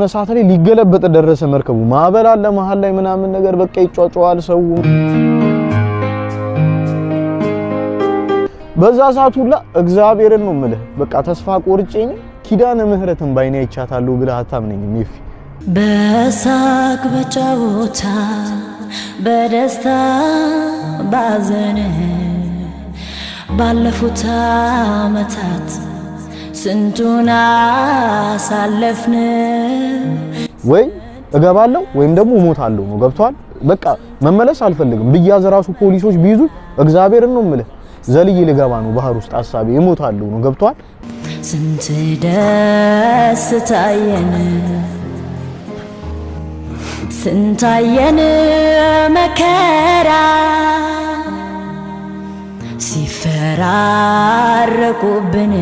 የሆነ ሰዓት ላይ ሊገለበጥ ደረሰ መርከቡ ማዕበል አለ መሃል ላይ ምናምን ነገር በቃ ይጫጫዋል ሰው በዛ ሰዓት ሁላ እግዚአብሔርን ነው የምልህ በቃ ተስፋ ቆርጬኝ ኪዳነ ምህረትን ባይኔ አይቻታለሁ ብለህ አታምነኝም ይፍ በሳቅ በጫወታ በደስታ ባዘን ባለፉት ዓመታት ስንቱን አሳለፍን ወይ እገባለሁ ወይም ደግሞ እሞታለሁ ነው ገብቷል በቃ መመለስ አልፈልግም ብያዝ ራሱ ፖሊሶች ቢይዙ እግዚአብሔርን ነው የምልህ ዘልዬ ልገባ ነው ባህር ውስጥ አሳቢ እሞታለሁ ነው ገብቷል ስንት ደስታየን ስንታየን መከራ ሲፈራረቁብን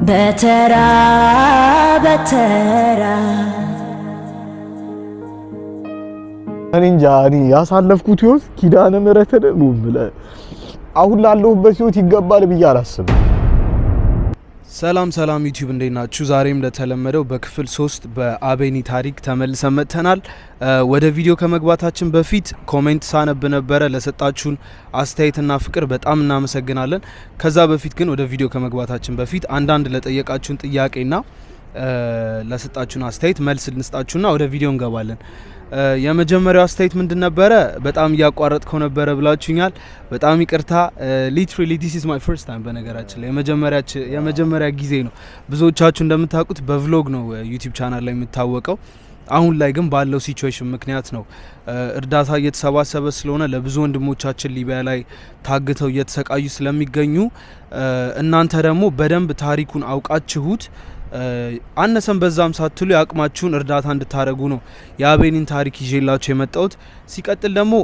በተራ በተራ እንጃ እኔ ያሳለፍኩት ህይወት ኪዳነ ምህረትን ነው ብለህ አሁን ላለሁበት ህይወት ይገባል ብዬ አላስብም። ሰላም ሰላም ዩቲዩብ እንዴት ናችሁ? ዛሬም እንደተለመደው በክፍል 3 በአቤኒ ታሪክ ተመልሰን መጥተናል። ወደ ቪዲዮ ከመግባታችን በፊት ኮሜንት ሳነብ ነበረ ለሰጣችሁን አስተያየትና ፍቅር በጣም እናመሰግናለን። ከዛ በፊት ግን ወደ ቪዲዮ ከመግባታችን በፊት አንዳንድ ለጠየቃችሁን ጥያቄና ለሰጣችሁን አስተያየት መልስ ልንስጣችሁና ወደ ቪዲዮ እንገባለን። የመጀመሪያው አስተያየት ምንድን ነበረ? በጣም ያቋረጥከው ነበረ ብላችሁኛል። በጣም ይቅርታ። ሊትራሊ this is my first time በነገራችን ላይ የመጀመሪያ ጊዜ ነው። ብዙዎቻችሁ እንደምታውቁት በቭሎግ ነው ዩቲዩብ ቻናል ላይ የምታወቀው። አሁን ላይ ግን ባለው ሲቹዌሽን ምክንያት ነው እርዳታ እየተሰባሰበ ስለሆነ ለብዙ ወንድሞቻችን ሊቢያ ላይ ታግተው እየተሰቃዩ ስለሚገኙ እናንተ ደግሞ በደንብ ታሪኩን አውቃችሁት አነሰን በዛም ሳትሉ ያቅማችሁን እርዳታ እንድታረጉ ነው የአቤኒን ታሪክ ይዤላችሁ የመጣሁት። ሲቀጥል ደግሞ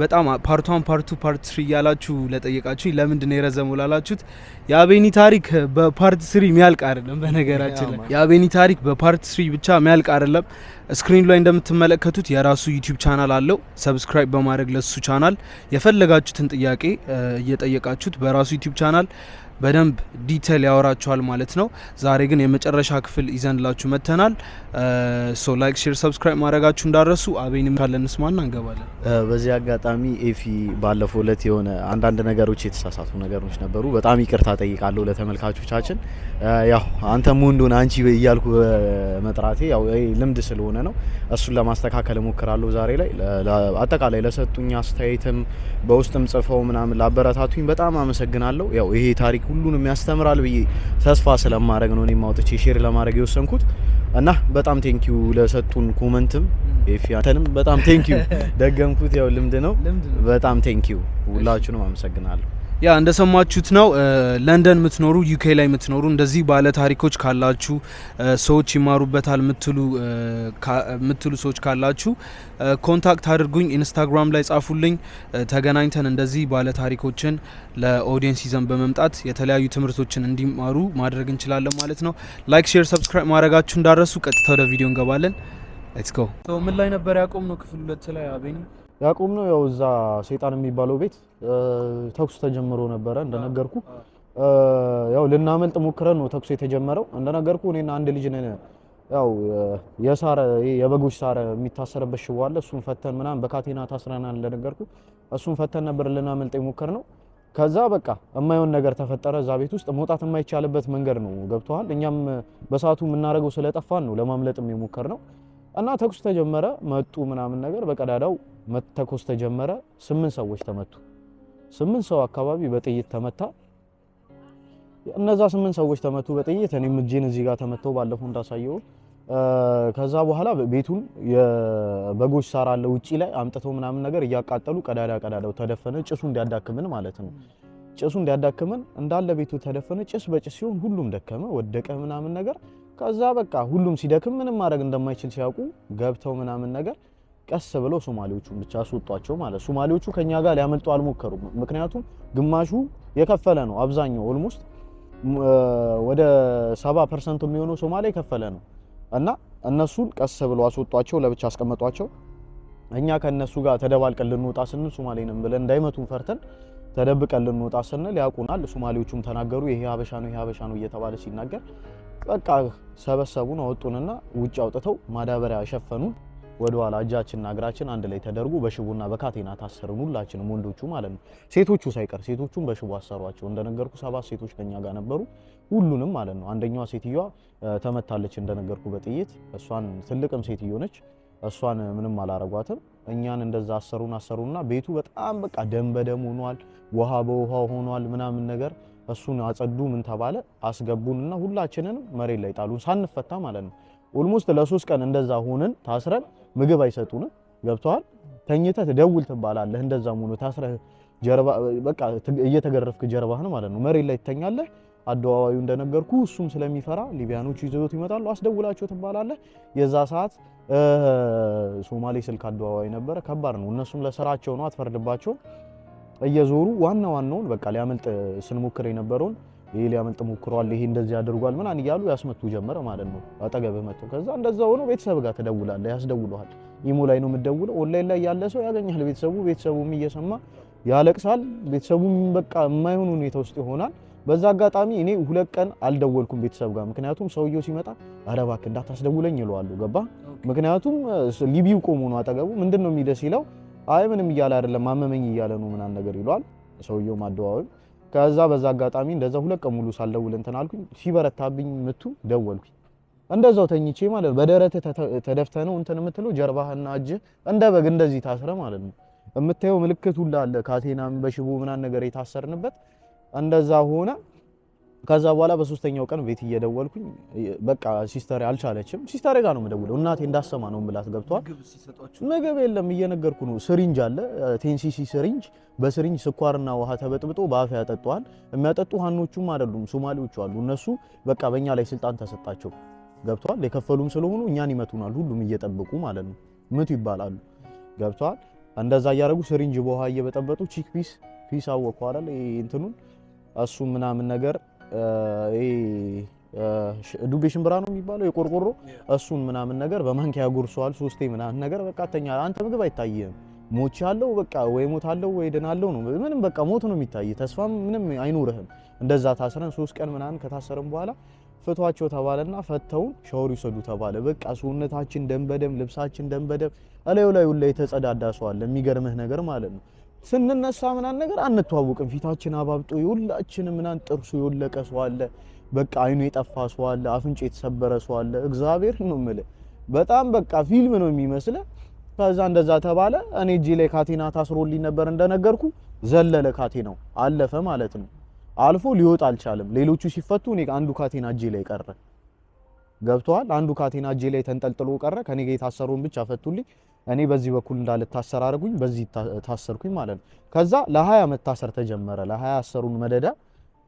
በጣም ፓርት 1 ፓርት 2 ፓርት 3 ያላችሁ ለጠየቃችሁ ለምንድን ነው የረዘመው ላላችሁት የአቤኒ ታሪክ በፓርት 3 የሚያልቅ አይደለም። በነገራችን ላይ የአቤኒ ታሪክ በፓርት 3 ብቻ የሚያልቅ አይደለም። ስክሪን ላይ እንደምትመለከቱት የራሱ ዩቲዩብ ቻናል አለው። ሰብስክራይብ በማድረግ ለሱ ቻናል የፈለጋችሁትን ጥያቄ እየጠየቃችሁት በራሱ ዩቲዩብ ቻናል በደንብ ዲቴል ያወራችኋል ማለት ነው። ዛሬ ግን የመጨረሻ ክፍል ይዘንላችሁ መተናል። ሶ ላይክ ሼር ሰብስክራይብ ማድረጋችሁ እንዳረሱ። አቤኒም ካለን ስማና እንገባለን። በዚህ አጋጣሚ ኤፊ ባለፈው ለት የሆነ አንዳንድ ነገሮች የተሳሳቱ ነገሮች ነበሩ። በጣም ይቅርታ ጠይቃለሁ ለተመልካቾቻችን። ያው አንተም ወንዶን አንቺ እያልኩ መጥራቴ ያው ልምድ ስለሆነ ነው። እሱን ለማስተካከል እሞክራለሁ ዛሬ ላይ። አጠቃላይ ለሰጡኝ አስተያየትም በውስጥም ጽፈው ምናምን ላበረታቱኝ በጣም አመሰግናለሁ። ያው ይሄ ታሪክ ሁሉንም ያስተምራል ብዬ ተስፋ ስለማድረግ ነው እኔ ማውጥቼ ሼር ለማድረግ የወሰንኩት እና በጣም ቴንኪዩ ለሰጡን ኮመንትም ኤፊያንተንም በጣም ቴንኪዩ ደገምኩት። ያው ልምድ ነው። በጣም ቴንኪዩ ሁላችሁንም አመሰግናለሁ። ያ እንደሰማችሁት ነው። ለንደን ምትኖሩ ዩኬ ላይ ምትኖሩ እንደዚህ ባለ ታሪኮች ካላችሁ ሰዎች ይማሩበታል ምትሉ ሰዎች ካላችሁ ኮንታክት አድርጉኝ። ኢንስታግራም ላይ ጻፉልኝ። ተገናኝተን እንደዚህ ባለ ታሪኮችን ለኦዲየንስ ይዘን በመምጣት የተለያዩ ትምህርቶችን እንዲማሩ ማድረግ እንችላለን ማለት ነው። ላይክ ሼር ሰብስክራይብ ማድረጋችሁ እንዳረሱ። ቀጥታ ወደ ቪዲዮ እንገባለን። ሌትስ ጎ። ምን ላይ ነበር ያቆምነው? ክፍል 2 ላይ አቤኒ ያቆም ነው ያው እዛ ሰይጣን የሚባለው ቤት ተኩስ ተጀምሮ ነበረ እንደነገርኩ። ያው ልናመልጥ ሞክረን ነው ተኩስ የተጀመረው እንደነገርኩ። እኔና አንድ ልጅ ነን። ያው የሳረ የበጎች ሳረ የሚታሰርበት ሽቦ አለ። እሱን ፈተን ምናምን በካቴና ታስረናል እንደነገርኩ። እሱን ፈተን ነበር ልናመልጥ የሞከርነው። ከዛ በቃ የማይሆን ነገር ተፈጠረ እዛ ቤት ውስጥ። መውጣት የማይቻልበት መንገድ ነው ገብቷል። እኛም በሰዓቱ የምናደርገው ስለጠፋን ነው ለማምለጥም የሞከርነው እና ተኩስ ተጀመረ። መጡ ምናምን ነገር በቀዳዳው መተኮስ ተጀመረ። 8 ሰዎች ተመቱ። 8 ሰው አካባቢ በጥይት ተመታ። እነዛ 8 ሰዎች ተመቱ በጥይት። እኔም እጄን እዚህ ጋር ተመተው ባለፈው እንዳሳየው። ከዛ በኋላ ቤቱን የበጎች ሳር አለ ውጪ ላይ አምጥተው ምናምን ነገር እያቃጠሉ ቀዳዳው ተደፈነ። ጭሱ እንዲያዳክምን ማለት ነው። ጭሱ እንዲያዳክምን እንዳለ ቤቱ ተደፈነ። ጭስ በጭስ ሲሆን ሁሉም ደከመ ወደቀ ምናምን ነገር። ከዛ በቃ ሁሉም ሲደክም ምንም ማድረግ እንደማይችል ሲያውቁ ገብተው ምናምን ነገር ቀስ ብለው ሶማሌዎቹን ብቻ አስወጧቸው ማለት። ሶማሌዎቹ ከኛ ጋር ሊያመልጡ አልሞከሩም። ምክንያቱም ግማሹ የከፈለ ነው። አብዛኛው ኦልሞስት ወደ 70% የሚሆነው ሶማሌ የከፈለ ነው እና እነሱን ቀስ ብለው አስወጧቸው፣ ለብቻ አስቀመጧቸው። እኛ ከነሱ ጋር ተደባልቀን ልንወጣ ስንል ሶማሌንም ብለን እንዳይመቱን ፈርተን ተደብቀን ልንወጣ ስንል ያውቁናል። ሶማሌዎቹም ተናገሩ። ይሄ ሀበሻ ነው እየተባለ ሲናገር በቃ ሰበሰቡን አወጡንና ውጭ አውጥተው ማዳበሪያ ሸፈኑን። ወደ ኋላ እጃችንና እግራችን አንድ ላይ ተደርጎ በሽቦና በካቴና ታሰርን፣ ሁላችንም ወንዶቹ ማለት ነው። ሴቶቹ ሳይቀር ሴቶቹን በሽቦ አሰሯቸው። እንደነገርኩ 7 ሴቶች ከኛ ጋር ነበሩ፣ ሁሉንም ማለት ነው። አንደኛዋ ሴትዮዋ ተመታለች እንደነገርኩ በጥይት። እሷን ትልቅም ሴትዮ ነች፣ እሷን ምንም አላረጓትም። እኛን እንደዛ አሰሩና ቤቱ በጣም በቃ ደም በደም ሆኗል፣ ውሃ በውሃ ሆኗል ምናምን ነገር። እሱን አጸዱ፣ ምን ተባለ፣ አስገቡንና ሁላችንንም መሬት ላይ ጣሉን ሳንፈታ ማለት ነው። ኦልሞስት ለ3 ቀን እንደዛ ሆነን ታስረን ምግብ አይሰጡንም። ገብተዋል። ተኝተህ ደውል ትባላለህ። እንደዛም ሆኖ ታስረህ ጀርባ በቃ እየተገረፍክ ጀርባህን ማለት ነው መሬት ላይ ትተኛለህ። አደዋዋዩ እንደነገርኩ እሱም ስለሚፈራ ሊቢያኖቹ ይዘውት ይመጣሉ። አስደውላቸው ትባላለህ። የዛ ሰዓት ሶማሌ ስልክ አደዋዋይ ነበረ። ከባድ ነው። እነሱም ለስራቸው ነው፣ አትፈርድባቸው። እየዞሩ ዋናውን በቃ ሊያመልጥ ስንሞክር የነበረውን ይሄ ሊያመልጥ ሞክሯል፣ ይሄ እንደዚህ አድርጓል ምናምን እያሉ ያስመቱ ጀመረ ማለት ነው። አጠገብህ መጥተው ከዛ እንደዛ ሆኖ ቤተሰብ ጋር ትደውላለህ፣ ያስደውሉሃል። ኢሞ ላይ ነው የምትደውለው። ኦንላይን ላይ ያለ ሰው ያገኛል። ቤተሰቡም እየሰማ ያለቅሳል። ቤተሰቡም በቃ የማይሆን ሁኔታ ውስጥ ይሆናል። በዛ አጋጣሚ እኔ 2 ቀን አልደወልኩም ቤተሰብ ጋር። ምክንያቱም ሰውየው ሲመጣ ኧረ እባክህ እንዳታስደውለኝ ይለዋለሁ። ገባ? ምክንያቱም ሊቢው ቆሞ ነው አጠገቡ። ምንድነው የሚደስ ይለው፣ አይ ምንም እያለ አይደለም ማመመኝ እያለ ነው ምናምን ነገር ይለዋል ሰውየው ማደዋወል። ከዛ በዛ አጋጣሚ እንደዛ 2 ቀን ሙሉ ሳልደውል እንትን አልኩኝ። ሲበረታብኝ ምቱ ደወልኩኝ። እንደዛው ተኝቼ ማለት በደረተ ተደፍተህ ነው እንትን የምትለው ጀርባህና እጅህ እንደ በግ እንደዚህ ታስረ ማለት ነው። የምታየው ምልክት ሁሉ አለ፣ ካቴናም በሽቦ ምናምን ነገር የታሰርንበት እንደዛ ሆነ። ከዛ በኋላ በሶስተኛው ቀን ቤት እየደወልኩኝ በቃ ሲስተር አልቻለችም። ሲስተር ጋር ነው የምደውለው፣ እናቴ እንዳሰማ ነው የምላት። ገብቷል። ምግብ የለም እየነገርኩ ነው። ስሪንጅ አለ፣ ቴንሲሲ ስሪንጅ። በስሪንጅ ስኳርና ውሃ ተበጥብጦ በአፍ ያጠጣዋል። የሚያጠጡ ሀኖቹም አይደሉም ሶማሌዎቹ አሉ። እነሱ በቃ በእኛ ላይ ስልጣን ተሰጣቸው። ገብቷል። የከፈሉም ስለሆኑ እኛን ይመቱናል፣ ሁሉም እየጠበቁ ማለት ነው። ምቱ ይባላሉ። ገብቷል። እንደዛ እያደረጉ ስሪንጅ በውሃ እየበጠበጡ ቺክ ፒስ አወቀው አይደል እንትኑን እሱ ምናምን ነገር ዱቤ ሽምብራ ነው የሚባለው የቆርቆሮ እሱን ምናምን ነገር በማንኪያ ጉርሷል 3 ምናምን ነገር። በቃ ተኛ አንተ ምግብ አይታየም። ሞች ያለው በቃ ወይ ሞት አለው ወይ ደናለው ነው። ምንም በቃ ሞት ነው የሚታይ፣ ተስፋም ምንም አይኖርህም። እንደዛ ታስረን 3 ቀን ምናምን ከታሰረን በኋላ ፍቷቸው ተባለና ፈተውን ሻወር ይሰዱ ተባለ። በቃ ሰውነታችን ደም በደም ልብሳችን ደም በደም አለዩ ላይ ሁሉ የተጸዳዳ ሰው አለ። የሚገርምህ ነገር ማለት ነው ስንነሳ ምናምን ነገር አንተዋወቅም። ፊታችን አባብጦ ሁላችንም ምናምን ጥርሱ የወለቀ ሰው አለ። በቃ አይኑ የጠፋ ሰው አለ። አፍንጫ የተሰበረ ሰው አለ። እግዚአብሔር ነው የምልህ በጣም በቃ ፊልም ነው የሚመስለው። ከዛ እንደዛ ተባለ። እኔ እጄ ላይ ካቴና ታስሮልኝ ነበር እንደነገርኩ። ዘለለ ካቴናው አለፈ ማለት ነው። አልፎ ሊወጣ አልቻለም። ሌሎቹ ሲፈቱ እኔ አንዱ ካቴና እጄ ላይ ቀረ። ገብቷል። አንዱ ካቴና እጄ ላይ ተንጠልጥሎ ቀረ። ከኔ ጋር የታሰሩን ብቻ ፈቱልኝ። እኔ በዚህ በኩል እንዳልታሰር አድርጉኝ፣ በዚህ ታሰርኩኝ ማለት ነው። ከዛ ለ20 መታሰር ተጀመረ። ለ20 አሰሩን መደዳ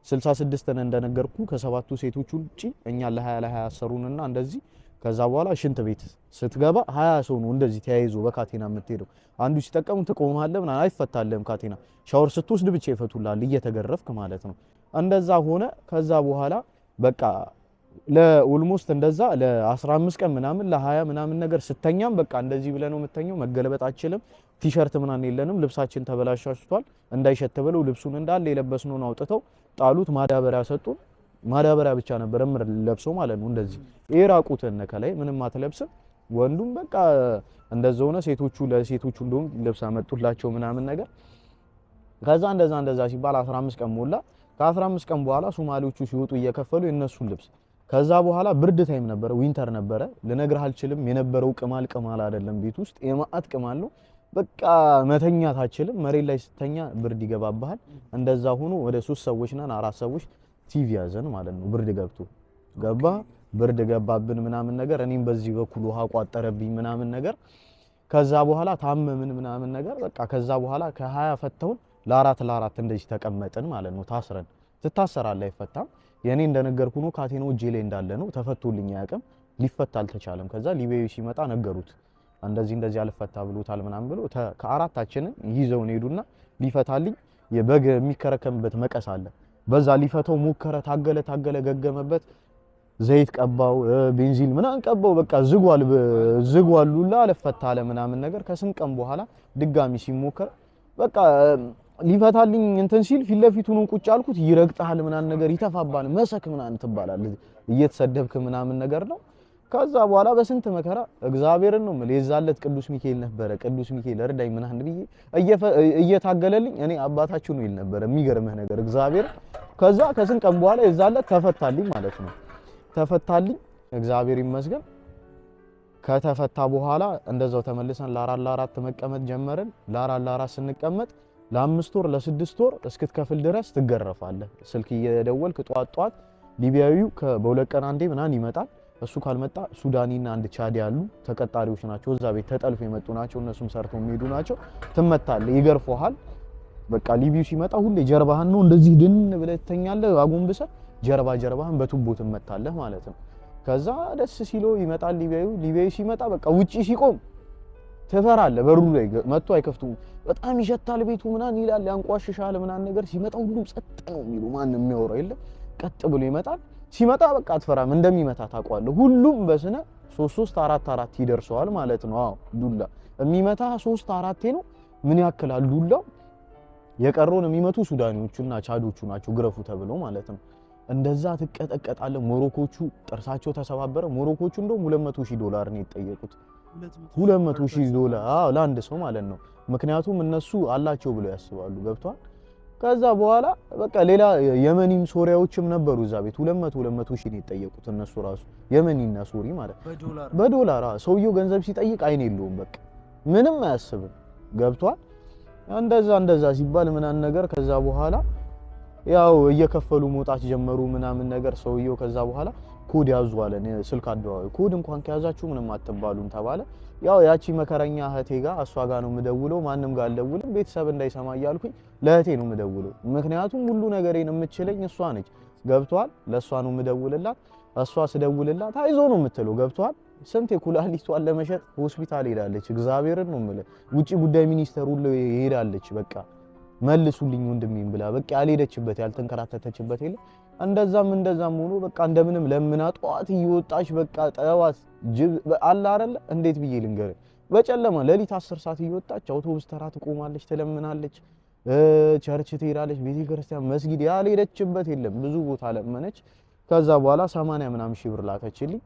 66 ነን እንደነገርኩ ከሰባቱ ሴቶች ውጪ እኛ ለ20 አሰሩንና እንደዚህ። ከዛ በኋላ ሽንት ቤት ስትገባ 20 ሰው ነው እንደዚህ ተያይዞ በካቴና የምትሄደው። አንዱ ሲጠቀሙ ትቆማለህ ምናምን አይፈታልህም ካቴና። ሻወር ስትወስድ ብቻ ይፈቱልሃል እየተገረፍክ ማለት ነው። እንደዛ ሆነ። ከዛ በኋላ በቃ ለኦልሞስት እንደዛ ለ15 ቀን ምናምን ለ20 ምናምን ነገር ስተኛም በቃ እንደዚህ ብለህ ነው የምተኛው። መገለበጥ አችልም። ቲሸርት ምናምን የለንም። ልብሳችን ተበላሽቷል። እንዳይሸት ብለው ልብሱን እንዳለ የለበስነውን አውጥተው ጣሉት። ማዳበሪያ ሰጡን። ማዳበሪያ ብቻ ነበር ለብሶ ማለት ነው። እንደዚህ የራቁትን ከላይ ምንም አትለብስም። ወንዱም በቃ እንደዛው ነው። ለሴቶቹ እንደውም ልብስ አመጡላቸው ምናምን ነገር። ከዛ እንደዛ ሲባል 15 ቀን ሞላ። ከ15 ቀን በኋላ ሶማሌዎቹ ሲወጡ እየከፈሉ የነሱን ልብስ። ከዛ በኋላ ብርድ ታይም ነበረ፣ ዊንተር ነበረ። ልነግርህ አልችልም። የነበረው ቅማል አይደለም፣ ቤት ውስጥ የማአት ቅማል ነው። በቃ መተኛት አትችልም። መሬት ላይ ስተኛ ብርድ ይገባብሃል። እንደዛ ሆኖ ወደ 3 ሰዎች ነን 4 ሰዎች ቲቪ ያዘን ማለት ነው። ብርድ ብርድ ገባብን ምናምን ነገር። እኔም በዚህ በኩል ውሃ ቋጠረብኝ ምናምን ነገር። ከዛ በኋላ ታመምን ምናምን ነገር። በቃ ከዛ በኋላ ከ20 ፈተውን ለ4 እንደዚህ ተቀመጥን ማለት ነው። ታስረን ትታሰራለህ፣ አይፈታም። የኔ እንደነገርኩ ነው ካቴናው እጄ ላይ እንዳለ ነው። ተፈቶልኝ አያውቅም። ሊፈታ አልተቻለም። ከዛ ሊቢያዊ ሲመጣ ነገሩት። እንደዚህ አልፈታ ብሎታል ምናምን ብሎ ከአራታችንን ይዘውን ሄዱና ሊፈታልኝ የበግ የሚከረከምበት መቀስ አለ። በዛ ሊፈታው ሞከረ። ታገለ ገገመበት። ዘይት ቀባው፣ ቤንዚን ምናምን ቀባው። በቃ ዝጓል ሁላ አልፈታ አለ ምናምን ነገር። ከስንት ቀን በኋላ ድጋሚ ሲሞከር በቃ ሊፈታልኝ እንትን ሲል ፊት ለፊቱን ቁጭ አልኩት። ይረግጣል ምናምን ነገር ይተፋባል መሰክ ምናምን ትባላለህ እየተሰደብክ ምናምን ነገር ነው። ከዛ በኋላ በስንት መከራ እግዚአብሔርን ነው ማለት የዛለት ቅዱስ ሚካኤል ነበረ። ቅዱስ ሚካኤል እርዳኝ ምናምን ብዬ እየታገለልኝ እኔ አባታችሁ ነው ይል ነበር። የሚገርምህ ነገር እግዚአብሔር ከዛ ከስንት ቀን በኋላ የዛለት ተፈታልኝ ማለት ነው። ተፈታልኝ እግዚአብሔር ይመስገን። ከተፈታ በኋላ እንደዛው ተመልሰን ለአራት መቀመጥ ጀመርን። ለአራት ስንቀመጥ ለ5 ወር ለ6 ወር እስክትከፍል ድረስ ትገረፋለህ። ስልክ እየደወልክ ጧት ሊቢያዊው በሁለት ቀን አንዴ ምናምን ይመጣል። እሱ ካልመጣ ሱዳኒና አንድ ቻዲ ያሉ ተቀጣሪዎች ናቸው። እዛ ቤት ተጠልፎ የመጡ ናቸው። እነሱም ሰርተው የሚሄዱ ናቸው። ትመታለህ፣ ይገርፎሃል። በቃ ሊቢው ሲመጣ ሁሌ ጀርባህን ነው እንደዚህ ድን ብለህ ትተኛለህ። አጎንብሰህ ጀርባህን በቱቦ ትመታለህ ማለት ነው። ከዛ ደስ ሲለው ይመጣል ሊቢያዊ ሲመጣ በቃ ውጪ ሲቆም ትፈራለህ። በሩ ላይ መጥቶ አይከፍቱም። በጣም ይሸታል ቤቱ ምናምን ይላል፣ ያንቋሽሻል ምናምን ነገር። ሲመጣ ሁሉም ጸጥ ነው የሚሉ ማንም የሚያወራው የለም። ቀጥ ብሎ ይመጣል። ሲመጣ በቃ አትፈራም፣ እንደሚመታ ታውቀዋለህ። ሁሉም በስነ 3-4 ይደርሰዋል ማለት ነው። አዎ ዱላ የሚመታ 3-4 ነው። ምን ያክላል ዱላው? የቀረውን የሚመቱ ሱዳኒዎቹና ቻዶቹ ናቸው ግረፉ ተብሎ ማለት ነው። እንደዛ ትቀጠቀጣለህ። ሞሮኮቹ ጥርሳቸው ተሰባበረ። ሞሮኮቹ እንደውም $200,000 ነው የጠየቁት። $200,000 አዎ ለአንድ ሰው ማለት ነው። ምክንያቱም እነሱ አላቸው ብለው ያስባሉ። ገብቷል። ከዛ በኋላ በቃ ሌላ የመኒም ሶሪያዎችም ነበሩ እዛ ቤት 200,000 ነው የጠየቁት እነሱ ራሱ የመኒና ሶሪ ማለት በዶላር ሰውየው ገንዘብ ሲጠይቅ አይን የለውም በቃ ምንም አያስብም። ገብቷል። እንደዛ ሲባል ምናምን ነገር ከዛ በኋላ ያው እየከፈሉ መውጣት ጀመሩ ምናምን ነገር ሰውየው። ከዛ በኋላ ኮድ ያዙ አለን። ስልክ አደዋወሉ። ኮድ እንኳን ከያዛችሁ ምንም አትባሉም ተባለ። ያው ያቺ መከረኛ እህቴ ጋር እሷ ጋር ነው የምደውለው፣ ማንም ጋር አልደውልም። ቤተሰብ እንዳይሰማ እያልኩኝ ለእህቴ ነው የምደውለው። ምክንያቱም ሁሉ ነገሬን የምትችለኝ እሷ ነች። ገብቷል። ለእሷ ነው የምደውልላት። እሷ ስደውልላት አይዞ ነው የምትለው። ገብቷል። ስንት ኩላሊቷን ለመሸጥ ሆስፒታል ሄዳለች። እግዚአብሔርን ነው የምልህ። ውጪ ጉዳይ ሚኒስተር ሁሉ ሄዳለች። በቃ መልሱልኝ ወንድሜን ብላ በቃ ያልሄደችበት ያልተንከራተተችበት የለ። እንደዛም ሆኖ በቃ እንደምንም ለምና ጧት እየወጣች በቃ ጠዋት አለ አይደል እንዴት ብዬ ልንገርህ፣ በጨለማ ሌሊት 10 ሰዓት እየወጣች አውቶቡስ ተራ ትቆማለች፣ ትለምናለች፣ ቸርች ትሄዳለች፣ ቤተክርስቲያን፣ መስጊድ ያልሄደችበት የለም። ብዙ ቦታ ለመነች። ከዛ በኋላ 80 ምናምን ሺህ ብር ላከችልኝ።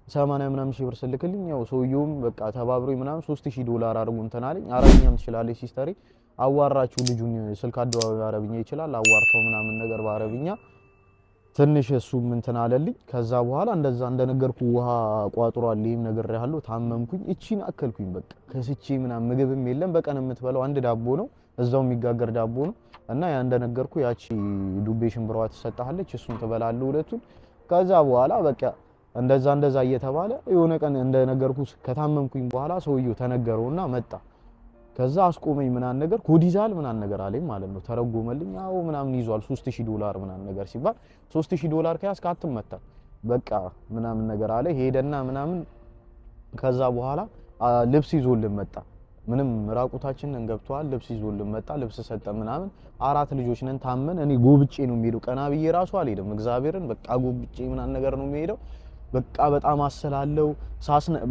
80 ምናምን ሺህ ብር ስልክልኝ ያው ሰውየውም በቃ ተባብሮኝ ምናምን $3,000 አድርጉ እንትን አለኝ። አረብኛም ትችላለች ሲስተሪ፣ አዋራችሁ ልጁን ስልክ አደዋወሉ አረብኛ ይችላል። አዋርተው ምናምን ነገር በአረብኛ ትንሽ እሱም እንትን አለልኝ። ከዛ በኋላ እንደዛ እንደነገርኩ ውሃ ቋጥሯል። ይሄም ነገር ያለው ታመምኩኝ። እቺን አከልኩኝ በቃ ከስቼ ምናምን ምግብም የለም። በቀን የምትበላው አንድ ዳቦ ነው፣ እዛው የሚጋገር ዳቦ ነው። እና ያ እንደነገርኩ ያቺ ዱቤ ሽምብራዋ ትሰጣለች፣ እሱን ትበላለህ ሁለቱን። ከዛ በኋላ በቃ እንደዛ እየተባለ የሆነ ቀን እንደነገርኩ ከታመምኩኝ በኋላ ሰውየው ተነገረውና መጣ። ከዛ አስቆመኝ ምናምን ነገር ኮድ ይዛል ምናምን ነገር አለኝ ማለት ነው። ተረጎመልኝ። አዎ ምናምን ይዟል $3,000 ምናምን ነገር ሲባል $3,000 ከያዝክ አትመታም በቃ ምናምን ነገር አለ። ሄደና ምናምን ከዛ በኋላ ልብስ ይዞልን መጣ። ምንም ራቁታችንን ገብቷል። ልብስ ይዞልን መጣ። ልብስ ሰጠ ምናምን። 4 ልጆች ነን። ታመን እኔ ጎብጬ ነው የሚሄደው። ቀና ብዬ ራሱ አልሄድም። እግዚአብሔርን በቃ ጎብጬ ምናምን ነገር ነው የሚሄደው። በቃ በጣም አሰላለው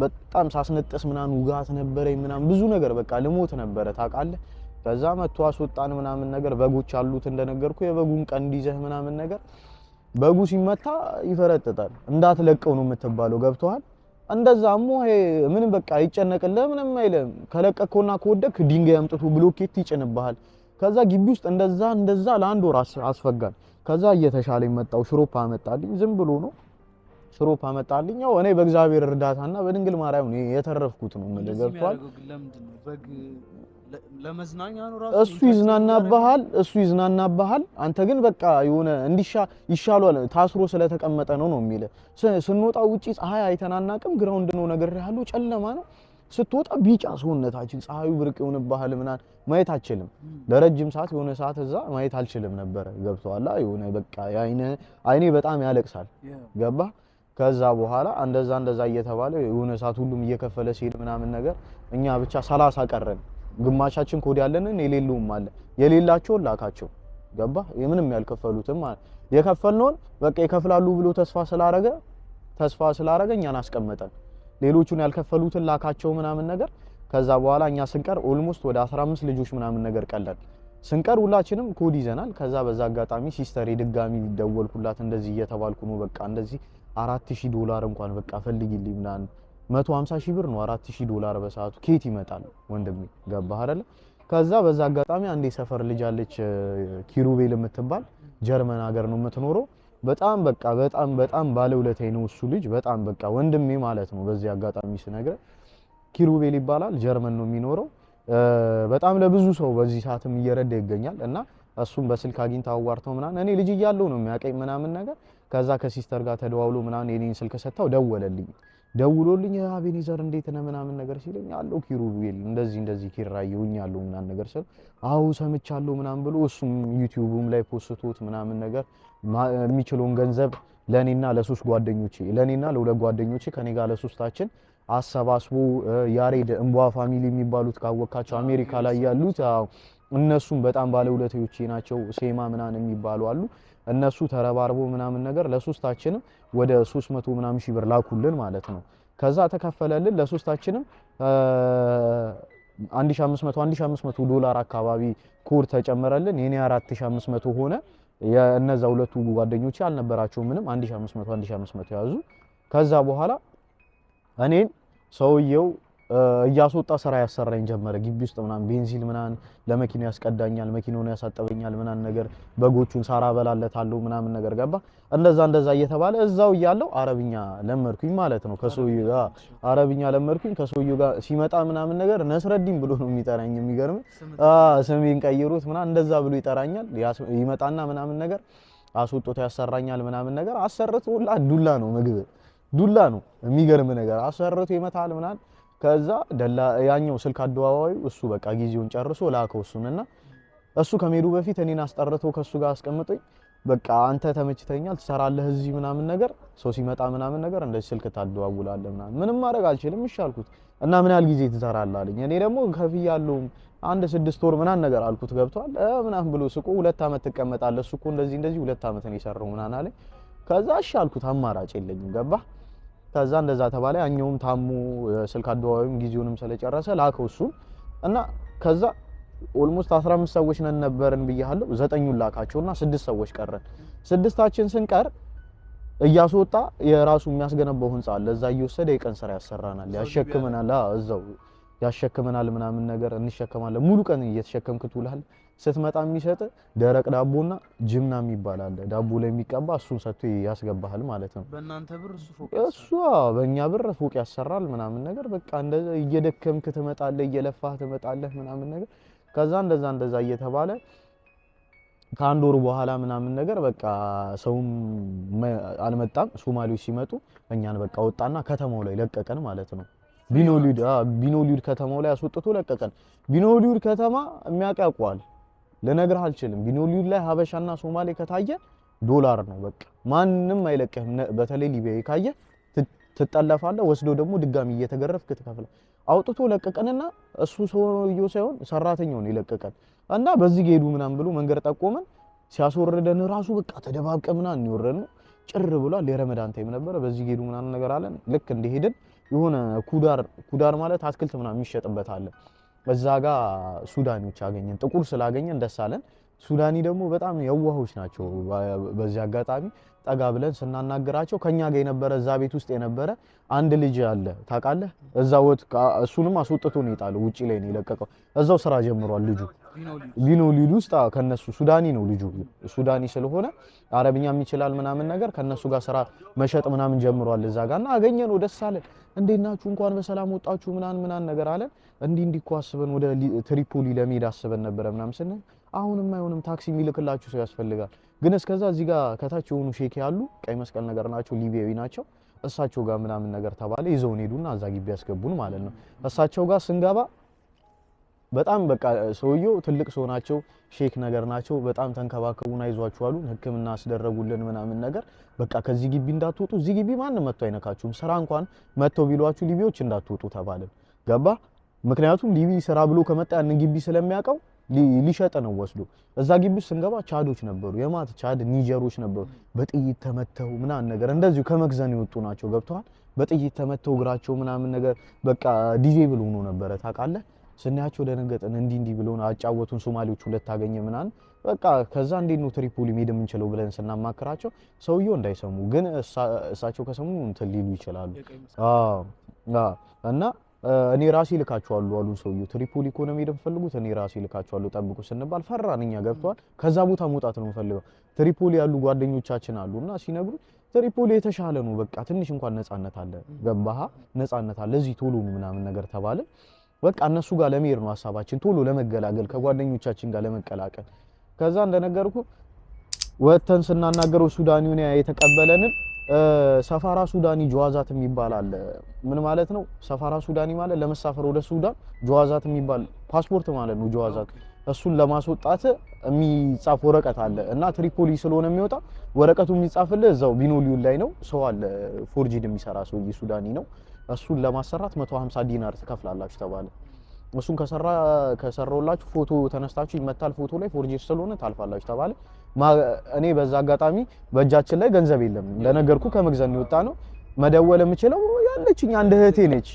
በጣም ሳስነጥስ ምናምን ውጋት ነበረኝ ምናምን ብዙ ነገር በቃ ልሞት ነበረ ታውቃለህ። ከዛ መጥቶ አስወጣን ምናምን ነገር። በጎች አሉት እንደነገርኩ የበጉን ቀንድ ይዘህ ምናምን ነገር። በጉ ሲመታ ይፈረጥጣል። እንዳትለቀው ነው የምትባለው። ገብቶሃል። እንደዛም ምንም በቃ ይጨነቅልህ ምንም አይልም። ከለቀቀውና ከወደክ ድንጋይ አምጥቶ ብሎኬት ይጭንብሃል። ከዛ ግቢ ውስጥ እንደዛ ለአንድ ወር አስፈጋል። ከዛ እየተሻለኝ መጣው። ሽሮፕ አመጣልኝ። ዝም ብሎ ነው ሽሮፕ አመጣልኝ። ያው እኔ በእግዚአብሔር እርዳታና በድንግል ማርያም ነው የተረፍኩት ነው ማለት ገብቷል። ለመዝናኛ ነው ራሱ እሱ ይዝናናባሃል። አንተ ግን በቃ የሆነ ይሻሏል ታስሮ ስለተቀመጠ ነው የሚል። ስንወጣ ውጪ ፀሐይ አይተናናቅም። ግራውንድ ነው ነገር ያለው ጨለማ ነው። ስትወጣ ቢጫ ሰውነታችን ፀሐዩ ብርቅ ይሆንብሃል ምናምን ማየት አልችልም። ለረጅም ሰዓት የሆነ ሰዓት እዛ ማየት አልችልም ነበር። ገብቷል። የሆነ በቃ አይኔ በጣም ያለቅሳል። ገባ። ከዛ በኋላ እንደዛ እየተባለ የሆነ ሰዓት ሁሉም እየከፈለ ሲሄድ ምናምን ነገር እኛ ብቻ 30 ቀረን። ግማሻችን ኮድ ያለንን የሌለውም አለ። የሌላቸውን ላካቸው። ገባ። የምንም ያልከፈሉትም ማለት የከፈልነውን በቃ ይከፍላሉ ብሎ ተስፋ ስላረገ እኛን አስቀመጠን። ሌሎቹን ያልከፈሉትን ላካቸው ምናምን ነገር። ከዛ በኋላ እኛ ስንቀር ኦልሞስት ወደ 15 ልጆች ምናምን ነገር ቀለል ስንቀር ሁላችንም ኮድ ይዘናል። ከዛ በዛ አጋጣሚ ሲስተር ድጋሚ ደወልኩላት እንደዚህ እየተባልኩ ነው በቃ እንደዚህ $4000 እንኳን በቃ ፈልጊልኝ ምናምን 150,000 ብር ነው $4000 በሰዓቱ ከየት ይመጣል ወንድሜ ገባህ አይደለ? ከዛ በዛ አጋጣሚ አንዴ ሰፈር ልጅ አለች ኪሩቤል የምትባል ጀርመን ሀገር ነው የምትኖረው። በጣም በቃ በጣም ባለውለታዬ ነው እሱ ልጅ በጣም በቃ ወንድሜ ማለት ነው። በዚህ አጋጣሚ ስነግርህ ኪሩቤል ይባላል ጀርመን ነው የሚኖረው። በጣም ለብዙ ሰው በዚህ ሰዓትም እየረዳ ይገኛል እና እሱም በስልክ አግኝታ አዋርተው ምናምን እኔ ልጅ እያለሁ ነው የሚያቀኝ ምናምን ነገር። ከዛ ከሲስተር ጋር ተደዋውሎ ምናምን የኔን ስልክ ሰጣው ደውሎልኝ አቤኔዘር እንዴት ነህ ምናምን ነገር ሲለኝ አለው ኪሩቤል እንደዚህ ኪራየውኝ ያለው ምናምን ነገር ስለ አው ሰምቻለሁ ምናምን ብሎ እሱም ዩቲዩብም ላይ ፖስቶት ምናምን ነገር የሚችለውን ገንዘብ ለኔና ለሶስት ጓደኞቼ ለኔና ለሁለት ጓደኞቼ ከኔ ጋር ለሶስታችን አሰባስቦ ያሬድ እንቧ ፋሚሊ የሚባሉት ካወቃቸው አሜሪካ ላይ ያሉት እነሱም በጣም ባለውለታዎቼ ናቸው። ሴማ ምናምን የሚባሉ አሉ። እነሱ ተረባርቦ ምናምን ነገር ለሶስታችንም ወደ 300 ምናምን ሺህ ብር ላኩልን ማለት ነው። ከዛ ተከፈለልን ለሶስታችንም $1500 አካባቢ ኮድ ተጨመረልን። የኔ 4500 ሆነ። የእነዛ ሁለቱ ጓደኞቼ አልነበራቸውም ምንም 1500 ያዙ። ከዛ በኋላ እኔን ሰውየው እያስወጣ ስራ ያሰራኝ ጀመረ። ግቢ ውስጥ ምናምን ቤንዚን ምናምን ለመኪና ያስቀዳኛል፣ መኪናውን ያሳጠበኛል ምናምን ነገር፣ በጎቹን ሳራ በላለታለሁ ምናምን ነገር ገባ። እንደዛ እየተባለ እዛው እያለሁ አረብኛ ለመድኩኝ ማለት ነው። ከሰውየው ጋር አረብኛ ለመድኩኝ። ከሰውየው ጋር ሲመጣ ምናምን ነገር ነስረዲን ብሎ ነው የሚጠራኝ። የሚገርም ስሜን ቀይሩት ምናምን እንደዛ ብሎ ይጠራኛል። ይመጣና ምናምን ነገር አስወጥቶ ያሰራኛል ምናምን ነገር። አሰርቶ ሁላ ዱላ ነው ምግብ ዱላ ነው። የሚገርም ነገር አሰርቶ ይመታል ምናምን። ከዛ ያኛው ስልክ አደዋዋዩ እሱ በቃ ጊዜውን ጨርሶ ላከው እሱንና እሱ ከመሄዱ በፊት እኔን አስጠርቶ ከሱ ጋር አስቀምጦኝ በቃ አንተ ተመችተኛል ትሰራለህ እዚህ ምናምን ነገር ሰው ሲመጣ ምናምን ነገር እንደዚህ ስልክ ታደዋውላለህ ምንም ማድረግ አልችልም ይሻልኩት እና ምን ያህል ጊዜ ትሰራለህ አለኝ። እኔ ደግሞ ከፍያለሁ 1-6 ወር ምናምን ነገር አልኩት። ገብቷል ምናምን ብሎ ስቆ 2 አመት ትቀመጣለህ እሱ እኮ እንደዚህ 2 አመት ነው የሰራው ምናምን አለኝ። ከዛ እሺ አልኩት አማራጭ የለኝም ገባህ። ከዛ እንደዛ ተባለ። ያኛውም ታሙ ስልክ አደዋዋዩም ጊዜውንም ስለጨረሰ ላከው እሱ እና ከዛ ኦልሞስት 15 ሰዎች ነን ነበርን ብያለሁ። 9ኙን ላካቸውና 6 ሰዎች ቀረን። 6ታችን ስንቀር እያስወጣ የራሱ የሚያስገነባው ህንጻ አለ። እዛ እየወሰደ የቀን ስራ ያሰራናል፣ ያሸክመናል። እዛው ያሸክመናል ምናምን ነገር እንሸከማለን። ሙሉ ቀን እየተሸከምክ ትውላለህ። ስትመጣ የሚሰጥ ደረቅ ዳቦና ጅምና የሚባል አለ። ዳቦ ላይ የሚቀባ እሱን ሰጥቶ ያስገባሃል ማለት ነው። በእናንተ ብር እሱ በእኛ ብር ፎቅ ያሰራል ምናምን ነገር። በቃ እንደዛ እየደከምክ ትመጣለህ፣ እየለፋህ ትመጣለህ ምናምን ነገር። ከዛ እንደዛ እየተባለ ከአንድ ወር በኋላ ምናምን ነገር በቃ ሰውም አልመጣም። ሶማሌዎች ሲመጡ እኛን በቃ ወጣና ከተማው ላይ ለቀቀን ማለት ነው። ቢኖሊድ ከተማው ላይ አስወጥቶ ለቀቀን። ቢኖሊድ ከተማ የሚያውቀዋል ልነግርህ አልችልም። ቢኖሊድ ላይ ሀበሻና ሶማሌ ከታየ ዶላር ነው በቃ ማንም አይለቀህም። በተለይ ሊቢያዊ ካየ ትጠለፋለህ። ወስዶ ደግሞ ድጋሚ እየተገረፍክ ትከፍላለህ። አውጥቶ ለቀቀንና እሱ ሰውየው ሳይሆን ሰራተኛው ነው የለቀቀን እና በዚህ ጌዱ ምናምን ብሎ መንገድ ጠቆመን። ሲያስወርደን ራሱ በቃ ተደባብቀ ምናምን እንወረድን። ጭር ብሏል። የረመዳን ታይም ነበረ። በዚህ ጌዱ ምናምን ነገር አለን። ልክ እንደሄድን የሆነ ኩዳር ማለት አትክልት ምናምን የሚሸጥበት አለ። በዛ ጋር ሱዳኒዎች አገኘን። ጥቁር ስላገኘን ደስ አለን። ሱዳኒ ደግሞ በጣም የዋሆች ናቸው። በዚህ አጋጣሚ ጠጋ ብለን ስናናገራቸው ከኛ ጋር የነበረ እዛ ቤት ውስጥ የነበረ አንድ ልጅ አለ ታውቃለህ። እዛ እሱንም አስወጥቶ ነው የጣለው። ውጪ ላይ ነው የለቀቀው። እዛው ስራ ጀምሯል ልጁ ቢኖሊድ ውስጥ ከነሱ ሱዳኒ ነው ልጁ። ሱዳኒ ስለሆነ አረብኛም ይችላል ምናምን ነገር ከነሱ ጋር ስራ መሸጥ ምናምን ጀምሯል እዛ ጋርና አገኘነው። ደስ አለን። እንዴት ናችሁ እንኳን በሰላም ወጣችሁ ምናምን ነገር አለን። እንዲህ እኮ አስበን ወደ ትሪፖሊ ለመሄድ አስበን ነበረ ምናምን ስንል አሁንም አይሆንም ታክሲ የሚልክላችሁ ሰው ያስፈልጋል። ግን እስከዛ እዚህ ጋር ከታች የሆኑ ሼክ ያሉ ቀይ መስቀል ነገር ናቸው፣ ሊቢያዊ ናቸው። እሳቸው ጋር ምናምን ነገር ተባለ። ይዘውን ሄዱና እዛ ግቢ ያስገቡን ማለት ነው። እሳቸው ጋር ስንገባ በጣም በቃ ሰውየው ትልቅ ሰው ናቸው፣ ሼክ ነገር ናቸው። በጣም ተንከባከቡን፣ አይዟችሁ አሉን፣ ሕክምና አስደረጉልን ምናምን ነገር። በቃ ከዚህ ግቢ እንዳትወጡ፣ እዚህ ግቢ ማንም መጥቶ አይነካችሁም፣ ስራ እንኳን መጥተው ቢሏችሁ ሊቢዎች እንዳትወጡ ተባልን። ገባ? ምክንያቱም ሊቢ ስራ ብሎ ከመጣ ያን ግቢ ስለሚያውቀው ሊሸጥ ነው ወስዶ። እዛ ግቢ ውስጥ ስንገባ ቻዶች ነበሩ፣ የማት ቻድ ኒጀሮች ነበሩ። በጥይት ተመተው ምናምን ነገር እንደዚሁ ከመክዘን የወጡ ናቸው። ገብተዋል። በጥይት ተመተው እግራቸው ምናምን ነገር በቃ ዲዜብል ሆኖ ነበረ ታውቃለህ። ስናያቸው ደነገጥን። እንዲህ ብሎን አጫወቱን ሶማሌዎች ሁለት አገኘ ምናምን በቃ ከዛ እንዴት ነው ትሪፖሊ መሄድ የምንችለው ብለን ስናማክራቸው ሰውየው እንዳይሰሙ ግን እሳቸው ከሰሙ እንትን ሊሉ ይችላሉ። እና እኔ ራሴ ልካቸዋለሁ አሉን ሰውየው። ትሪፖሊ ከሆነ መሄድ የምፈልጉት እኔ ራሴ ልካቸዋለሁ ጠብቁ ስንባል ፈራን እኛ ገብቷል። ከዛ ቦታ መውጣት ነው የምፈልገው። ትሪፖሊ ያሉ ጓደኞቻችን አሉና ሲነግሩ ትሪፖሊ የተሻለ ነው በቃ ትንሽ እንኳን ነፃነት አለ ገባህ ነፃነት አለ እዚህ ቶሎ ምናምን ነገር ተባለ። በቃ እነሱ ጋር ለመሄድ ነው ሐሳባችን ቶሎ ለመገላገል ከጓደኞቻችን ጋር ለመቀላቀል። ከዛ እንደነገርኩ ወተን ስናናገረው ሱዳኒውን የተቀበለንን ሰፋራ ሱዳኒ ጀዋዛት የሚባል አለ። ምን ማለት ነው ሰፋራ ሱዳኒ ማለት? ለመሳፈር ወደ ሱዳን ጀዋዛት የሚባል ፓስፖርት ማለት ነው ጀዋዛት። እሱን ለማስወጣት የሚጻፍ ወረቀት አለ እና ትሪፖሊ ስለሆነ የሚወጣ ወረቀቱ የሚጻፍልህ እዛው ቢኖሊውን ላይ ነው። ሰው አለ ፎርጂድ የሚሰራ ሰውዬ ሱዳኒ ነው። እሱን ለማሰራት 150 ዲናር ትከፍላላችሁ ተባለ። እሱን ከሰራውላችሁ ፎቶ ተነስታችሁ ይመታል ፎቶ ላይ ፎርጂድ ስለሆነ ታልፋላችሁ ተባለ። እኔ በዛ አጋጣሚ በእጃችን ላይ ገንዘብ የለም ለነገርኩ ከመግዛት ነው የወጣ ነው። መደወል የምችለው ያለችኝ አንድ እህቴ ነች።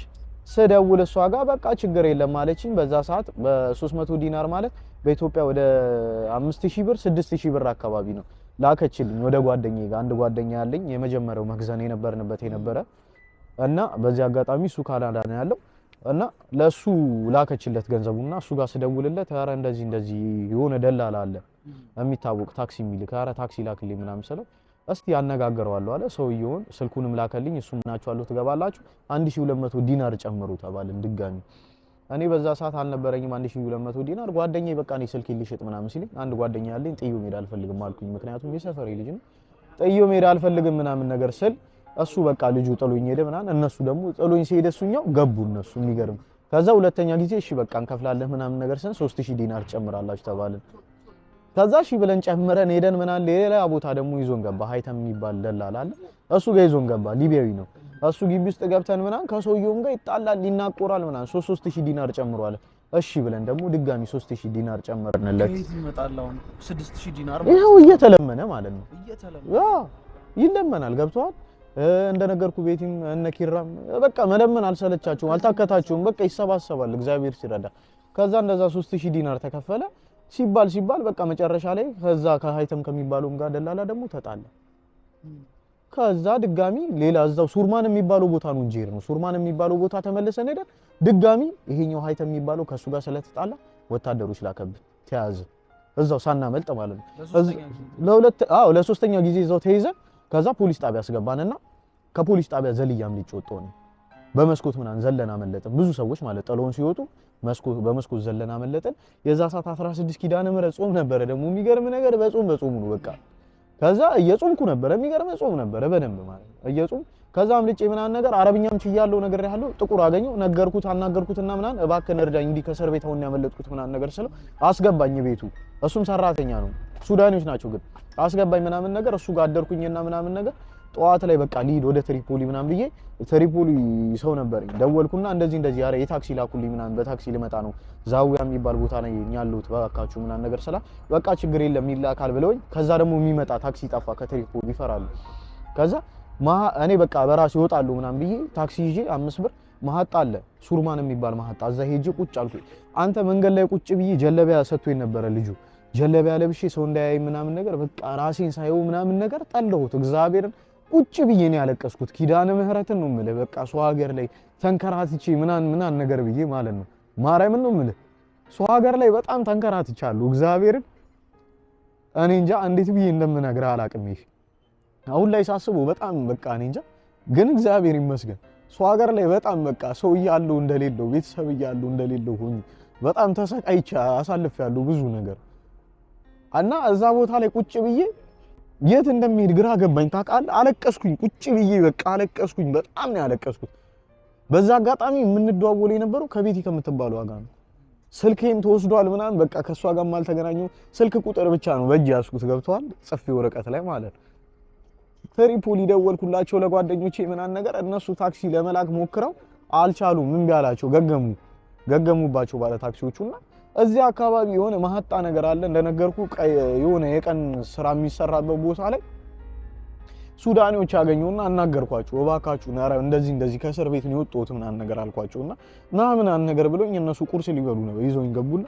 ስደውል እሷ ጋር በቃ ችግር የለም ማለችኝ። በዛ ሰዓት በ300 ዲናር ማለት በኢትዮጵያ ወደ 5000 ብር 6000 ብር አካባቢ ነው ላከችልኝ ወደ ጓደኛዬ ጋር። አንድ ጓደኛ ያለኝ የመጀመሪያው መግዛት የነበርንበት የነበረ እና በዚህ አጋጣሚ እሱ ካናዳ ነው ያለው እና ለሱ ላከችለት ገንዘቡና እሱ ጋር ስደውልለት ኧረ እንደዚህ የሆነ ደላላ አለ የሚታወቅ ታክሲ የሚልክ ኧረ ታክሲ ላክልኝ ምናምን ስለው እስቲ ያነጋግረዋለሁ አለ። ሰውየውን ስልኩንም ላከልኝ። እሱ ምናችኋለሁ ትገባላችሁ 1200 ዲናር ጨምሩ ተባልን ድጋሚ። እኔ በዛ ሰዓት አልነበረኝም 1200 ዲናር። ጓደኛዬ በቃ እኔ ስልክ ልሽጥ ምናምን ሲለኝ አንድ ጓደኛ ያለኝ ጥዩ ሜዳ አልፈልግም አልኩኝ። ምክንያቱም የሰፈሬ ልጅ ነው። ጥዩ ሜዳ አልፈልግም ምናምን ነገር ስል እሱ በቃ ልጁ ጥሎኝ ሄደ ምናምን። እነሱ ደግሞ ጥሎኝ ሲሄድ እሱኛው ገቡ እነሱ የሚገርም። ከዛ ሁለተኛ ጊዜ እሺ በቃ እንከፍላለን ምናምን ነገር ስን 3000 ዲናር ጨምራላችሁ ተባልን። ከዛ እሺ ብለን ጨምረን ሄደን ምናምን ሌላ ቦታ ደግሞ ይዞን ገባ። ሃይተም የሚባል ደላላ አለ እሱ ጋር ይዞን ገባ። ሊቢያዊ ነው እሱ። ግቢ ውስጥ ገብተን ምናምን ከሰውየውም ጋር ይጣላል ይናቆራል ምናምን 3000 ዲናር ጨምሯል። እሺ ብለን ደግሞ ድጋሚ 3000 ዲናር ጨመርንለት። ይመጣላው 6000 ዲናር ይሄው እየተለመነ ማለት ነው ይለመናል ገብቷል። እንደነገርኩ ቤቲም እነ ኪራም በቃ መለመን አልሰለቻቸውም አልታከታቸውም። በቃ ይሰባሰባል እግዚአብሔር ሲረዳ። ከዛ እንደዛ 3000 ዲናር ተከፈለ ሲባል በቃ መጨረሻ ላይ ከዛ ከሃይተም ከሚባለውም ጋር ደላላ ደግሞ ተጣላ። ከዛ ድጋሚ ሌላ እዛው ሱርማን የሚባለው ቦታ ነው እንጂ ነው ሱርማን የሚባለው ቦታ ተመልሰን ሄደን ድጋሚ ይሄኛው ሃይተም የሚባለው ከሱ ጋር ስለተጣላ ወታደሮች ላከብን ተያዘ እዛው ሳናመልጥ ማለት ነው። ለሶስተኛ ጊዜ እዛው ተይዘን ከዛ ፖሊስ ጣቢያ አስገባንና ከፖሊስ ጣቢያ ዘልያም ሊጮጥ ሆነ። በመስኮት ምናምን ዘለና አመለጥን። ብዙ ሰዎች ማለት ጥለውን ሲወጡ በመስኮት ዘለና አመለጥን። የዛ ሰዓት 16 ኪዳነ ምህረት ጾም ነበረ። ደግሞ የሚገርም ነገር በጾም ነው በቃ። ከዛ እየጾምኩ ነበረ የሚገርም ጾም ነበረ በደንብ ማለት እየጾም ከዛ አምልጬ ምናምን ነገር አረብኛም ችያለሁ ነገር ያለው ጥቁር አገኘው አናገርኩትና ምናምን እባክህ እርዳኝ እንዲህ ከእስር ቤት አሁን ያመለጥኩት ምናምን ነገር ስለው አስገባኝ ቤቱ። እሱም ሰራተኛ ነው ሱዳኒዎች ናቸው ግን አስገባኝ ምናምን ነገር እሱ ጋር አደርኩኝና ምናምን ነገር ጠዋት ላይ በቃ ሊድ ወደ ትሪፖሊ ምናምን ብዬ ትሪፖሊ ሰው ነበር ደወልኩና እንደዚህ ያረ የታክሲ ላኩልኝ ምናምን በታክሲ ልመጣ ነው ዛዊያ የሚባል ቦታ ላይ ያለሁት ባካችሁ ምናምን ነገር ስላ በቃ ችግር የለም ይላካል ብለውኝ ከዛ ደግሞ የሚመጣ ታክሲ ጠፋ ከትሪፖሊ ይፈራሉ። ከዛ እኔ በቃ በራሴ እወጣለሁ ምናምን ብዬ ታክሲ ይዤ 5 ብር ማህጣ አለ ሱርማን የሚባል ማህጣ እዛ ሄጄ ቁጭ አልኩኝ። አንተ መንገድ ላይ ቁጭ ብዬ ጀለቢያ ሰጥቶኝ ነበረ ልጁ ጀለቢያ ለብሼ ሰው እንዳያይ ምናምን ነገር በቃ ራሴን ሳይው ምናምን ነገር ጠለሁት እግዚአብሔርን ቁጭ ብዬ ነው ያለቀስኩት። ኪዳነ ምህረትን ነው የምልህ በቃ ሰው ሀገር ላይ ተንከራትቼ ምናምን ነገር ብዬ ማለት ነው ማርያምን ነው የምልህ ሰው ሀገር ላይ በጣም ተንከራትቻለሁ እግዚአብሔርን። እኔ እንጃ እንዴት ብዬ እንደምነግርህ አላቅም። ይሄ አሁን ላይ ሳስበው በጣም በቃ እኔ እንጃ ግን እግዚአብሔር ይመስገን ሰው ሀገር ላይ በጣም በቃ ሰው እያለው እንደሌለው ቤተሰብ እያለው እንደሌለው ሆኜ በጣም ተሰቃይቼ አሳልፌያለሁ ብዙ ነገር እና እዛ ቦታ ላይ ቁጭ ብዬ የት እንደሚሄድ ግራ ገባኝ ታውቃለህ። አለቀስኩኝ ቁጭ ብዬ በቃ አለቀስኩኝ። በጣም ነው ያለቀስኩት። በዛ አጋጣሚ የምንደዋወለው የነበረው ከቤቲ ከምትባለው ዋጋ ነው። ስልኬም ተወስዷል ምናምን በቃ ከሷ ጋርም አልተገናኘው። ስልክ ቁጥር ብቻ ነው በእጅ ያስኩት ገብቷል ጽፌ ወረቀት ላይ ማለት ነው። ትሪፖሊ ደወልኩላቸው ለጓደኞቼ ምናምን ነገር እነሱ ታክሲ ለመላክ ሞክረው አልቻሉም። ምን ቢያላቸው ገገሙባቸው ባለ ታክሲዎቹና እዚህ አካባቢ የሆነ ማህጣ ነገር አለ እንደነገርኩ የሆነ የቀን ስራ የሚሰራበት ቦታ ላይ ሱዳኔዎች ያገኙና አናገርኳቸው እባካችሁ ኧረ እንደዚህ ከእስር ቤት ነው የወጣሁት ምናምን ነገር አልኳቸውና ምናምን ነገር ብሎኝ እነሱ ቁርስ ሊበሉ ነው ይዘውኝ ገቡና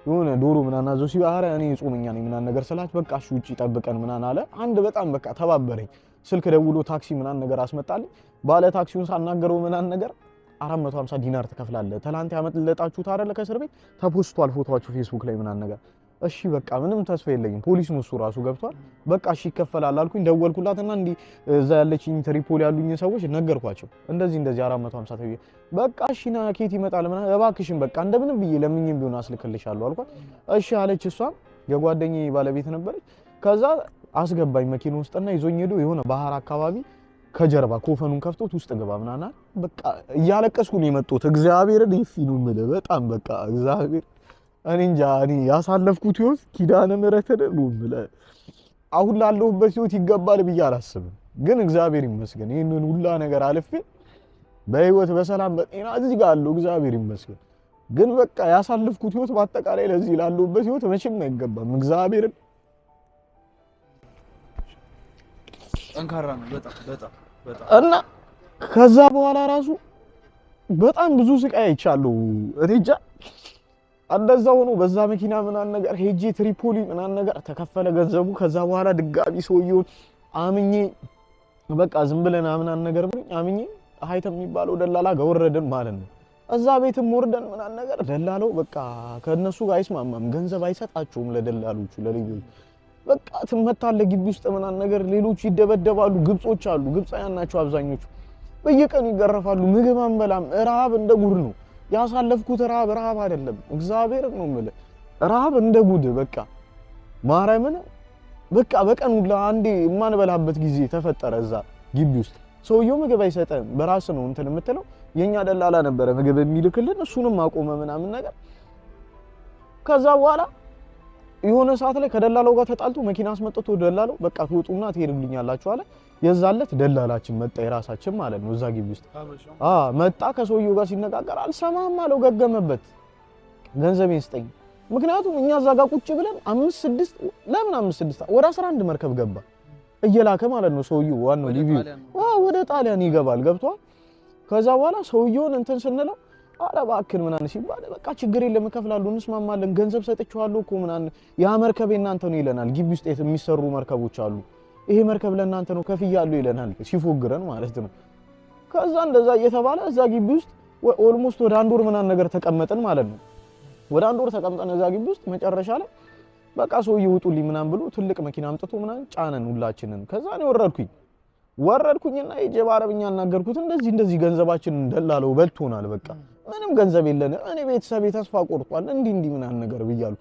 የሆነ ዶሮ ምናምን አዘው ሲባ ኧረ እኔ ጾመኛ ነኝ ምናምን ነገር ስላች በቃ እሺ ውጪ ጠብቀን ምናምን አለ አንድ በጣም በቃ ተባበረኝ ስልክ ደውሎ ታክሲ ምናምን ነገር አስመጣልኝ ባለ ታክሲውን ሳናገረው ምናምን ነገር 450 ዲናር ትከፍላለህ ትላንት ያመለጣችሁት አይደለ ከእስር ቤት ተፖስቷል ፎቶአችሁ ፌስቡክ ላይ ምናምን ነገር እሺ በቃ ምንም ተስፋ የለኝም ፖሊስ ነው እሱ ራሱ ገብቷል በቃ እሺ ይከፈላል አልኩኝ ደወልኩላትና እንዲ እዛ ያለችኝ ትሪፖሊ ያሉኝ ሰዎች ነገርኳቸው እንደዚህ 450 ተብዬ በቃ እሺ ና ኬት ይመጣል ምናምን እባክሽን በቃ እንደምንም ብዬ ለምኝም ቢሆን አስልክልሻለሁ አልኳት እሺ አለች እሷ የጓደኛዬ ባለቤት ነበረች ከዛ አስገባኝ መኪና ውስጥና ይዞኝ ሄዶ የሆነ ባህር አካባቢ ከጀርባ ኮፈኑን ከፍቶት ውስጥ ገባ ምናና በቃ እያለቀስኩ ነው የመጣሁት እግዚአብሔርን ይፊኑ ምለ በጣም በቃ እግዚአብሔር እኔ እንጃ እኔ ያሳለፍኩት ህይወት ኪዳነ ምህረትን ነው ምለ አሁን ላለሁበት ህይወት ይገባል ብዬ አላስብም ግን እግዚአብሔር ይመስገን ይሄንን ሁላ ነገር አልፌ በህይወት በሰላም በጤና እዚህ ጋር አለው እግዚአብሔር ይመስገን ግን በቃ ያሳለፍኩት ህይወት በአጠቃላይ ለዚህ ላለሁበት ህይወት መቼም አይገባም እግዚአብሔርን ጠንካራ ነው በጣም እና ከዛ በኋላ ራሱ በጣም ብዙ ስቃይ አይቻለሁ እኔጃ እንደዛ ሆኖ በዛ መኪና ምናን ነገር ሄጄ ትሪፖሊ ምናን ነገር ተከፈለ ገንዘቡ ከዛ በኋላ ድጋሚ ሰውየውን አምኜ በቃ ዝም ብለን ምናን ነገር ብለኝ አምኜ ሃይተም የሚባለው ደላላ ጋር ወረድን ማለት ነው እዛ ቤትም ወርደን ምናን ነገር ደላላው በቃ ከነሱ ጋር አይስማማም ገንዘብ አይሰጣቸውም ለደላሎቹ ለልጆች በቃ ትመታለህ ግቢ ውስጥ ምናን ነገር ሌሎች ይደበደባሉ ግብጾች አሉ ግብጻውያን ናቸው አብዛኞቹ በየቀኑ ይገረፋሉ ምግብ አንበላም ረሃብ እንደ ጉድ ነው ያሳለፍኩት ረሃብ አይደለም እግዚአብሔር ነው ማለት ረሃብ እንደ ጉድ በቃ ማርያምን በቃ በቀን ሁሉ አንዴ የማንበላበት ጊዜ ተፈጠረ እዛ ግቢ ውስጥ ሰውየው ምግብ አይሰጠም በራስ ነው እንትን የምትለው የኛ ደላላ ነበረ ምግብ የሚልክልን እሱንም አቆመ ምናምን ነገር ከዛ በኋላ የሆነ ሰዓት ላይ ከደላላው ጋር ተጣልቶ መኪና አስመጥቶ ደላላው በቃ ትወጡና ትሄዱልኛላችሁ አለ የዛለት ደላላችን መጣ የራሳችን ማለት ነው እዛ ግቢ ውስጥ መጣ ከሰውየው ጋር ሲነጋገር አልሰማም አለው ገገመበት ገንዘቤን ስጠኝ ምክንያቱም እኛ እዛ ጋር ቁጭ ብለን 5-6 ለምን 5-6 ወደ 11 መርከብ ገባ እየላከ ማለት ነው ሰውየው ዋናው ሊቢው ወደ ጣሊያን ይገባል ገብቷል ከዛ በኋላ ሰውየውን እንትን ስንለው አረ እባክህ ምናምን ሲባል በቃ ችግር የለም እከፍላለሁ እንስማማለን ገንዘብ ሰጥቼዋለሁ እኮ ምናምን ያ መርከብ እናንተ ነው ይለናል ግቢ ውስጥ የሚሰሩ መርከቦች አሉ ይሄ መርከብ ለእናንተ ነው ከፍያለሁ ይለናል ሲፎግረን ማለት ነው ከዛ እንደዛ እየተባለ እዛ ግቢ ውስጥ ኦልሞስት ወደ 1 ወር ምናምን ነገር ተቀመጥን ማለት ነው ወደ 1 ወር ተቀምጠን እዛ ግቢ ውስጥ መጨረሻ ላይ በቃ ሰውዬው ውጡልኝ ምናምን ብሎ ትልቅ መኪና አምጥቶ ምናምን ጫነን ሁላችንን ከዛ ነው ወረድኩኝና የጀባ አረብኛ እናገርኩት እንደዚህ ገንዘባችን እንደላለው በልቶናል በቃ ምንም ገንዘብ የለን እኔ ቤተሰብ ተስፋ ቆርጧል እንዲህ ምናምን ነገር ብያለሁ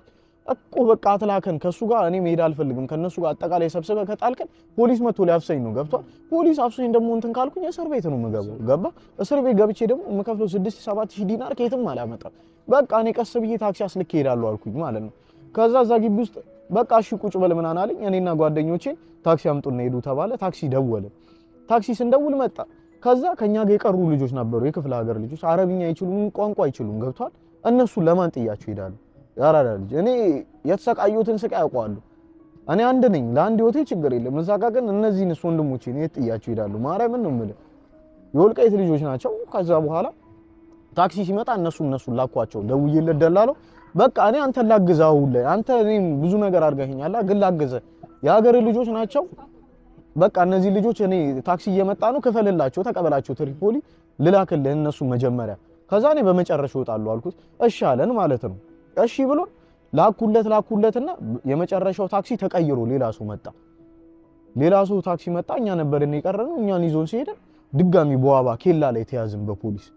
እኮ በቃ አትላከን ከሱ ጋር እኔ መሄድ አልፈልግም ከነሱ ጋር አጠቃላይ ሰብስበ ከጣልከን ፖሊስ መጥቶ ሊያፍሰኝ ነው ገብቷል ፖሊስ አፍሰኝ ደግሞ እንትን ካልኩኝ እስር ቤት ነው የምገባው ገባ እስር ቤት ገብቼ ደግሞ የምከፍለው 6-7 ሺህ ዲናር ከየትም አላመጣም በቃ እኔ ቀስ ብዬ ታክሲ አስልኬ ሄዳለሁ አልኩኝ ማለት ነው ከዛ እዛ ግቢ ውስጥ በቃ እሺ ቁጭ በል ምናምን አለኝ እኔና ጓደኞቼ ታክሲ አምጡና ሄዱ ተባለ ታክሲ ደወለ ታክሲ ስንደውል መጣ ከዛ ከኛ ጋር የቀሩ ልጆች ነበሩ የክፍለ ሀገር ልጆች አረብኛ አይችሉም ቋንቋ አይችሉም ገብቷል እነሱ ለማን ጥያቸው ይሄዳሉ ያራዳ ልጅ እኔ የተሰቃዩትን ስቃይ ያውቃሉ እኔ አንድ ነኝ ለአንድ ህይወቴ ችግር የለም እዛ ጋር ግን እነዚህን ወንድሞቼ ነው ጥያቸው ይሄዳሉ ማርያምን ነው የምልህ የወልቃይት ልጆች ናቸው ከዛ በኋላ ታክሲ ሲመጣ እነሱ ላኳቸው ደውዬለት ደላለው በቃ እኔ አንተ ላግዛው ላይ አንተ እኔም ብዙ ነገር አድርገኸኛል ግን ላግዘ የሀገር ልጆች ናቸው በቃ እነዚህ ልጆች እኔ ታክሲ እየመጣ ነው ከፈልላቸው ተቀበላቸው ትሪፖሊ ልላክልህ እነሱ መጀመሪያ ከዛ እኔ በመጨረሻው ወጣሉ አልኩት እሺ አለን ማለት ነው እሺ ብሎ ላኩለትና የመጨረሻው ታክሲ ተቀይሮ ሌላ ሰው ታክሲ መጣ እኛ ነበርን የቀረነው እኛን ይዞን ሲሄድ ድጋሚ በዋባ ኬላ ላይ ተያዝን በፖሊስ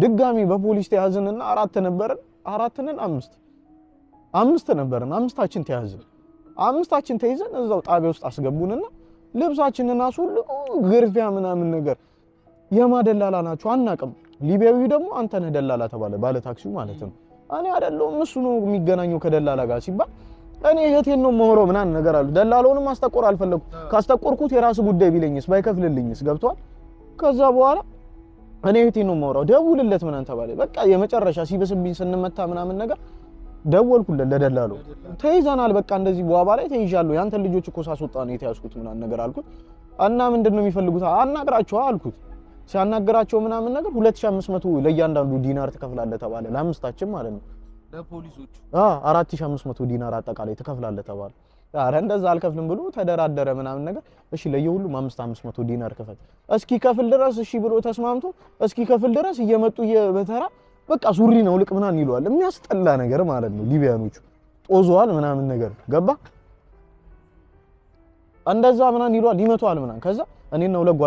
ድጋሚ በፖሊስ ተያዝንና 4 ነበርን 5 ነበርን አምስታችን ተያዝን አምስታችን ተይዘን እዛው ጣቢያ ውስጥ አስገቡንና ልብሳችንን አስወልቁ ግርፊያ ምናምን ነገር የማደላላ ናቸው አናቀም ሊቢያዊ ደግሞ አንተ ነህ ደላላ ተባለ ባለ ታክሲው ማለት ነው እኔ አይደለሁም እሱ ነው የሚገናኘው ከደላላ ጋር ሲባል እኔ እህቴን ነው መሆሮ ምናምን ነገር አለ ደላላውንም ማስጠቆር አልፈለኩም ካስጠቆርኩት የራሱ ጉዳይ ቢለኝስ ባይከፍልልኝስ ገብቷል ከዛ በኋላ እኔ እህቴን ነው መሆሮ ደውልለት ምናምን ተባለ በቃ የመጨረሻ ሲበስብኝ ስንመታ ምናምን ነገር ደወልኩለት ለደላለው ተይዘናል በቃ እንደዚህ በዋባ ላይ ተይዣለሁ ያንተን ልጆች እኮ ሳስወጣ ነው የተያዝኩት ምናምን ነገር አልኩት እና ምንድነው የሚፈልጉት አናግራቸው አልኩት ሲያናግራቸው ምናምን ነገር 2500 ለእያንዳንዱ ዲናር ትከፍላለህ ተባለ ለአምስታችን ማለት ነው ለፖሊሶቹ 4500 ዲናር አጠቃላይ ትከፍላለህ ተባለ ኧረ እንደዛ አልከፍልም ብሎ ተደራደረ ምናምን ነገር እሺ ለየሁሉም 500 ዲናር ከፈል እስኪ ከፍል ድረስ እሺ ብሎ ተስማምቶ እስኪ ከፍል ድረስ እየመጡ በተራ በቃ ሱሪ ነው ልቅ ምናምን ይሏል የሚያስጠላ ነገር ማለት ነው ሊቢያኖቹ ጦዘዋል ምናምን ነገር ገባ እንደዛ ምናምን ይሏል ይመቷል ምናምን ከዛ እኔና ሁለት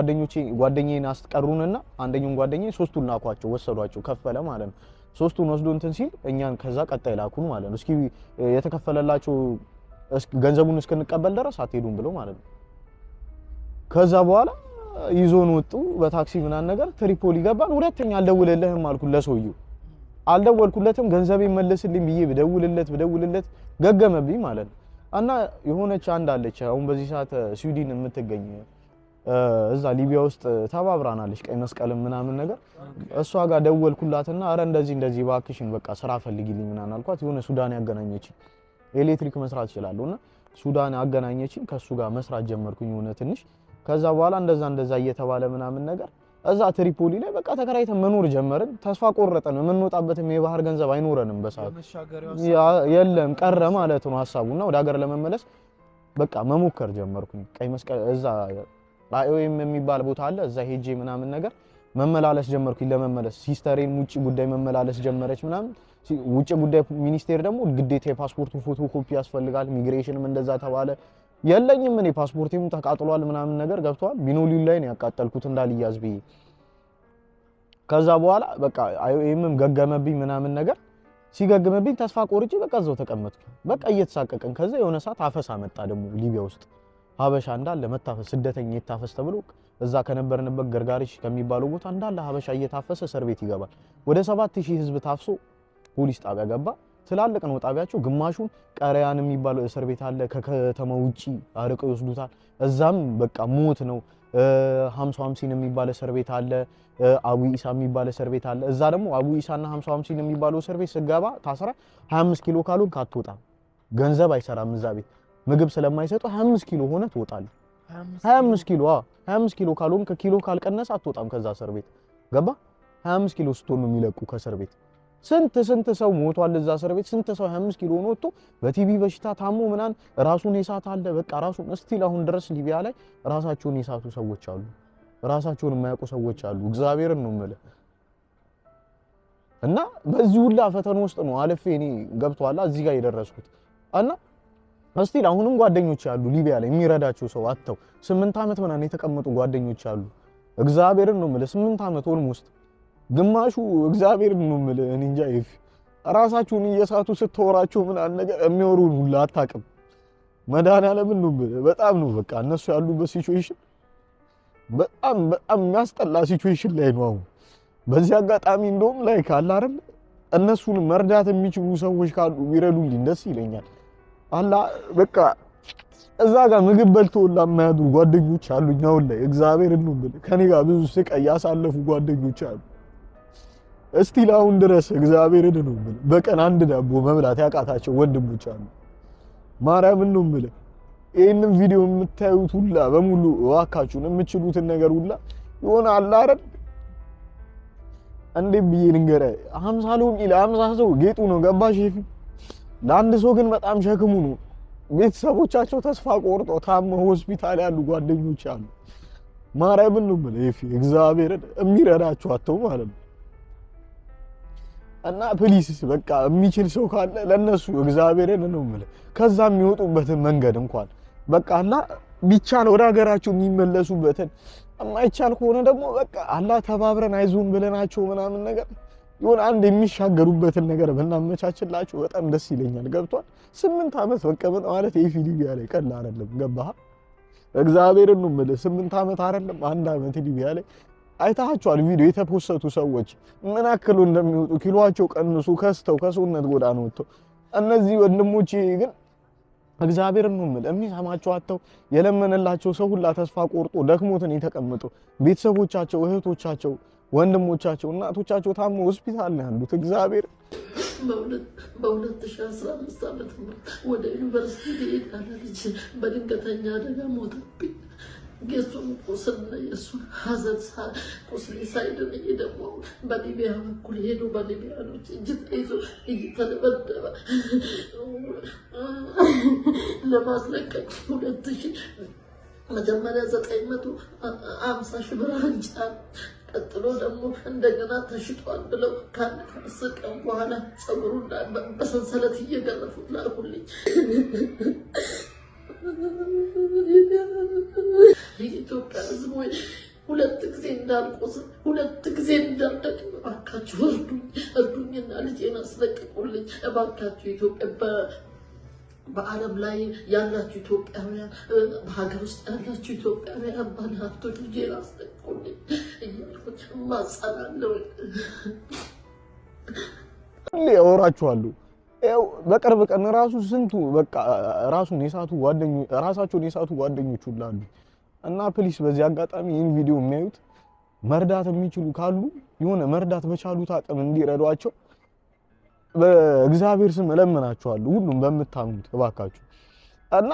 ጓደኛዬን አስቀሩንና አንደኛውን ጓደኛዬ ሶስቱን ላኳቸው ወሰዷቸው ከፈለ ማለት ነው ሶስቱን ወስዶ እንትን ሲል እኛን ከዛ ቀጣይ ላኩን ማለት ነው እስኪ የተከፈለላቸው ገንዘቡን እስከንቀበል ድረስ አትሄዱም ብሎ ማለት ነው ከዛ በኋላ ይዞን ወጡ በታክሲ ምናምን ነገር ትሪፖሊ ገባን ሁለተኛ አልደውልልህም አልኩት ለሰውየው አልደወልኩለትም ገንዘቤ መልስልኝ ብዬ ብደውልለት ገገመብኝ ማለት ነው እና የሆነች አንድ አለች አሁን በዚህ ሰዓት ስዊድን የምትገኝ እዛ ሊቢያ ውስጥ ተባብራናለች ቀይ መስቀልም ምናምን ነገር እሷ ጋር ደወልኩላትና አረ እንደዚህ ባክሽን በቃ ስራ ፈልጊልኝ ምናምን አልኳት የሆነ ሱዳን ያገናኘችኝ ኤሌክትሪክ መስራት ይችላልውና ሱዳን አገናኘችኝ ከሱ ጋር መስራት ጀመርኩኝ የሆነ ትንሽ ከዛ በኋላ እንደዛ እየተባለ ምናምን ነገር እዛ ትሪፖሊ ላይ በቃ ተከራይተን መኖር ጀመርን ተስፋ ቆረጠን የምንወጣበትም የባህር ገንዘብ አይኖረንም በሰዓት የለም ቀረ ማለት ነው ሐሳቡና ወደ ሀገር ለመመለስ በቃ መሞከር ጀመርኩኝ ቀይ መስቀል እዛ አይኦኤም የሚባል ቦታ አለ እዛ ሄጄ ምናምን ነገር መመላለስ ጀመርኩኝ ለመመለስ ሲስተሬን ውጪ ጉዳይ መመላለስ ጀመረች ምናምን ውጪ ጉዳይ ሚኒስቴር ደግሞ ግዴታ የፓስፖርቱ ፎቶኮፒ ያስፈልጋል ሚግሬሽንም እንደዛ ተባለ የለኝም እኔ ፓስፖርቴም ተቃጥሏል ምናምን ነገር ገብቷል ቢኖሊው ላይ ነው ያቃጠልኩት እንዳልያዝ ብዬ ከዛ በኋላ በቃ አይኦኤምም ገገመብኝ ምናምን ነገር ሲገገመብኝ ተስፋ ቆርጬ በቃ እዛው ተቀመጥኩ በቃ እየተሳቀቀን ከዛ የሆነ ሰዓት አፈሳ መጣ ደግሞ ሊቢያ ውስጥ ሀበሻ እንዳለ መታፈስ ስደተኛ የታፈስ ተብሎ እዛ ከነበርንበት ገርጋሪሽ ከሚባለው ቦታ እንዳለ ሀበሻ እየታፈሰ እስር ቤት ይገባል ወደ 7000 ህዝብ ታፍሶ ፖሊስ ጣቢያ ገባ ትላልቅ ነው ጣቢያቸው ግማሹን ቀሪያን የሚባለው እስር ቤት አለ ከከተማው ውጪ አርቀው ይወስዱታል እዛም በቃ ሞት ነው 50 የሚባል እስር ቤት አለ አቡ ኢሳ የሚባል እስር ቤት አለ እዛ ደግሞ አቡ ኢሳና 50 የሚባለው እስር ቤት ስገባ ታስራ 25 ኪሎ ካሉን ካትወጣም ገንዘብ አይሰራም እዛ ቤት ምግብ ስለማይሰጡ 25 ኪሎ ሆነ ትወጣለህ 25 ኪሎ ካሉን ከኪሎ ካልቀነሰ አትወጣም ከዛ እስር ቤት ገባ 25 ኪሎ ስትሆን ነው የሚለቁ ከእስር ቤት ስንት ሰው ሞቷል እዛ እስር ቤት ስንት ሰው 25 ኪሎ ሆኖ ወጥቶ በቲቪ በሽታ ታሞ ምናን ራሱን የሳት አለ በቃ ራሱን እስቲል አሁን ድረስ ሊቢያ ላይ ራሳቸውን የሳቱ ሰዎች አሉ ራሳቸውን የማያውቁ ሰዎች አሉ እግዚአብሔርን ነው የምልህ እና በዚህ ሁላ ፈተና ውስጥ ነው አልፌ እኔ ገብቷላ እዚህ ጋር የደረስኩት እና እስቲል አሁንም ጓደኞች አሉ ሊቢያ ላይ የሚረዳቸው ሰው አጥተው 8 አመት ምናምን የተቀመጡ ጓደኞች አሉ እግዚአብሔርን ነው የምልህ 8 አመት ኦልሞስት ግማሹ እግዚአብሔርን ነው የምልህ እኔ እንጃ ራሳቸውን እየሳቱ ስትወራቸው ምናምን ነገር የሚወሩን ሁላ አታውቅም መድኃኒዓለምን ነው የምልህ በጣም ነው በቃ እነሱ ያሉበት ሲቹዌሽን በጣም የሚያስጠላ ሲቹዌሽን ላይ ነው አሁን በዚህ አጋጣሚ እንደውም ላይ ካለ አይደል እነሱን መርዳት የሚችሉ ሰዎች ካሉ ቢረዱልኝ ደስ ይለኛል አላ በቃ እዛ ጋር ምግብ በልተው ለማያድሩ ጓደኞች አሉኝ አሁን ላይ እግዚአብሔርን ነው የምልህ ከኔ ጋር ብዙ ስቃይ ያሳለፉ ጓደኞች አሉ እስቲል አሁን ድረስ እግዚአብሔርን ነው የምልህ በቀን አንድ ዳቦ መብላት ያቃታቸው ወንድሞች አሉ ማርያምን ነው የምልህ ይሄንን ቪዲዮ የምታዩት ሁላ በሙሉ እባካችሁን የምትችሉትን ነገር ሁላ ይሆን አለ አይደል እንዴ ብዬ ልንገርህ 50 ሎሚ ለ50 ሰው ጌጡ ነው ገባሽ ለአንድ ሰው ግን በጣም ሸክሙ ነው ቤተሰቦቻቸው ተስፋ ቆርጠው ታመው ሆስፒታል ያሉ ጓደኞች አሉ ማርያምን ነው የምልህ እግዚአብሔርን የሚረዳቸው አጥተው ማለት ነው እና ፕሊስ በቃ የሚችል ሰው ካለ ለነሱ እግዚአብሔርን ነው የምልህ ከዛ የሚወጡበትን መንገድ እንኳን በቃ አላ ቢቻል ወደ ሀገራቸው የሚመለሱበትን የማይቻል ከሆነ ደግሞ በቃ አላ ተባብረን አይዞን ብለናቸው ምናምን ነገር ይሁን አንድ የሚሻገሩበትን ነገር ብናመቻችላቸው በጣም ደስ ይለኛል ገብቷል 8 አመት መቀመጥ ማለት ሊቢያ ላይ ቀላል አይደለም ገባህ እግዚአብሔርን ነው የምልህ 8 አመት አይደለም 1 አመት ሊቢያ ላይ አይታችኋል ቪዲዮ የተፖሰቱ ሰዎች ምን አክሉ እንደሚወጡ ኪሎአቸው ቀንሱ ከስተው ከሰውነት ጎዳና ወጥተው እነዚህ ወንድሞቼ ግን እግዚአብሔርን ነው የምልህ የሚሰማቸው አጥተው የለመነላቸው ሰው ሁላ ተስፋ ቆርጦ ደክሞትን የተቀመጡ ቤተሰቦቻቸው እህቶቻቸው ወንድሞቻቸው እናቶቻቸው ታሞ ሆስፒታል ነው ያሉት። እግዚአብሔር በ2015 ዓመት ወደ ዩኒቨርሲቲ ሄዳለ ልጅ በድንገተኛ አደጋ ሞተብኝ። የእሱን ቁስልና የእሱን ሀዘን ቁስሌ ሳይድን ደግሞ በሊቢያ በኩል ሄዶ በሊቢያኖች እጅ ተይዞ እየተደበደበ ለማስለቀቅ 2000 መጀመሪያ 950 ሺህ ብር አንጫ ቀጥሎ ደግሞ እንደገና ተሽጧል ብለው ከ10 ቀን በኋላ ጸጉሩን በሰንሰለት እየገረፉት ላኩልኝ። የኢትዮጵያ ሕዝብ ወይ 2 ጊዜ እንዳልቆስ 2 ጊዜ እንዳልደቅም እባካችሁ እርዱኝና ልጄን አስለቅቁልኝ እባካችሁ። ኢትዮጵያ በዓለም ላይ ያላችሁ ኢትዮጵያውያን፣ በሀገር ውስጥ ያላችሁ ኢትዮጵያውያን ባለሀብቶች ልጄን አስለቅቁልኝ እያልኩኝ እማጸናለሁ። ያወራችኋለሁ። ያው በቅርብ ቀን ራሱ ስንቱ በቃ ራሳቸውን የሳቱ ጓደኞች ሁሉ አሉ። እና ፕሊስ በዚህ አጋጣሚ ይህን ቪዲዮ የሚያዩት መርዳት የሚችሉ ካሉ የሆነ መርዳት በቻሉት አቅም እንዲረዷቸው በእግዚአብሔር ስም እለምናችኋለሁ። ሁሉም በምታምኑት እባካችሁ። እና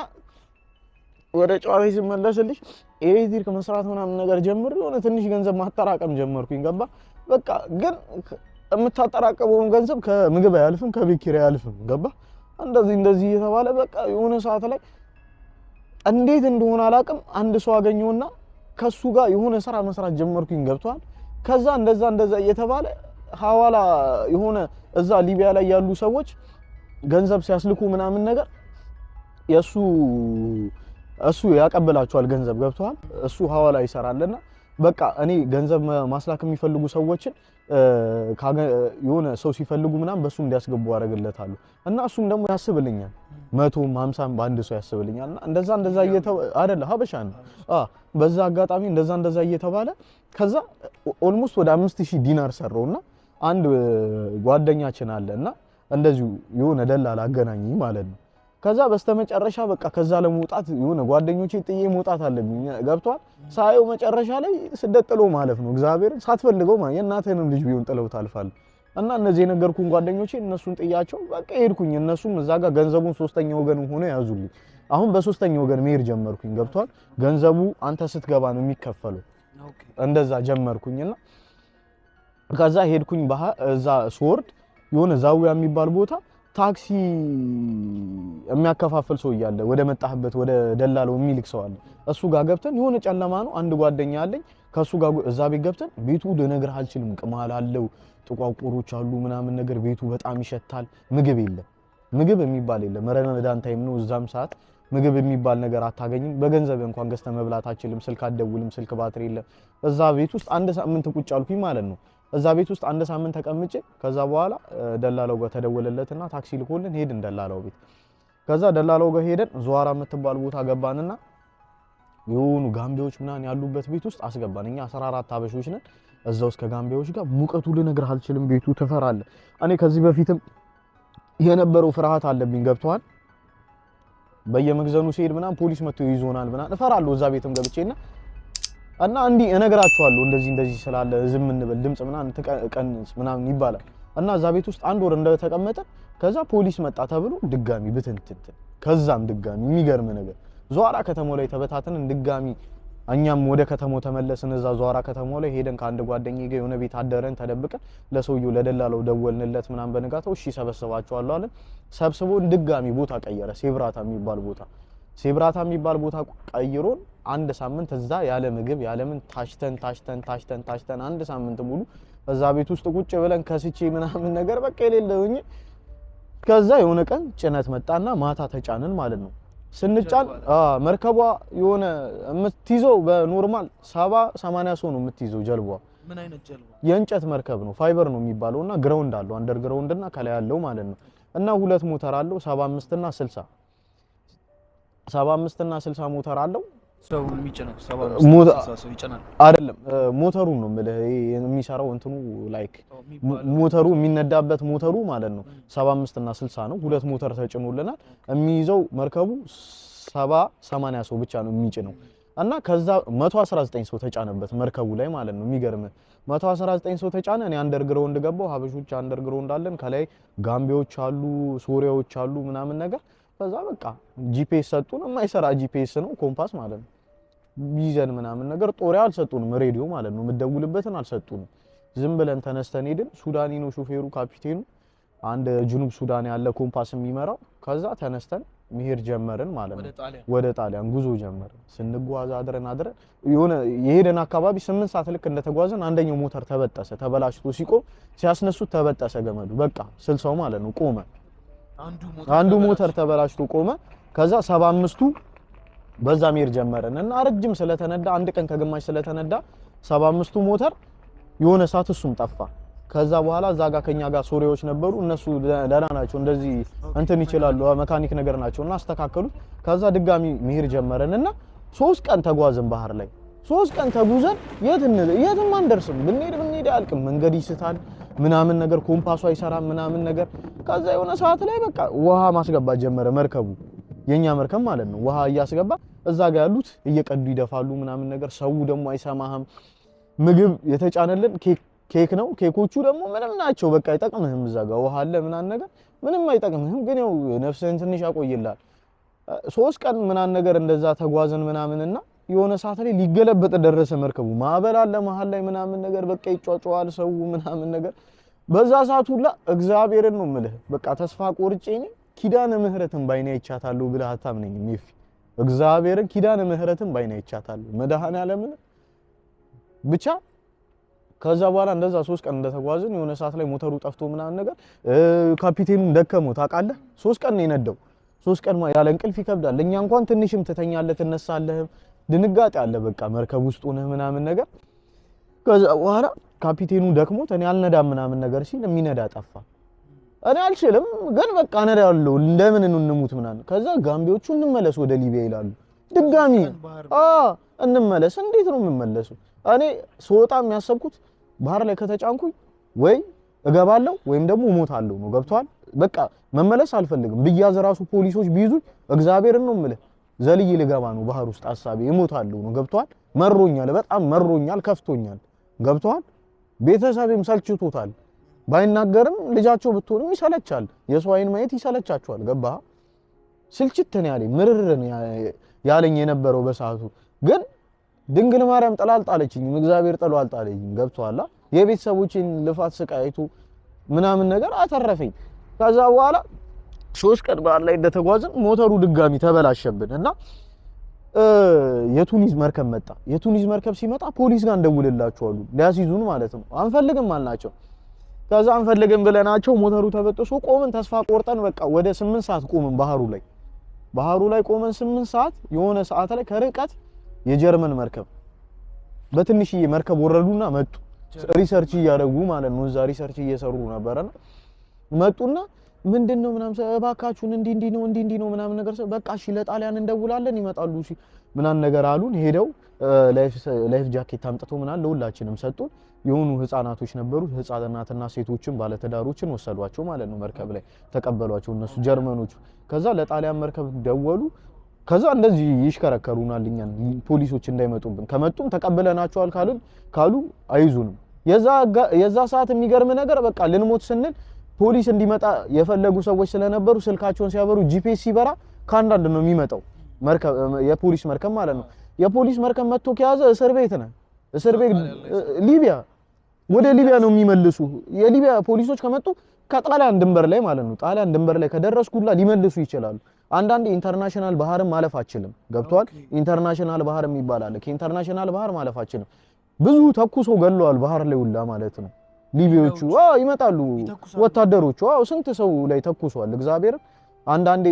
ወደ ጨዋታ ሲመለስልሽ ኤሌክትሪክ መስራት ምናምን ነገር ጀምር የሆነ ትንሽ ገንዘብ ማጠራቀም ጀመርኩኝ። ገባ በቃ ግን የምታጠራቀመውን ገንዘብ ከምግብ አያልፍም፣ ከቤት ኪራይ አያልፍም። ገባ እንደዚህ እየተባለ በቃ የሆነ ሰዓት ላይ እንዴት እንደሆነ አላውቅም አንድ ሰው አገኘውና ከሱ ጋር የሆነ ስራ መስራት ጀመርኩኝ። ገብቷል። ከዛ እንደዛ እየተባለ ሐዋላ የሆነ እዛ ሊቢያ ላይ ያሉ ሰዎች ገንዘብ ሲያስልኩ ምናምን ነገር እሱ ያቀበላቸዋል ገንዘብ። ገብቷል። እሱ ሐዋላ ይሰራልና በቃ እኔ ገንዘብ ማስላክ የሚፈልጉ ሰዎችን የሆነ ሰው ሲፈልጉ ምናምን በሱ እንዲያስገቡ አደርግለታለሁ እና እሱም ደግሞ ያስብልኛል 100 50 በአንድ ሰው ያስብልኛል። እና እንደዛ አይደለ ሀበሻ ነው። በዛ አጋጣሚ እንደዛ እየተባለ ከዛ ኦልሞስት ወደ 5000 ዲናር ሰራውና አንድ ጓደኛችን አለ እና እንደዚሁ የሆነ ደላላ አገናኘኝ ማለት ነው። ከዛ በስተመጨረሻ በቃ ከዛ ለመውጣት የሆነ ጓደኞቼ ጥዬ መውጣት አለብኝ። ገብቷል። ሳየው መጨረሻ ላይ ስደት ጥሎ ማለፍ ነው። እግዚአብሔር ሳትፈልገው ማለት የእናትህንም ልጅ ቢሆን ጥለው ታልፋለህ። እና እነዚህ የነገርኩን ጓደኞቼ እነሱን ጥያቸው በቃ ሄድኩኝ። እነሱም እዛ ጋር ገንዘቡን ሶስተኛ ወገን ሆነ ያዙልኝ። አሁን በሶስተኛ ወገን መሄድ ጀመርኩኝ። ገብቷል። ገንዘቡ አንተ ስትገባ ነው የሚከፈለው። እንደዛ ጀመርኩኝና ከዛ ሄድኩኝ እዛ ስወርድ የሆነ ዛዊያ የሚባል ቦታ ታክሲ የሚያከፋፍል ሰው እያለ ወደ መጣህበት ወደ ደላለው የሚልክ ሰው አለ። እሱ ጋር ገብተን የሆነ ጨለማ ነው። አንድ ጓደኛ አለኝ ከሱ ጋር እዛ ቤት ገብተን ቤቱ ልነግርህ አልችልም። ቅማል አለው፣ ጥቋቁሮች አሉ ምናምን ነገር። ቤቱ በጣም ይሸታል። ምግብ የለም፣ ምግብ የሚባል የለም። ረመዳን ታይም ነው። እዛም ሰዓት ምግብ የሚባል ነገር አታገኝም። በገንዘብ እንኳን ገዝተህ መብላት አትችልም። ስልክ አትደውልም፣ ስልክ ባትሪ የለም። እዛ ቤት ውስጥ አንድ ሳምንት ቁጭ አልኩኝ ማለት ነው። እዛ ቤት ውስጥ አንድ ሳምንት ተቀምጬ ከዛ በኋላ ደላላው ጋር ተደወለለትና ታክሲ ልኮልን ሄድን ደላላው ቤት። ከዛ ደላላው ጋር ሄደን ዙዋራ የምትባል ቦታ ገባንና የሆኑ ጋምቤዎች ምናምን ያሉበት ቤት ውስጥ አስገባን። እኛ 14 አበሾች ነን። እዛ ውስጥ ከጋምቤዎች ጋር ሙቀቱ ልነግርህ አልችልም። ቤቱ ትፈራለህ። እኔ ከዚህ በፊትም የነበረው ፍርሃት አለብኝ። ገብቷል። በየመግዘኑ ሲሄድ ምናምን ፖሊስ መጥቶ ይዞናል ምናምን እፈራለሁ። እዛ ቤትም ገብቼና እና እንዲህ እነግራችኋለሁ እንደዚህ ስላለ ዝም እንበል ድምጽ ምናምን ተቀንስ ምናምን ይባላል። እና እዛ ቤት ውስጥ አንድ ወር እንደተቀመጠ ከዛ ፖሊስ መጣ ተብሎ ድጋሚ ብትንትት ከዛም ድጋሚ የሚገርም ነገር ዙዋራ ከተማው ላይ ተበታተንን። ድጋሚ እኛም ወደ ከተማው ተመለስን። እዛ ዙዋራ ከተማው ላይ ሄደን ከአንድ ጓደኛዬ ጋር የሆነ ቤት አደረን ተደብቀን። ለሰውየው ለደላላው ደወልንለት ምናምን በነጋታው እሺ ሰበስባቸዋለሁ አለን። ሰብስቦን ድጋሚ ቦታ ቀየረ። ሴብራታ የሚባል ቦታ ቀይሮን አንድ ሳምንት እዛ ያለ ምግብ ያለ ምን ታሽተን አንድ ሳምንት ሙሉ እዛ ቤት ውስጥ ቁጭ ብለን ከስቼ ምናምን ነገር በቃ የሌለውኝ። ከዛ የሆነ ቀን ጭነት መጣና ማታ ተጫንን ማለት ነው። ስንጫን መርከቧ የሆነ የምትይዘው በኖርማል 70-80 ሰው ነው የምትይዘው ጀልባዋ። ምን አይነት ጀልባ? የእንጨት መርከብ ነው። ፋይበር ነው የሚባለውና ግራውንድ አለው አንደር ግራውንድ እና ከላይ ያለው ማለት ነው። እና ሁለት ሞተር አለው 75 እና 60 ሞተር አለው። ሰው የሚጭነው 75 ሰው ይጭናል አይደለም። ሞተሩ ነው የምልህ የሚሰራው እንትኑ ላይክ ሞተሩ የሚነዳበት ሞተሩ ማለት ነው 75 እና 60 ነው። ሁለት ሞተር ተጭኖልናል። የሚይዘው መርከቡ 70-80 ሰው ብቻ ነው የሚጭነው። እና ከዛ 119 ሰው ተጫነበት መርከቡ ላይ ማለት ነው። የሚገርም 119 ሰው ተጫነ። እኔ አንደርግራውንድ ገባው። ሀበሾች አንደርግራውንድ አለን፣ ከላይ ጋምቤዎች አሉ፣ ሶሪያዎች አሉ ምናምን ነገር። ከዛ በቃ ጂፒኤስ ሰጡን። የማይሰራ ጂፒኤስ ነው ኮምፓስ ማለት ነው። ይዘን ምናምን ነገር ጦሪያ አልሰጡንም፣ ሬዲዮ ማለት ነው የምትደውልበትን አልሰጡንም። ዝም ብለን ተነስተን ሄድን። ሱዳኒ ነው ሾፌሩ ካፒቴኑ፣ አንድ ጅኑብ ሱዳን ያለ ኮምፓስ የሚመራው። ከዛ ተነስተን መሄድ ጀመርን ማለት ነው ወደ ጣሊያን ጉዞ ጀመርን። ስንጓዝ አድረን የሆነ የሄደን አካባቢ 8 ሰዓት ልክ እንደተጓዘን አንደኛው ሞተር ተበጠሰ። ተበላሽቶ ሲቆም ሲያስነሱት ተበጠሰ ገመዱ። በቃ 60 ማለት ነው ቆመ። አንዱ ሞተር ተበላሽቶ ቆመ። ከዛ 75ቱ በዛ መሄድ ጀመርን እና ረጅም ስለተነዳ አንድ ቀን ከግማሽ ስለተነዳ 75ቱ ሞተር የሆነ ሰዓት እሱም ጠፋ። ከዛ በኋላ እዛ ጋር ከኛ ጋር ሶሪያዎች ነበሩ። እነሱ ደህና ናቸው፣ እንደዚህ እንትን ይችላሉ፣ መካኒክ ነገር ናቸውና አስተካከሉት። ከዛ ድጋሚ መሄድ ጀመረንና 3 ቀን ተጓዝን ባህር ላይ። 3 ቀን ተጉዘን የትም አንደርስም። ብንሄድ አልቅም፣ መንገድ ይስታል ምናምን ነገር፣ ኮምፓሱ አይሰራም ምናምን ነገር። ከዛ የሆነ ሰዓት ላይ በቃ ውሃ ማስገባት ጀመረ መርከቡ፣ የኛ መርከብ ማለት ነው። ውሃ እያስገባ እዛ ጋር ያሉት እየቀዱ ይደፋሉ ምናምን ነገር። ሰው ደግሞ አይሰማህም። ምግብ የተጫነልን ኬክ ነው። ኬኮቹ ደግሞ ምንም ናቸው፣ በቃ አይጠቅምህም። እዛ ጋር ውሃ አለ ምናምን ነገር ምንም አይጠቅምህም፣ ግን ያው ነፍስህን ትንሽ ያቆይልሃል። 3 ቀን ምናምን ነገር እንደዛ ተጓዘን ምናምንና የሆነ ሰዓት ላይ ሊገለበጥ ደረሰ መርከቡ። ማዕበል አለ መሃል ላይ ምናምን ነገር፣ በቃ ይጫጫዋል ሰው ምናምን ነገር። በዛ ሰዓት ሁላ እግዚአብሔርን ነው የምልህ በቃ ተስፋ ቆርጬ ነኝ። ኪዳነ ምህረትን ባይኔ አይቻታለሁ ብለህ አታምነኝም ይፍ እግዚአብሔርን ኪዳነ ምህረትን ባይኔ አይቻታለሁ መድኃኔዓለምን ብቻ። ከዛ በኋላ እንደዛ 3 ቀን እንደተጓዝን የሆነ ሰዓት ላይ ሞተሩ ጠፍቶ ምናምን ነገር ካፒቴኑም ደከመው ታውቃለህ። 3 ቀን ነው የነዳው። 3 ቀን ያለ እንቅልፍ ይከብዳል። እኛ እንኳን ትንሽም ትተኛለህ ትነሳለህ፣ ድንጋጤ አለ በቃ መርከብ ውስጥ ሆነህ ምናምን ነገር። ከዛ በኋላ ካፒቴኑ ደክሞት እኔ አልነዳም ምናምን ነገር ሲል የሚነዳ ጠፋ። እኔ አልችልም ግን በቃ ነዳለሁ እንደምን እንሙት ምናምን። ከዛ ጋምቤዎቹ እንመለስ ወደ ሊቢያ ይላሉ ድጋሚ። እንመለስ። እንዴት ነው የምመለሰው? እኔ ስወጣ የሚያሰብኩት ባህር ላይ ከተጫንኩኝ ወይ እገባለሁ ወይም ደግሞ እሞታለሁ ነው። ገብቷል? በቃ መመለስ አልፈልግም። ብያዝ ራሱ ፖሊሶች ቢይዙኝ እግዚአብሔርን ነው የምልህ ዘልዬ ልገባ ነው ባህር ውስጥ ሐሳቤ እሞታለሁ ነው። ገብቷል? መሮኛል፣ በጣም መሮኛል፣ ከፍቶኛል። ገብቷል? ቤተሰቤም ሰልችቶታል። ባይናገርም ልጃቸው ብትሆንም ይሰለቻል። የሰው አይን ማየት ይሰለቻቸዋል። ገባህ? ስልችት ነው ያለኝ፣ ምርር ያለኝ የነበረው በሰዓቱ ግን ድንግል ማርያም ጥላልጣለችኝ፣ እግዚአብሔር ጥላልጣለኝ። ገብቷል? የቤተሰቦችን ልፋት ስቃይቱ ምናምን ነገር አተረፈኝ። ከዛ በኋላ 3 ቀን ባህር ላይ እንደተጓዝን ሞተሩ ድጋሚ ተበላሸብን እና የቱኒዝ መርከብ መጣ። የቱኒዝ መርከብ ሲመጣ ፖሊስ ጋር እንደውልላቸዋሉ ሊያስይዙን ማለት ነው። አንፈልግም አልናቸው። ከዛ አንፈልግም ብለናቸው ሞተሩ ተበጥሶ ቆምን። ተስፋ ቆርጠን በቃ ወደ 8 ሰዓት ቆምን ባህሩ ላይ ቆመን 8 ሰዓት። የሆነ ሰዓት ላይ ከርቀት የጀርመን መርከብ በትንሽዬ መርከብ ወረዱና መጡ። ሪሰርች እያደረጉ ማለት ነው። እዛ ሪሰርች እየሰሩ ነበርና መጡና ምንድነው ምናምን እባካችሁን እንዲህ ነው ምናምን ነገር በቃ እሺ ለጣሊያን እንደውላለን ይመጣሉ እሺ ምናምን ነገር አሉን። ሄደው ላይፍ ጃኬት አምጥቶ ምናምን ለሁላችንም ሰጡን። የሆኑ ህፃናቶች ነበሩ፣ ህፃናትና ሴቶችን ባለተዳሮችን ወሰዷቸው ማለት ነው። መርከብ ላይ ተቀበሏቸው እነሱ ጀርመኖቹ። ከዛ ለጣሊያን መርከብ ደወሉ። ከዛ እንደዚህ ይሽከረከሩናል እኛን ፖሊሶች እንዳይመጡብን። ከመጡም ተቀበለናቸዋል ካሉ አይዙንም። የዛ ሰዓት የሚገርም ነገር በቃ ልንሞት ስንል ፖሊስ እንዲመጣ የፈለጉ ሰዎች ስለነበሩ ስልካቸውን ሲያበሩ ጂፒኤስ ሲበራ ከአንዳንድ ነው የሚመጣው መርከብ፣ የፖሊስ መርከብ ማለት ነው። የፖሊስ መርከብ መጥቶ ከያዘ እስር ቤት ነህ። እስር ቤት ሊቢያ፣ ወደ ሊቢያ ነው የሚመልሱ። የሊቢያ ፖሊሶች ከመጡ ከጣሊያን ድንበር ላይ ማለት ነው። ጣሊያን ድንበር ላይ ከደረስኩላ ሊመልሱ ይችላሉ። አንዳንዴ ኢንተርናሽናል ባህርም ማለፍ አችልም። ገብቷል? ኢንተርናሽናል ባህር የሚባል አለ። ከኢንተርናሽናል ባህር ማለፍ አችልም። ብዙ ተኩሶ ገለዋል ባህር ላይ ሁላ ማለት ነው። ሊቢያዎቹ ይመጣሉ ወታደሮቹ ስንት ሰው ላይ ተኩሷል። እግዚአብሔር አንዳንዴ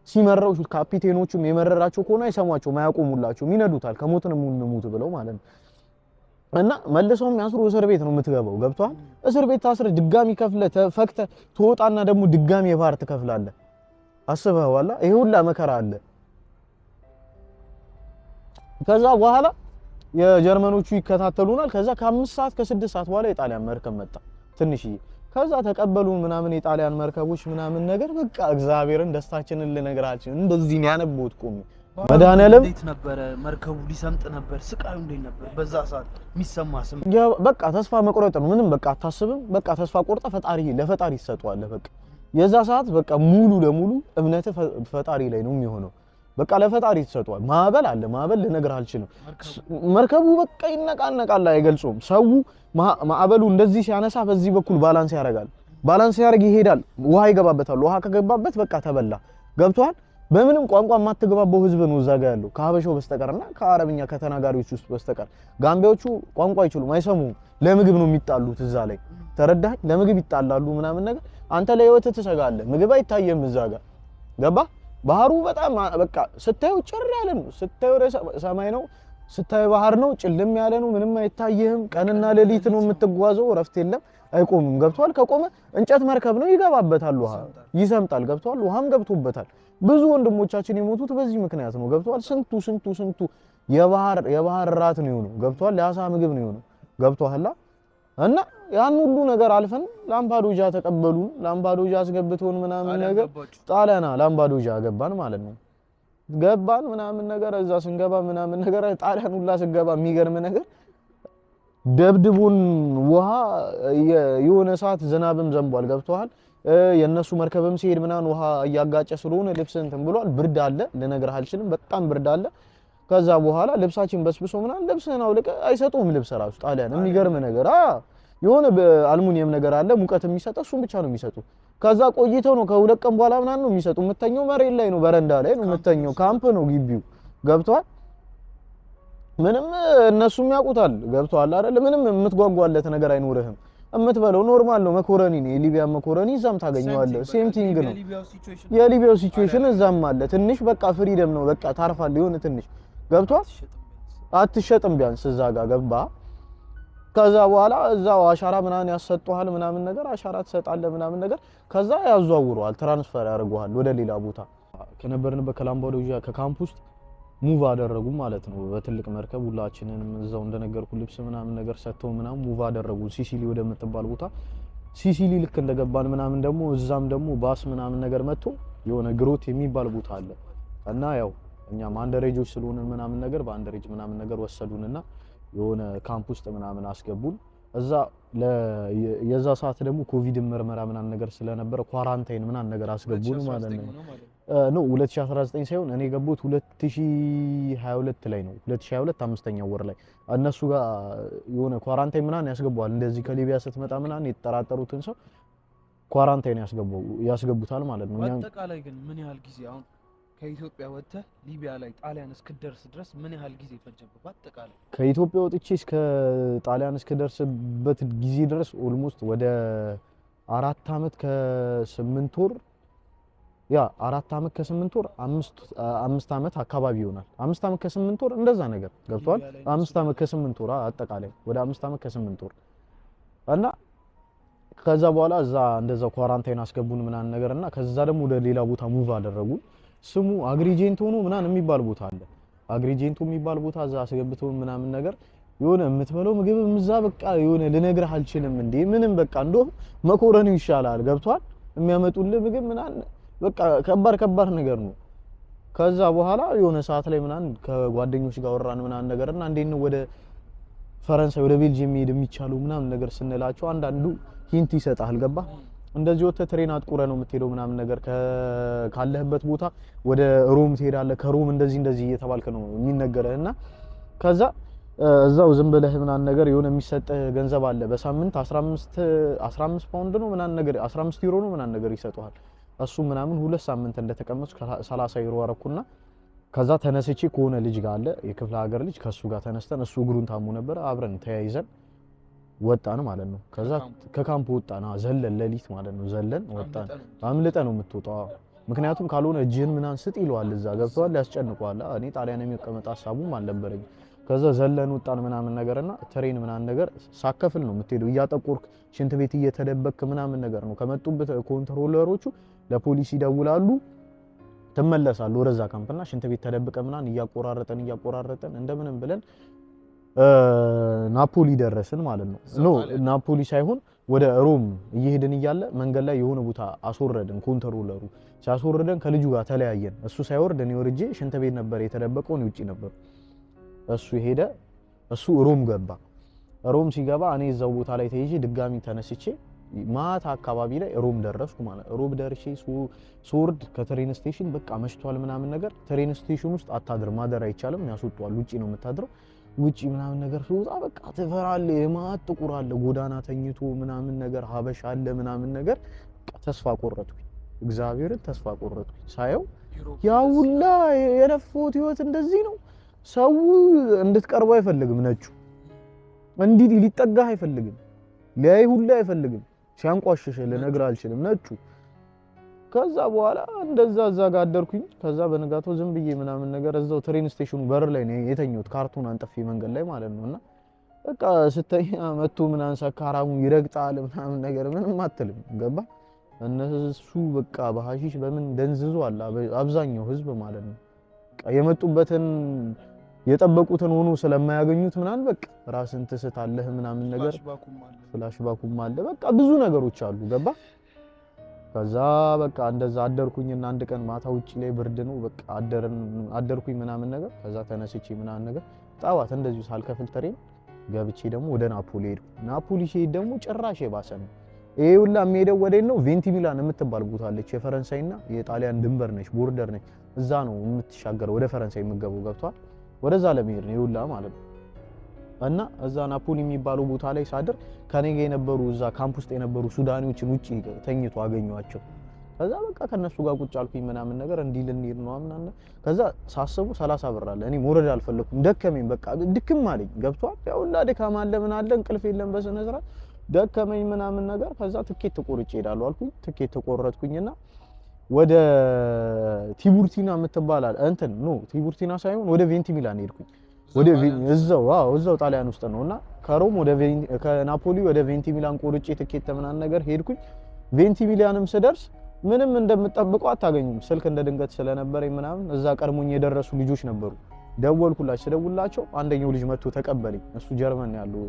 ሲመረው ካፒቴኖቹም የመረራቸው ከሆነ አይሰሟቸው ማያቆሙላቸው ይነዱታል። ከሞትን ሙት ብለው ማለት ነው። እና መልሰውም ያስሩ እስር ቤት ነው የምትገባው። ገብቷል? እስር ቤት ታስረ ድጋሚ ከፍለ ተፈክተ ትወጣና ደግሞ ድጋሚ የባህር ትከፍላለህ። አስበዋላ ይሄ ሁላ መከራ አለ። ከዛ በኋላ የጀርመኖቹ ይከታተሉናል። ከዛ ከ5 ሰዓት ከ6 ሰዓት በኋላ የጣሊያን መርከብ መጣ። ትንሽዬ ከዛ ተቀበሉን ምናምን የጣሊያን መርከቦች ምናምን ነገር በቃ እግዚአብሔርን ደስታችንን ልነግራችሁ እንደዚህ ነው ያነቦት ቆም መድኃኒዓለም እንዴት ነበር መርከቡ ሊሰምጥ ነበር ስቃዩ እንዴት ነበር በዛ ሰዓት የሚሰማ ስም በቃ ተስፋ መቁረጥ ነው ምንም በቃ አታስብም በቃ ተስፋ ቆርጠ ፈጣሪ ለፈጣሪ ይሰጣዋል በቃ የዛ ሰዓት በቃ ሙሉ ለሙሉ እምነት ፈጣሪ ላይ ነው የሚሆነው በቃ ለፈጣሪ ይሰጣዋል ማዕበል አለ ማዕበል ልነግርህ አልችልም መርከቡ በቃ ይነቃነቃል አይገልጹም ሰው ማዕበሉ እንደዚህ ሲያነሳ በዚህ በኩል ባላንስ ያደርግ ይሄዳል ውሃ ይገባበታል ውሃ ከገባበት በቃ ተበላ ገብቷል በምንም ቋንቋ የማትገባባው ህዝብ ነው እዛ ጋር ያለው ከሀበሻው በስተቀርና ከአረብኛ ከተናጋሪዎች ውስጥ በስተቀር ጋምቢያዎቹ ቋንቋ አይችሉም አይሰሙም ለምግብ ነው የሚጣሉት እዛ ላይ ተረዳህ ለምግብ ይጣላሉ ምናምን ነገር አንተ ለህይወት ትሰጋለህ ምግብ አይታየም እዛ ጋር ገባ ባህሩ በጣም በቃ ስታዩ ጭር ያለ ነው ስታዩ ሰማይ ነው ስታዩ ባህር ነው ጭልም ያለ ነው ምንም አይታየህም ቀንና ሌሊት ነው የምትጓዘው ረፍት የለም አይቆምም ገብቷል ከቆመ እንጨት መርከብ ነው ይገባበታል ውሃ ይሰምጣል ገብቷል ውሃም ገብቶበታል ብዙ ወንድሞቻችን የሞቱት በዚህ ምክንያት ነው ገብቷል ስንቱ የባህር ራት ነው የሆነው ገብቷል የአሳ ምግብ ነው የሆነው ገብቷል እና ያን ሁሉ ነገር አልፈን ላምባዶጃ ተቀበሉን ላምባዶጃ አስገብተውን ምናምን ነገር ጣሊያና ላምባዶጃ ገባን ማለት ነው ገባን ምናምን ነገር እዛ ስንገባ ምናምን ነገር ጣሊያን ሁላ ስንገባ የሚገርም ነገር ደብድቡን ውሃ የሆነ ሰዓት ዝናብም ዘንቧል ገብቷል የነሱ መርከብም ሲሄድ ምናምን ውሃ እያጋጨ ስለሆነ ልብስ እንትን ብሏል ብርድ አለ ልነግርህ አልችልም በጣም ብርድ አለ ከዛ በኋላ ልብሳችን በስብሶ ምናምን ልብስህን አውልቀህ አይሰጡም ልብስ ራሱ ጣሊያን የሚገርም ነገር የሆነ በአልሙኒየም ነገር አለ ሙቀት የሚሰጠው እሱን ብቻ ነው የሚሰጡ ከዛ ቆይተው ነው ከሁለት ቀን በኋላ ምናምን ነው የሚሰጡ የምተኛው መሬት ላይ ነው በረንዳ ላይ ነው የምተኛው ካምፕ ነው ግቢው ገብቷል ምንም እነሱም ያውቁታል ገብቷል አይደል ምንም የምትጓጓለት ነገር አይኖርህም እምትበለው ኖርማል ነው መኮረኒ ነው የሊቢያ መኮረኒ እዛም ታገኘዋለህ ሴም ቲንግ ነው የሊቢያው ሲቹዌሽን እዛም አለ ትንሽ በቃ ፍሪደም ነው በቃ ታርፋለህ የሆነ ትንሽ ገብቷል አትሸጥም ቢያንስ እዛ ጋር ገባ ከዛ በኋላ እዛው አሻራ ምናምን ያሰጡሃል ምናምን ነገር አሻራ ትሰጣለህ ምናምን ነገር ከዛ ያዟውሩሃል ትራንስፈር ያደርጉሃል ወደ ሌላ ቦታ ከነበርንበት ከላምባዶጃ ከካምፕ ውስጥ ሙቭ አደረጉ ማለት ነው በትልቅ መርከብ ሁላችንንም እዛው እንደነገርኩ ልብስ ምናምን ነገር ሰጥተው ምናምን ሙቭ አደረጉ ሲሲሊ ወደምትባል ቦታ ሲሲሊ ልክ እንደገባን ምናምን ደግሞ እዛም ደግሞ ባስ ምናምን ነገር መጥቶ የሆነ ግሮት የሚባል ቦታ አለ እና ያው እኛም አንደሬጆች ስለሆነ ምናምን ነገር በአንደሬጅ ምናምን ነገር ወሰዱንና የሆነ ካምፕ ውስጥ ምናምን አስገቡን እዛ የዛ ሰዓት ደግሞ ኮቪድ ምርመራ ምናምን ነገር ስለነበረ ኳራንታይን ምናምን ነገር አስገቡን ማለት ነው ነው 2019 ሳይሆን እኔ ገቡት 2022 ላይ ነው 2022 አምስተኛው ወር ላይ እነሱ ጋር የሆነ ኳራንታይን ምናምን ያስገቡዋል እንደዚህ ከሊቢያ ስትመጣ ምናምን የተጠራጠሩትን ሰው ኳራንታይን ያስገቡታል ማለት ነው አጠቃላይ ግን ምን ያህል ጊዜ አሁን ከኢትዮጵያ ወጥተህ ሊቢያ ላይ ጣሊያን እስክደርስ ድረስ ምን ያህል ጊዜ ፈጀብህ አጠቃላይ ከኢትዮጵያ ወጥቼ እስከ ጣሊያን እስክደርስበት ጊዜ ድረስ ኦልሞስት ወደ 4 አመት ከ8 ወር 4 አመት ከ8 ወር 5 አመት አካባቢ ይሆናል 5 አመት ከ8 ወር እንደዛ ነገር ገብቷል 5 አመት ከ8 ወር አጠቃላይ ወደ 5 አመት ከ8 ወር እና ከዛ በኋላ እዛ እንደዛ ኳራንታይን አስገቡን ምናምን ነገርና ከዛ ደግሞ ወደ ሌላ ቦታ ሙቭ አደረጉን ስሙ አግሪጀንቶ ነው ምናምን የሚባል ቦታ አለ አግሪጀንቶ የሚባል ቦታ እዛ አስገብተው ምናምን ነገር የሆነ የምትበለው ምግብ ምዛ በቃ የሆነ ልነግርህ አልችልም እንዴ ምንም በቃ እንደው መኮረኒው ይሻላል ገብቷል የሚያመጡልህ ምግብ ምናምን በቃ ከባድ ነገር ነው ከዛ በኋላ የሆነ ሰዓት ላይ ምናምን ከጓደኞች ጋር ወራን ምናምን ነገርና እንዴት ነው ወደ ፈረንሳይ ወደ ቤልጂየም መሄድ የሚቻለው ምናምን ነገር ስንላቸው አንዳንዱ ሂንት ይሰጣል ገባ እንደዚህ ወጥተህ ትሬን አጥቁረህ ነው የምትሄደው ምናምን ነገር ካለህበት ቦታ ወደ ሮም ትሄዳለህ ከሮም እንደዚህ እየተባልክ ነው የሚነገርህና ከዛ እዛው ዝም ብለህ ምናምን ነገር የሆነ የሚሰጥህ ገንዘብ አለ በሳምንት 15 ፓውንድ ነው ምናምን ነገር 15 ዩሮ ነው ምናምን ነገር ይሰጡሃል እሱ ምናምን 2 ሳምንት እንደተቀመጥኩ 30 ዩሮ አረኩና ከዛ ተነስቼ ከሆነ ልጅ ጋር አለ የክፍለ ሀገር ልጅ ከሱ ጋር ተነስተን እሱ እግሩን ታሞ ነበር አብረን ተያይዘን ወጣን ማለት ነው ከዛ ከካምፕ ወጣና ዘለን ሌሊት ማለት ነው ዘለን ወጣን አምልጠ ነው የምትወጣው ምክንያቱም ካልሆነ እጅህን ምናምን ስጥ ይለዋል እዛ ገብተዋል ያስጨንቀዋል እኔ ጣሊያን የሚቀመጥ ሐሳቡም አልነበረኝ ከዛ ዘለን ወጣን ምናምን ነገርና ትሬን ምናምን ነገር ሳከፍል ነው የምትሄደው እያጠቆርክ ሽንት ቤት እየተደበክ ምናምን ነገር ነው ከመጡበት ኮንትሮለሮቹ ለፖሊስ ይደውላሉ ተመለሳሉ ወደዛ ካምፕና ሽንት ቤት ተደብቀ ምናምን እያቆራረጠን እንደምንም ብለን ናፖሊ ደረስን ማለት ነው ኖ ናፖሊ ሳይሆን ወደ ሮም እየሄድን እያለ መንገድ ላይ የሆነ ቦታ አስወረደን ኮንትሮለሩ ሲያስወርደን ከልጁ ጋር ተለያየን እሱ ሳይወርድ እኔ ወርጄ ሽንት ቤት ነበር የተደበቀው እኔ ውጪ ነበር እሱ ሄደ እሱ ሮም ገባ ሮም ሲገባ እኔ እዛው ቦታ ላይ ተይዤ ድጋሚ ተነስቼ ማታ አካባቢ ላይ ሮም ደረስኩ ማለት ሮም ደርሼ ሶርድ ከትሬን ስቴሽን በቃ መሽቷል ምናምን ነገር ትሬን ስቴሽን ውስጥ አታድር ማደር አይቻልም ያስወጣዋል ውጪ ነው የምታድረው ውጪ ምናምን ነገር ሲወጣ በቃ ትፈራለህ የማት ጥቁር አለ ጎዳና ተኝቶ ምናምን ነገር ሀበሻ አለ ምናምን ነገር ተስፋ ቆረጥኩኝ እግዚአብሔርን ተስፋ ቆረጥኩኝ ሳየው ያው ሁላ የለፈውት ህይወት እንደዚህ ነው ሰው እንድትቀርበው አይፈልግም ነጩ እንዲህ ሊጠጋህ አይፈልግም ሊያይ ሁላ አይፈልግም ሲያንቋሽሽ ልነግር አልችልም ነጩ ከዛ በኋላ እንደዛ ዛጋ አደርኩኝ ከዛ በነጋታው ዝም ብዬ ምናምን ነገር እዛው ትሬን ስቴሽኑ በር ላይ ነው የተኛሁት ካርቱን አንጠፌ መንገድ ላይ ማለት ነውና በቃ ስተኛ መጥቶ ምናምን ሰካራሙ ይረግጣል ምናምን ነገር ምንም አትልም ገባ እነሱ በቃ በሐሺሽ በምን ደንዝዞ አለ አብዛኛው ህዝብ ማለት ነው በቃ የመጡበትን የጠበቁትን ሆኖ ስለማያገኙት ምናምን በቃ ራስን ትስታለህ ምናምን ነገር ፍላሽባኩም አለ በቃ ብዙ ነገሮች አሉ ገባ ከዛ በቃ እንደዛ አደርኩኝና አንድ ቀን ማታ ውጪ ላይ ብርድ ነው በቃ አደርኩኝ ምናምን ነገር ከዛ ተነስቼ ምናምን ነገር ጣዋት እንደዚሁ ሳልከፍል ትሬን ገብቼ ደግሞ ወደ ናፖሊ ሄድኩ ናፖሊ ሲሄድ ደግሞ ጭራሽ የባሰ ነው ይሄ ሁላ የሚሄደው ወዴት ነው ቬንቲሚላን የምትባል ቦታ አለች የፈረንሳይና የጣሊያን ድንበር ነች ቦርደር ነች እዛ ነው የምትሻገረው ወደ ፈረንሳይ የምትገባው ገብቷል ወደዛ ለመሄድ ነው ይውላ ማለት ነው እና እዛ ናፖሊ የሚባለው ቦታ ላይ ሳድር ከኔ ጋር የነበሩ እዛ ካምፕ ውስጥ የነበሩ ሱዳኒዎችን ውጪ ተኝቶ አገኘዋቸው ከዛ በቃ ከነሱ ጋር ቁጭ አልኩኝ ምናምን ነገር እንዲህ ልንሄድ ነው ምናምን ከዛ ሳስቡ 30 ብር አለ እኔ ሞረድ አልፈለኩም ደከመኝ በቃ ድክም አለኝ ገብቷል ያው ሁላ ድካም አለ ምን አለ እንቅልፍ የለም በስነ ስርዓት ደከመኝ ምናምን ነገር ከዛ ትኬት ተቆርጬ ሄዳለሁ አልኩኝ ትኬት ተቆረጥኩኝና ወደ ቲቡርቲና የምትባል እንትን ኖ ቲቡርቲና ሳይሆን ወደ ቬንቲሚላን ሄድኩኝ ወደ እዛው ጣሊያን ውስጥ ነውና ከሮም ወደ ከናፖሊ ወደ ቬንቲሚላን ቆርጬ ትኬት ምናምን ነገር ሄድኩኝ ቬንቲሚላንም ስደርስ ምንም እንደምጠብቀው አታገኙም ስልክ እንደ ድንገት ስለነበረኝ ምናምን እዛ ቀድሞኝ የደረሱ ልጆች ነበሩ ደወልኩላቸው አንደኛው ልጅ መጥቶ ተቀበለኝ እሱ ጀርመን ያለው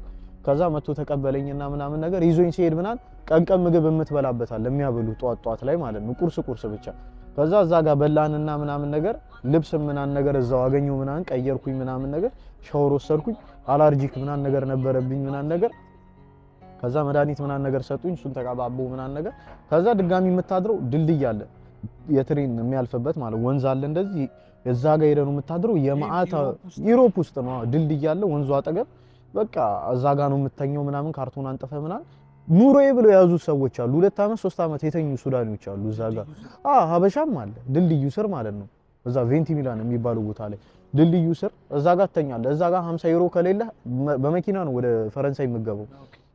ከዛ መጥቶ ተቀበለኝና ምናምን ነገር ይዞኝ ሲሄድ ምናምን ቀንቀን ምግብ የምትበላበታል የሚያበሉ ጧት ላይ ማለት ነው ቁርስ ብቻ ከዛ እዛ ጋር በላንና ምናምን ነገር ልብስ ምናምን ነገር እዛው አገኘው ምናምን ቀየርኩኝ ምናምን ነገር ሻወር ወሰድኩኝ አላርጂክ ምናምን ነገር ነበረብኝ ምናምን ነገር ከዛ መድኃኒት ምናምን ነገር ሰጡኝ እሱን ተቀባቦ ምናምን ነገር ከዛ ድጋሚ የምታድረው ድልድይ አለ የትሬን የሚያልፍበት ማለት ወንዝ አለ እንደዚህ እዛ ጋር ሄደው የምታድረው የማአታ ዩሮፕ ውስጥ ነው ድልድይ አለ ወንዙ አጠገብ በቃ እዛ ጋር ነው የምተኛው ምናምን ካርቶን አንጠፈ ምናምን ኑሮዬ ብለው የያዙ ሰዎች አሉ 2 አመት 3 አመት የተኙ ሱዳኒዎች አሉ እዛ ጋር ሀበሻም አለ ድልድዩ ስር ማለት ነው እዛ ቬንቲሚላን የሚባለው ቦታ ላይ ድልድዩ ስር እዛ ጋር ተኛለ እዛ ጋር 50 ዩሮ ከሌለ በመኪና ነው ወደ ፈረንሳይ የምገባው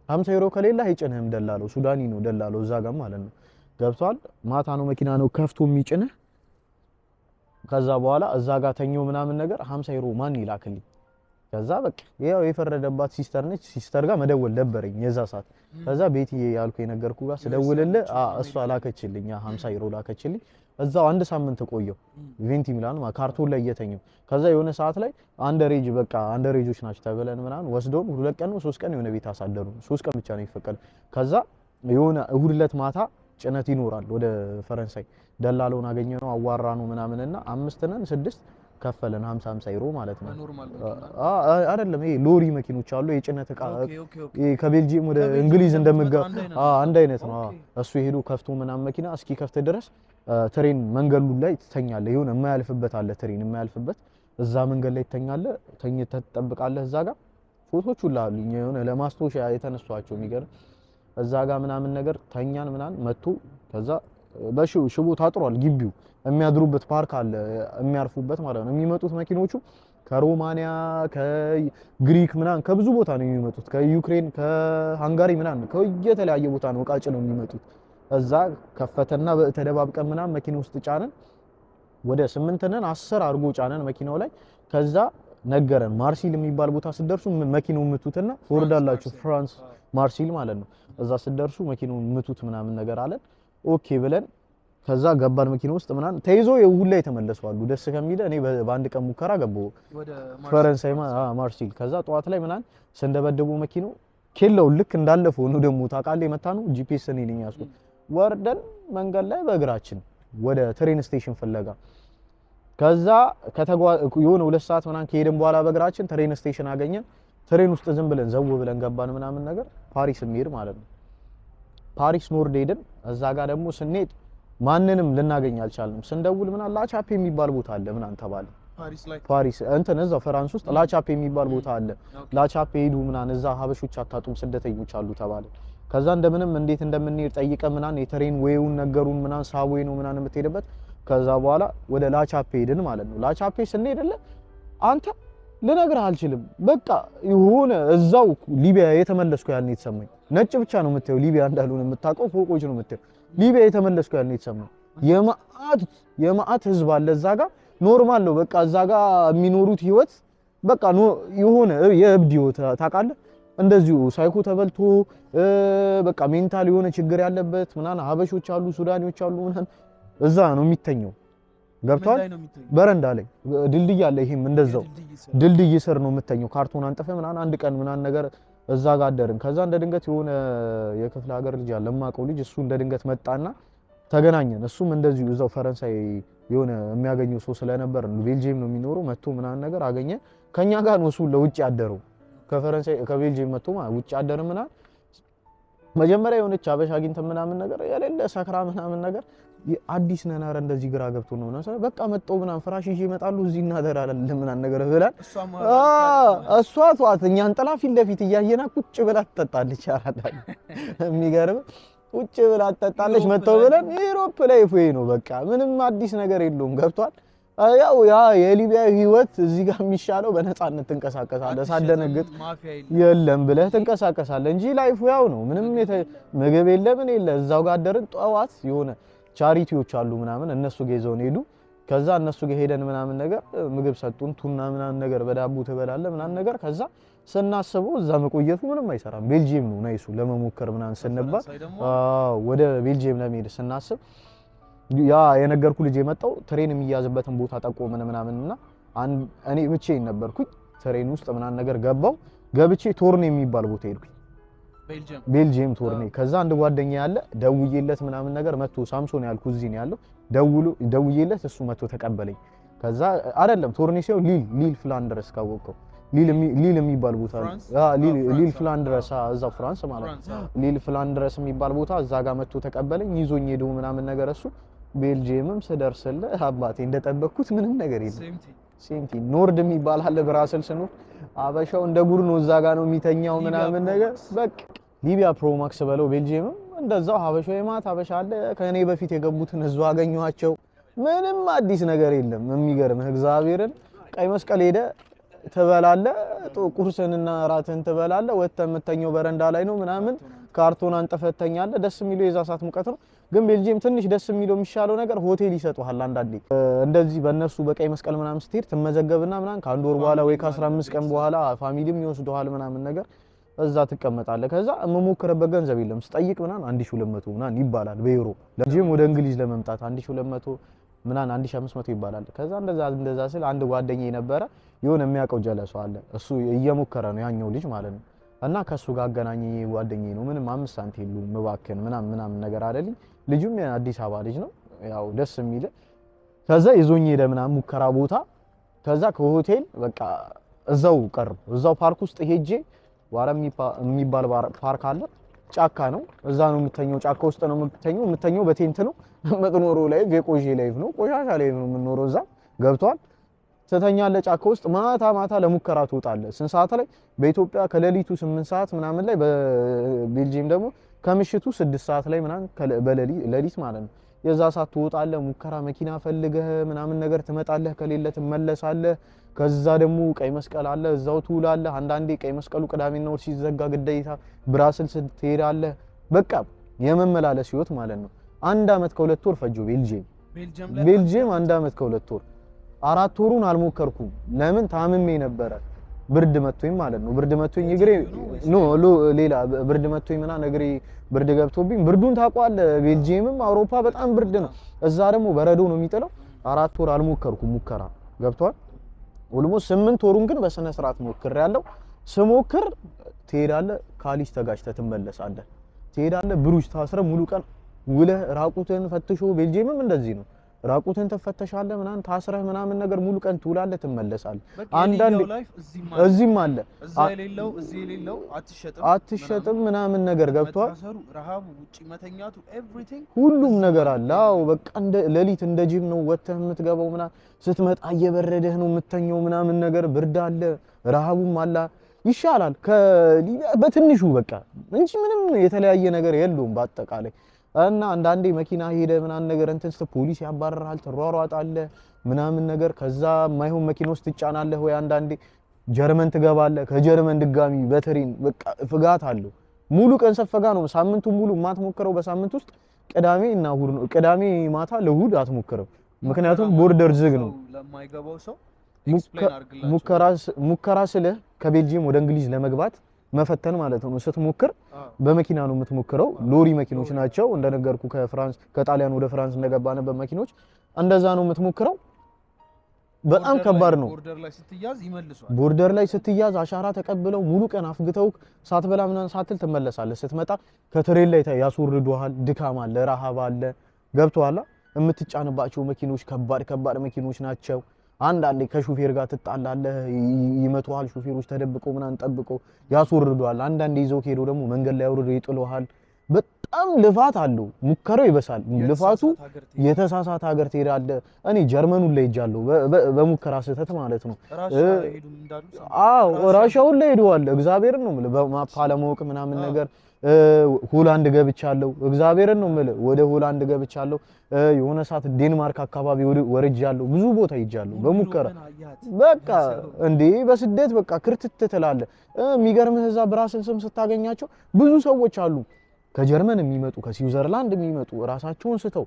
50 ዩሮ ከሌለ አይጭንህም ደላለው ሱዳኒ ነው ደላለው እዛ ጋር ማለት ነው ገብቷል ማታ ነው መኪና ነው ከፍቶ የሚጭንህ ከዛ በኋላ እዛ ጋር ተኛው ምናምን ነገር 50 ዩሮ ማን ይላክልኝ ከዛ በቃ ያው የፈረደባት ሲስተር ነች ሲስተር ጋር መደወል ነበረኝ የዛ ሰዓት ከዛ ቤቲ ያልኩ የነገርኩ ጋር ስደውልልህ እሷ ላከችልኝ 50 ዩሮ ላከችልኝ እዛው አንድ ሳምንት ቆየው ቬንቲሚላን ካርቶን ላይ እየተኛው ከዛ የሆነ ሰዓት ላይ አንደሬጅ በቃ አንደሬጆች ናቸው ተበለን ምናምን ወስደው 2 ቀን ነው 3 ቀን የሆነ ቤት አሳደሩ 3 ቀን ብቻ ነው ይፈቀድ ከዛ የሆነ እሁድ ዕለት ማታ ጭነት ይኖራል ወደ ፈረንሳይ ደላለውን አገኘነው አዋራ ነው ምናምንና 5 ነን 6 ከፈለን 50 ዩሮ ማለት ነው አይደለም ይሄ ሎሪ መኪኖች አሉ የጭነት ዕቃ ከቤልጂየም ወደ እንግሊዝ እንደምገባ አንድ አይነት ነው እሱ ይሄዱ ከፍቶ ምናምን መኪና እስኪ ከፍተ ድረስ ትሬን መንገዱ ላይ ትተኛለህ ይሁን የማያልፍበት አለ ትሬን የማያልፍበት እዛ መንገድ ላይ ትተኛለህ ተኝተህ ትጠብቃለህ እዛ ጋር ፎቶዎች ሁሉ አሉኝ የሆነ ለማስታወሻ የተነሷቸው የሚገርም እዛ ጋር ምናምን ነገር ተኛን ምናምን መጥቶ ከዛ በሽቦ ታጥሯል ግቢው የሚያድሩበት ፓርክ አለ የሚያርፉበት ማለት ነው የሚመጡት መኪኖቹ ከሮማኒያ ከግሪክ ምናምን ከብዙ ቦታ ነው የሚመጡት ከዩክሬን ከሃንጋሪ ምናምን ከየተለያየ ቦታ ነው እቃጭ ነው የሚመጡት እዛ ከፈተና ተደባብቀን ምናምን መኪና ውስጥ ጫነን ወደ 8 ነን 10 አርጎ ጫነን መኪናው ላይ ከዛ ነገረን ማርሲል የሚባል ቦታ ሲደርሱ መኪናው ምቱትና ወርዳላችሁ ፍራንስ ማርሲል ማለት ነው እዛ ሲደርሱ መኪናው ምቱት ምናምን ነገር አለን ኦኬ ብለን ከዛ ገባን መኪና ውስጥ ምናምን ተይዞ የሁላ የተመለሱ አሉ ደስ ከሚል እኔ በአንድ ቀን ሙከራ ገባው ወደ ፈረንሳይ ማርሲል ከዛ ጧት ላይ ምናምን ስንደበደቡ መኪናው ኬላው ልክ እንዳለፈው ነው ደግሞ ታውቃለህ የመታ ነው ጂፒኤስ እኔ ነኝ ያስኩት ወርደን መንገድ ላይ በእግራችን ወደ ትሬን ስቴሽን ፍለጋ ከዛ የሆነ 2 ሰዓት ምናምን ከሄድን በኋላ በእግራችን ትሬን ስቴሽን አገኘን ትሬን ውስጥ ዝም ብለን ዘው ብለን ገባን ምናምን ነገር ፓሪስ እንሄድ ማለት ነው ፓሪስ ኖርድ ሄድን እዛ ጋር ደግሞ ስንሄድ ማንንም ልናገኝ አልቻልንም ስንደውል ምናምን ላቻፕ የሚባል ቦታ አለ ምናምን ተባለ ፓሪስ እንትን እዛው ፍራንስ ውስጥ ላቻፕ የሚባል ቦታ አለ ላቻፕ ሄዱ ምናምን እዛ ሀበሾች አታጡም ስደተኞች አሉ ተባለ ከዛ እንደምንም እንዴት እንደምንሄድ ጠይቀን ምናምን የትሬን ዌውን ነገሩን ምናምን ሳብዌይ ነው ምናምን የምትሄድበት ከዛ በኋላ ወደ ላቻፕ ሄድን ማለት ነው ላቻፕ ስንሄድለ አንተ ልነግርህ አልችልም በቃ የሆነ እዛው ሊቢያ የተመለስኩ ያልኔ የተሰማኝ ነጭ ብቻ ነው የምታየው ሊቢያ እንዳልሆነ የምታውቀው ፎቆች ነው የምታየው ሊቢያ የተመለስኩ ያልኔ የተሰማኝ የማአት ህዝብ አለ እዛ ጋር ኖርማል ነው በቃ እዛ ጋር የሚኖሩት ህይወት በቃ የሆነ የእብድ ህይወት ታውቃለህ እንደዚሁ ሳይኮ ተበልቶ በቃ ሜንታል የሆነ ችግር ያለበት ምናምን ሀበሾች አሉ ሱዳኒዎች አሉ ምናምን እዛ ነው የሚተኘው ገብቷል በረንዳ ላይ ድልድይ አለ ይሄም እንደዛው ድልድይ ስር ነው የምተኘው ካርቶን አንጥፈ ምናምን አንድ ቀን ምናምን ነገር እዛ ጋር አደርን ከዛ እንደ ድንገት የሆነ የክፍለ ሀገር ልጅ አለ የማውቀው ልጅ እሱ እንደ ድንገት መጣና ተገናኘን እሱም እንደዚሁ እዛው ፈረንሳይ የሆነ የሚያገኘው ሰው ስለነበር ቤልጂየም ነው የሚኖረው መጥቶ ምናምን ነገር አገኘ ከኛ ጋር ነው እሱ ለውጭ ያደረው ከፈረንሳይ ከቤልጂየም መጥቶ ውጭ ያደረ ምናምን መጀመሪያ የሆነች አበሻ አግኝተን ምናምን ነገር የሌለ ሰክራ ምናምን ነገር አዲስ ነን ኧረ እንደዚህ ግራ ገብቶ ነው በቃ መጣው ምናምን ፍራሽ ይዤ እመጣለሁ እዚህ እናደራለን ምናምን ነገር ብለን እሷ ተዋት እኛን ጥላ ፊት ለፊት እያየና ቁጭ ብላ ትጠጣለች አራዳል የሚገርም ቁጭ ብላ ትጠጣለች መጣው ብለን ዩሮፕ ላይ ፎይ ነው በቃ ምንም አዲስ ነገር የለውም ገብቷል ያው ያ የሊቢያ ህይወት እዚህ ጋር የሚሻለው በነፃነት ትንቀሳቀሳለህ ሳደነግጥ የለም ብለህ ትንቀሳቀሳለህ እንጂ ላይፉ ያው ነው ምንም ምግብ የለም ምን የለ እዛው ጋር አደርን ጠዋት የሆነ ቻሪቲዎች አሉ ምናምን እነሱ ገይዘውን ሄዱ ከዛ እነሱ ጋር ሄደን ምናምን ነገር ምግብ ሰጡን ቱና ምናምን ነገር በዳቦ ተበላለ ምናምን ነገር ከዛ ስናስበው እዛ መቆየቱ ምንም አይሰራም ቤልጂየም ነው ናይሱ ለመሞከር ምናምን ስንባል ወደ ቤልጂየም ለመሄድ ስናስብ ያ የነገርኩ ልጅ የመጣው ትሬን የሚያዝበትን ቦታ ጠቆመን ምናምንና እኔ ብቻዬን ነበርኩኝ ትሬን ውስጥ ምናምን ነገር ገብቼ ቶርኔ የሚባል ቦታ ሄድኩኝ ቤልጂየም ቶርኔ ከዛ አንድ ጓደኛ ያለ ደውዬለት ምናምን ነገር መጥቶ ሳምሶን ያልኩ እዚህ ነው ያለው ደውዬለት እሱ መጥቶ ተቀበለኝ ከዛ አይደለም ቶርኔ ሲው ሊል ፍላንድረስ ካወቀው ሊል የሚባል ቦታ ሊል ፍላንድረስ እዛው ፍራንስ ማለት ነው ሊል ፍላንድረስ የሚባል ቦታ እዛ ጋር መጥቶ ተቀበለኝ ይዞኝ ሄዶ ምናምን ነገር እሱ ቤልጂየምም ስደርስለ አባቴ እንደጠበቅኩት ምንም ነገር የለም ሴንቲ ኖርድ የሚባል አለ ብራስልስ ነው አበሻው እንደ ጉር ነው እዛ ጋር ነው የሚተኛው ምናምን ነገር በቃ ሊቢያ ፕሮማክስ በለው ቤልጂየም እንደዛው ሀበሻው የማት ሀበሻ አለ ከኔ በፊት የገቡትን ህዝብ አገኘኋቸው ምንም አዲስ ነገር የለም የሚገርምህ እግዚአብሔርን ቀይ መስቀል ሄደ ተበላለ ቁርስንና ራትን ተበላለ ወጥተህ የምተኛው በረንዳ ላይ ነው ምናምን ካርቶን አንጠፈተኛለ ደስ የሚለው የዛ ሰዓት ሙቀት ነው ግን ቤልጂየም ትንሽ ደስ የሚለው የሚሻለው ነገር ሆቴል ይሰጡሃል አንዳንዴ እንደዚህ በእነሱ በቀይ መስቀል ምናምን ስትሄድ ትመዘገብና ምናምን ከአንድ ወር በኋላ ወይ ከ15 ቀን በኋላ ፋሚሊም ይወስዱሃል ምናምን ነገር እዛ ትቀመጣለህ ከዛ መሞከረበት ገንዘብ የለም ስጠይቅ ምናምን 1200 ምናምን ይባላል በዩሮ ለጂም ወደ እንግሊዝ ለመምጣት 1200 ምናምን 1500 ይባላል ከዛ እንደዛ ስል አንድ ጓደኛዬ ነበረ የሆነ የሚያውቀው ጀለሰው አለ እሱ እየሞከረ ነው ያኛው ልጅ ማለት ነው እና ከሱ ጋር አገናኘኝ ጓደኛዬ ነው ምንም 5 ሳንቲም የለውም መባከን ምናምን ነገር አይደልኝ ልጁም የአዲስ አበባ ልጅ ነው ያው ደስ የሚል ከዛ ይዞኝ ሄደ ምናምን ሙከራ ቦታ ከዛ ከሆቴል በቃ እዛው ፓርክ ውስጥ ሄጄ ዋራ የሚባል ፓርክ አለ ጫካ ነው እዛ ነው የምተኘው ጫካ ውስጥ ነው የምተኘው በቴንት ነው መጥኖሮ ላይ የቆሼ ላይፍ ነው ቆሻሻ ላይ ነው የምንኖረው እዛ ገብቷል ተተኛለህ ጫካ ውስጥ ማታ ለሙከራ ትወጣለህ ስንት ሰዓት ላይ በኢትዮጵያ ከሌሊቱ 8 ሰዓት ምናምን ላይ በቤልጂየም ደግሞ ከምሽቱ 6 ሰዓት ላይ ምናምን በሌሊት ማለት ነው የዛ ሰዓት ትወጣለህ ሙከራ መኪና ፈልገህ ምናምን ነገር ትመጣለህ ከሌለ ትመለሳለህ ከዛ ደግሞ ቀይ መስቀል አለ እዛው ትውላለህ አንዳንዴ ቀይ መስቀሉ ቅዳሜና እሁድ ሲዘጋ ግዴታ ብራስልስ ትሄዳለህ በቃ የመመላለስ ህይወት ማለት ነው 1 አመት ከ2 ወር ፈጆ ቤልጂየም 1 አመት ከ2 ወር 4 ወሩን አልሞከርኩም ለምን ታምሜ ነበረ ብርድ መጥቶኝ ማለት ነው ብርድ መጥቶኝ እግሬ ሌላ ብርድ መጥቶኝ ምና እግሬ ብርድ ገብቶብኝ ብርዱን ታውቀዋለህ ቤልጂየምም አውሮፓ በጣም ብርድ ነው እዛ ደግሞ በረዶ ነው የሚጥለው 4 ወር አልሞከርኩም ሙከራ ገብቷል ኦልሞስት 8 ወሩን ግን በስነ ስርዓት ሞክሬያለሁ ስሞክር ትሄዳለህ ካሊስ ተጋጭተህ ትመለሳለህ ትሄዳለህ ብሩጅ ታስረ ሙሉ ቀን ውለህ ራቁትን ፈትሾ ቤልጂየምም እንደዚህ ነው ራቁትን ተፈተሻለህ ምናምን ታስረህ ምናምን ነገር ሙሉ ቀን ትውላለህ ትመለሳለህ አንዳንድ እዚህም አለ እዛ የሌለው እዚህ የሌለው አትሸጥም ምናምን ነገር ገብቷል ረሃቡ ውጪ መተኛቱ ኤቭሪቲንግ ሁሉም ነገር አለ አው በቃ እንደ ሌሊት እንደ ጂም ነው ወተህ የምትገባው ምናምን ስትመጣ እየበረደህ ነው የምተኛው ምናምን ነገር ብርድ አለ ረሃቡም አለ ይሻላል ከሊቢያ በትንሹ በቃ እንጂ ምንም የተለያየ ነገር የለውም በአጠቃላይ እና አንዳንዴ መኪና ሄደ ምናምን ነገር እንትን ፖሊስ ያባረራል ትሯሯጣለህ ምናምን ነገር ከዛ ማይሆን መኪና ውስጥ ትጫናለህ ወይ አንዳንዴ ጀርመን ትገባለህ ከጀርመን ድጋሚ በትሬን በቃ ፍጋት አለው ሙሉ ቀን ሰፈጋ ነው ሳምንቱ ሙሉ ማትሞክረው በሳምንት ውስጥ ቅዳሜ እና እሁድ ነው ቅዳሜ ማታ ለእሁድ አትሞክረው ምክንያቱም ቦርደር ዝግ ነው ለማይገባው ሰው ሙከራ ስለ ከቤልጂየም ወደ እንግሊዝ ለመግባት መፈተን ማለት ነው ስትሞክር በመኪና ነው የምትሞክረው ሎሪ መኪኖች ናቸው እንደነገርኩ ከፍራንስ ከጣሊያን ወደ ፍራንስ እንደገባነ በመኪኖች እንደዛ ነው የምትሞክረው በጣም ከባድ ነው ቦርደር ላይ ስትያዝ አሻራ ተቀብለው ሙሉ ቀን አፍግተው ሳትበላ ምናምን ሳትል ትመለሳለህ ስትመጣ ከትሬን ላይ ያስወርዱሃል ድካም አለ ረሃብ አለ ገብቶሃል የምትጫንባቸው መኪኖች ከባድ መኪኖች ናቸው አንዳንዴ ከሹፌር ጋር ትጣላለህ ይመቱሃል ሹፌሮች ተደብቀው ምናምን ጠብቀው ያስወርዱሃል አንዳንዴ ይዘው ሄዶ ደግሞ መንገድ ላይ አውርደው ይጥሉሃል በጣም ልፋት አለው ሙከራው ይበሳል ልፋቱ የተሳሳተ ሀገር ትሄዳለህ እኔ ጀርመኑን ላይ ሄጃለሁ በሙከራ ስህተት ማለት ነው አዎ ራሻውን ላይ ሄደዋል እግዚአብሔርን ነው ማለት በማፕ አለማወቅ ምናምን ነገር ሆላንድ ገብቻለሁ እግዚአብሔርን ነው ማለት ወደ ሆላንድ ገብቻለሁ የሆነ ሰዓት ዴንማርክ አካባቢ ወርጃለሁ ብዙ ቦታ ሄጃለሁ በሙከራ በቃ እንዴ በስደት በቃ ክርትት ትላለህ የሚገርምህ እዛ ብራስልስም ስታገኛቸው ብዙ ሰዎች አሉ ከጀርመን የሚመጡ ከስዊዘርላንድ የሚመጡ ራሳቸውን ስተው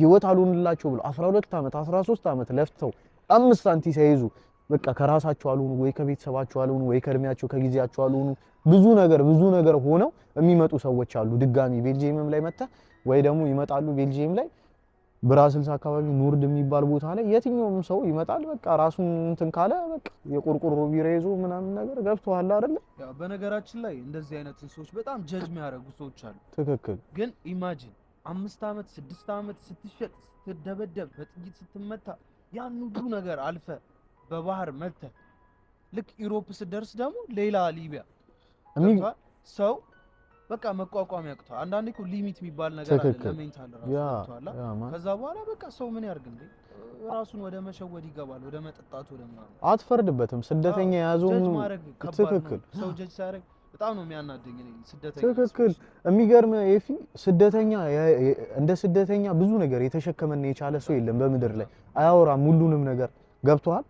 ህይወት አልሆንላቸው ብለው 12 አመት 13 አመት ለፍተው 5 ሳንቲ ሳይዙ በቃ ከራሳቸው አልሆኑ ወይ ከቤተሰባቸው አልሆኑ ወይ ከእድሜያቸው ከጊዜያቸው አልሆኑ ብዙ ነገር ሆነው የሚመጡ ሰዎች አሉ ድጋሚ ቤልጂየምም ላይ መጣ ወይ ደግሞ ይመጣሉ ቤልጂየም ላይ ብራስልስ አካባቢ ኖርድ የሚባል ቦታ ላይ የትኛውም ሰው ይመጣል በቃ ራሱን እንትን ካለ በቃ የቆርቆሮ ቢራ ይዞ ምናምን ነገር ገብቷል አይደል ያው በነገራችን ላይ እንደዚህ አይነት ሰዎች በጣም ጀጅ የሚያደርጉ ሰዎች አሉ ትክክል ግን ኢማጂን 5 አመት 6 አመት ስትሸጥ ስትደበደብ በጥይት ስትመታ ያን ሁሉ ነገር አልፈ በባህር መተ ልክ ዩሮፕ ስትደርስ ደግሞ ሌላ ሊቢያ ሰው በቃ መቋቋም ያቅቷል አንዳንዴ እኮ ሊሚት የሚባል ነገር አለ ለሜንታል ራሱ አለ ከዛ በኋላ በቃ ሰው ምን ያርግ እንዴ ራሱን ወደ መሸወድ ይገባል ወደ መጠጣት ወደ ማለት አትፈርድበትም ስደተኛ ያዘው ትክክል ሰው ጀጅ ሲያደርግ በጣም ነው የሚያናደኝ እኔ ስደተኛ ትክክል የሚገርም ኤፊ ስደተኛ እንደ ስደተኛ ብዙ ነገር የተሸከመና የቻለ ሰው የለም በምድር ላይ አያወራም ሁሉንም ነገር ገብቷል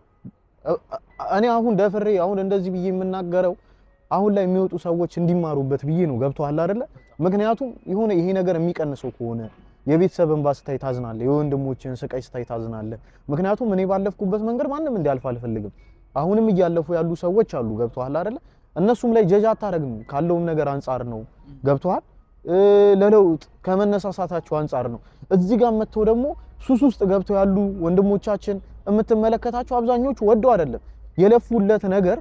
እኔ አሁን ደፍሬ አሁን እንደዚህ ብዬ የምናገረው አሁን ላይ የሚወጡ ሰዎች እንዲማሩበት ብዬ ነው ገብቷል አይደለ ምክንያቱም የሆነ ይሄ ነገር የሚቀንሰው ከሆነ የቤተሰብን ባስታይ ታዝናለህ የወንድሞችን ስቃይ ስታይ ታዝናለህ ምክንያቱም እኔ ባለፍኩበት መንገድ ማንንም እንዲያልፍ አልፈልግም አሁንም እያለፉ ያሉ ሰዎች አሉ ገብቷል አይደለ እነሱም ላይ ጀጅ አታረግም ካለውም ነገር አንፃር ነው ገብቷል ለለውጥ ከመነሳሳታቸው አንፃር ነው እዚህ ጋር መጥተው ደግሞ ሱስ ውስጥ ገብተው ያሉ ወንድሞቻችን የምትመለከታቸው አብዛኞቹ ወደው አይደለም የለፉለት ነገር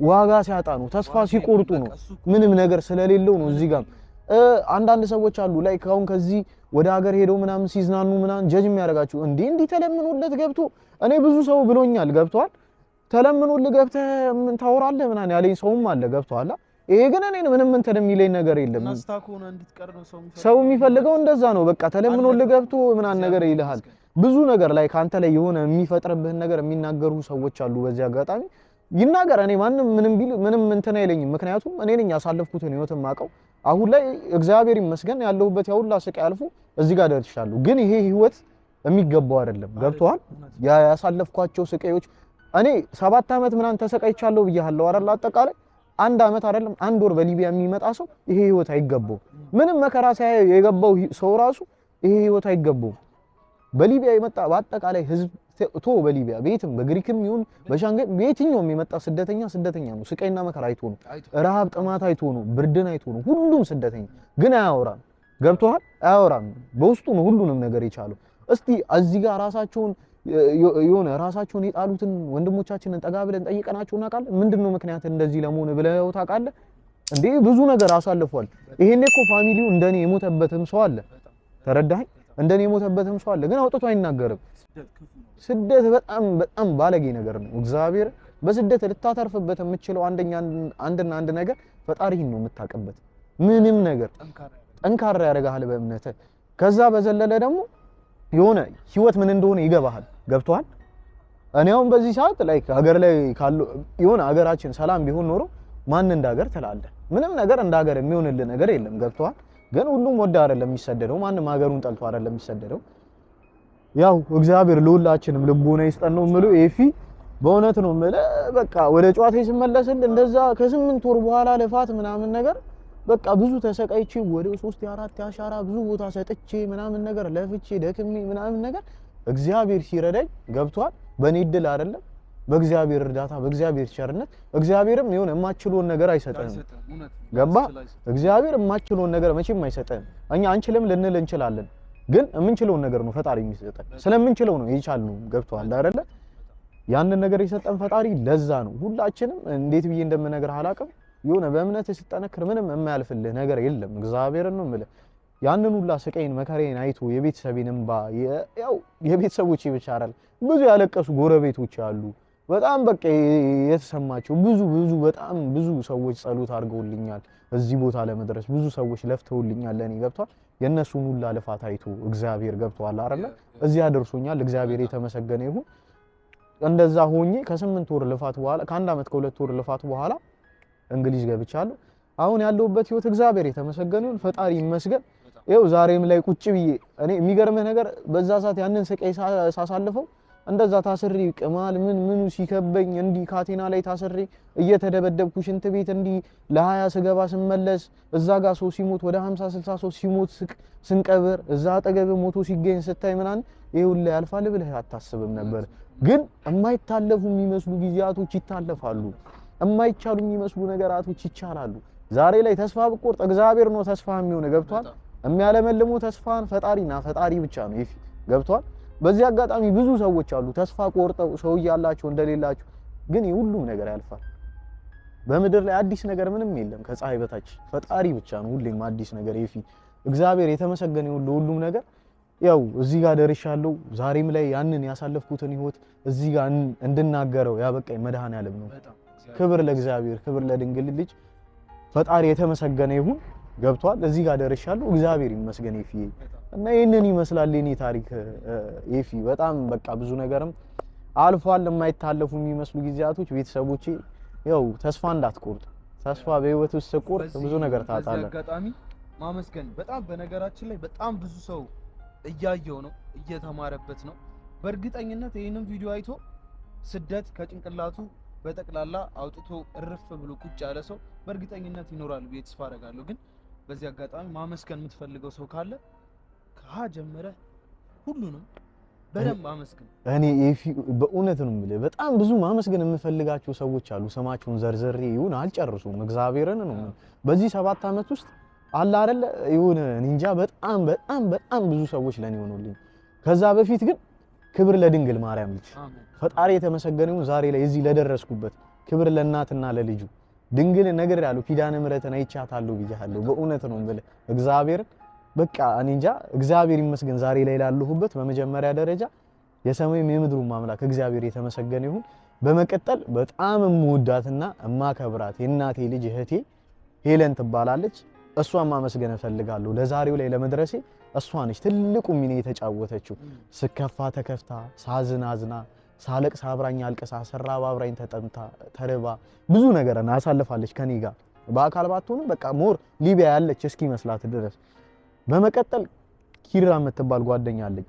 ዋጋ ሲያጣ ነው ተስፋ ሲቆርጡ ነው ምንም ነገር ስለሌለው ነው እዚህ ጋር አንዳንድ ሰዎች አሉ ላይ ካሁን ከዚህ ወደ ሀገር ሄደው ምናምን ሲዝናኑ ምናምን ጀጅ የሚያደርጋቸው እንዴ ተለምኖለት ገብቶ እኔ ብዙ ሰው ብሎኛል ገብቷል ተለምኖልህ ገብተህ ምን ታወራለህ ምናምን ያለኝ ሰውም አለ ገብቷል ይሄ ግን እኔን ምንም እንትን የሚለኝ ነገር የለም ናስታኮና እንድትቀር ነው ሰው የሚፈልገው እንደዛ ነው በቃ ተለምኖልህ ገብቶ ምናምን ነገር ይልሃል ብዙ ነገር ላይ ካንተ ላይ የሆነ የሚፈጥርብህን ነገር የሚናገሩ ሰዎች አሉ በዚህ አጋጣሚ ይናገር እኔ ማንም ምንም ቢል ምንም እንትን አይለኝም ምክንያቱም እኔ ነኝ ያሳለፍኩትን ህይወትን ማቀው አሁን ላይ እግዚአብሔር ይመስገን ያለሁበት ያውላ ስቃይ አልፎ እዚህ ጋር ደርሻለሁ ግን ይሄ ህይወት የሚገባው አይደለም ገብቷል ያሳለፍኳቸው ስቃዮች እኔ 7 አመት ምናምን ተሰቃይቻለሁ ብያለሁ አይደል አጠቃላይ 1 አመት አይደለም 1 ወር በሊቢያ የሚመጣ ሰው ይሄ ህይወት አይገባው ምንም መከራ ሳይ የገባው ሰው ራሱ ይሄ ህይወት አይገባው በሊቢያ የመጣ በአጠቃላይ ህዝብ በሊቢያ ቤትም በግሪክም ይሁን በሻንጋይ በየትኛውም የመጣ ስደተኛ ነው ስቃይና መከራ አይቶ ነው ረሃብ ጥማት አይቶ ነው ብርድን አይቶ ነው ሁሉም ስደተኛ ግን አያወራም ገብቷል አያወራም በውስጡ ነው ሁሉንም ነገር የቻለው እስቲ እዚህ ጋር ራሳቸውን የሆነ ራሳቸውን የጣሉትን ወንድሞቻችንን ጠጋ ብለን ጠይቀናቸው እናውቃለን? ምንድነው ምክንያት እንደዚህ ለመሆን ብለው ታውቃለህ እንዴ? ብዙ ነገር አሳልፏል። ይሄኔ እኮ ፋሚሊው እንደኔ የሞተበትም ሰው አለ፣ ተረዳኸኝ? እንደኔ የሞተበትም ሰው አለ፣ ግን አውጥቶ አይናገርም። ስደት በጣም በጣም ባለጌ ነገር ነው። እግዚአብሔር በስደት ልታተርፍበት የምትችለው አንድና አንድ ነገር ፈጣሪህን ነው የምታውቅበት። ምንም ነገር ጠንካራ ያደርግሃል በእምነት። ከዛ በዘለለ ደግሞ የሆነ ህይወት ምን እንደሆነ ይገባሃል። ገብቶሃል? እኔ አሁን በዚህ ሰዓት ላይክ ሀገር ላይ ካለው የሆነ ሀገራችን ሰላም ቢሆን ኖሮ ማን እንደ ሀገር ትላለህ? ምንም ነገር እንደ ሀገር የሚሆንልህ ነገር የለም። ገብቶሃል? ግን ሁሉም ወደ አይደለም የሚሰደደው፣ ማንም ሀገሩን ጠልቶ አይደለም የሚሰደደው። ያው እግዚአብሔር ለሁላችንም ልቦና ይስጠን ነው የምለው። ኤፊ በእውነት ነው የምልህ። በቃ ወደ ጨዋታ ሲመለስል እንደዛ ከ8 ወር በኋላ ልፋት ምናምን ነገር በቃ ብዙ ተሰቃይቼ ወደ 3-4 ያሻራ ብዙ ቦታ ሰጥቼ ምናምን ነገር ለፍቼ ደክሜ ምናምን ነገር እግዚአብሔር ሲረዳኝ ገብቷል። በኔ እድል አይደለም፣ በእግዚአብሔር እርዳታ በእግዚአብሔር ቸርነት። እግዚአብሔርም የሆነ የማችለውን ነገር አይሰጠንም። ገባ? እግዚአብሔር የማችለውን ነገር መቼም አይሰጠንም። እኛ አንችልም ልንል እንችላለን፣ ግን የምንችለውን ነገር ነው ፈጣሪ የሚሰጠን። ስለምንችለው ነው የቻልነው። ገብቷል አይደለ? ያንን ነገር የሰጠን ፈጣሪ ለዛ ነው። ሁላችንም እንዴት ብዬ እንደምነግርህ አላውቅም። የሆነ በእምነት ሲጠነክር ምንም የማያልፍልህ ነገር የለም። እግዚአብሔርን ነው የምልህ። ያንን ሁላ ስቃይን መከራዬን አይቶ የቤተሰቤን እንባ ያው የቤተሰቦቼ ብቻ አይደል ብዙ ያለቀሱ ጎረቤቶች አሉ። በጣም በቃ የተሰማቸው ብዙ በጣም ብዙ ሰዎች ጸሎት አድርገውልኛል እዚህ ቦታ ለመድረስ። ብዙ ሰዎች ለፍተውልኛል ለኔ። ገብቷል? የነሱን ሁላ ልፋት አይቶ እግዚአብሔር ገብቷል አይደል እዚህ አደርሶኛል። እግዚአብሔር የተመሰገነ ይሁን። እንደዛ ሆኜ ከ8 ወር ልፋት በኋላ ከ1 አመት ከ2 ወር ልፋት በኋላ እንግሊዝ ገብቻለሁ። አሁን ያለሁበት ህይወት እግዚአብሔር የተመሰገነ ይሁን፣ ፈጣሪ ይመስገን። ይኸው ዛሬም ላይ ቁጭ ብዬ እኔ የሚገርምህ ነገር በዛ ሰዓት ያንን ስቃይ ሳሳልፈው እንደዛ ታስሬ ቅማል ምኑ ሲከበኝ እንዲ ካቴና ላይ ታስሬ እየተደበደብኩ ሽንት ቤት እንዲ ለ20 ስገባ ስመለስ እዛ ጋር ሰው ሲሞት ወደ 50-60 ሰው ሲሞት ስንቀብር እዛ አጠገብ ሞቶ ሲገኝ ስታይ ምናምን ይሄ ሁሉ ያልፋል ብለህ አታስብም ነበር። ግን የማይታለፉ የሚመስሉ ጊዜያቶች ይታለፋሉ። የማይቻሉ የሚመስሉ ነገራቶች ይቻላሉ። ዛሬ ላይ ተስፋ ብቆርጥ እግዚአብሔር ነው ተስፋ የሚሆነ። ገብቷል? የሚያለመልሙ ተስፋን ፈጣሪና ፈጣሪ ብቻ ነው። ይፊ ገብቷል? በዚህ አጋጣሚ ብዙ ሰዎች አሉ ተስፋ ቆርጠው ሰው ያላቸው እንደሌላቸው፣ ግን ሁሉም ነገር ያልፋል። በምድር ላይ አዲስ ነገር ምንም የለም ከፀሐይ በታች ፈጣሪ ብቻ ነው ሁሌም አዲስ ነገር። ይፊ እግዚአብሔር የተመሰገነ ይሁን ለሁሉም ነገር። ያው እዚህ ጋር ደርሻለሁ። ዛሬም ላይ ያንን ያሳለፍኩትን ህይወት እዚህ ጋር እንድናገረው ያበቃኝ መድኃኔዓለም ነው። ክብር ለእግዚአብሔር፣ ክብር ለድንግል ልጅ። ፈጣሪ የተመሰገነ ይሁን። ገብቷል? እዚህ ጋር ደርሻለሁ። እግዚአብሔር ይመስገን ኤፊ። እና ይሄንን ይመስላል የኔ ታሪክ ኤፊ። በጣም በቃ ብዙ ነገርም አልፏል። የማይታለፉ የሚመስሉ ጊዜያቶች። ቤተሰቦቼ ያው ተስፋ እንዳትቆርጡ። ተስፋ በህይወት ውስጥ ቆርጥ ብዙ ነገር ታጣለህ። አጋጣሚ ማመስገን በጣም በነገራችን ላይ በጣም ብዙ ሰው እያየው ነው፣ እየተማረበት ነው። በእርግጠኝነት ይሄንን ቪዲዮ አይቶ ስደት ከጭንቅላቱ በጠቅላላ አውጥቶ እርፍ ብሎ ቁጭ ያለ ሰው በእርግጠኝነት ይኖራል ብዬ ተስፋ አደርጋለሁ። ግን በዚህ አጋጣሚ ማመስገን የምትፈልገው ሰው ካለ ከሀ ጀምረህ ሁሉንም በደንብ ማመስገን። እኔ ኤፊ በእውነት ነው የምልህ በጣም ብዙ ማመስገን የምፈልጋቸው ሰዎች አሉ። ስማቸውን ዘርዘሬ ይሁን አልጨርሱም። እግዚአብሔርን ነው በዚህ 7 አመት ውስጥ አለ አይደል ይሁን እንጃ በጣም ብዙ ሰዎች ለኔ ሆኖልኝ። ከዛ በፊት ግን ክብር ለድንግል ማርያም ልጅ ፈጣሪ የተመሰገነ ይሁን ዛሬ ላይ እዚህ ለደረስኩበት። ክብር ለእናትና ለልጁ ድንግል ነገር ያለው ኪዳነ ምሕረትን አይቻታለሁ ብያለሁ። በእውነት ነው የምልህ እግዚአብሔር በቃ እኔ እንጃ እግዚአብሔር ይመስገን ዛሬ ላይ ላለሁበት። በመጀመሪያ ደረጃ የሰማይም የምድሩም አምላክ እግዚአብሔር የተመሰገነ ይሁን። በመቀጠል በጣም የምወዳትና የማከብራት የእናቴ ልጅ እህቴ ሄለን ትባላለች። እሷን ማመስገን እፈልጋለሁ። ለዛሬው ላይ ለመድረሴ እሷ ነች ትልቁ ሚና የተጫወተችው። ስከፋ ተከፍታ፣ ሳዝን አዝና፣ ሳለቅስ አብራኝ አልቅሳ፣ ስራብ አብራኝ ተጠምታ ተርባ ብዙ ነገር አሳልፋለች ከኔ ጋር። በአካል ባትሆንም በቃ ሞር ሊቢያ ያለች እስኪ መስላት ድረስ። በመቀጠል ኪራ የምትባል ጓደኛ አለኝ።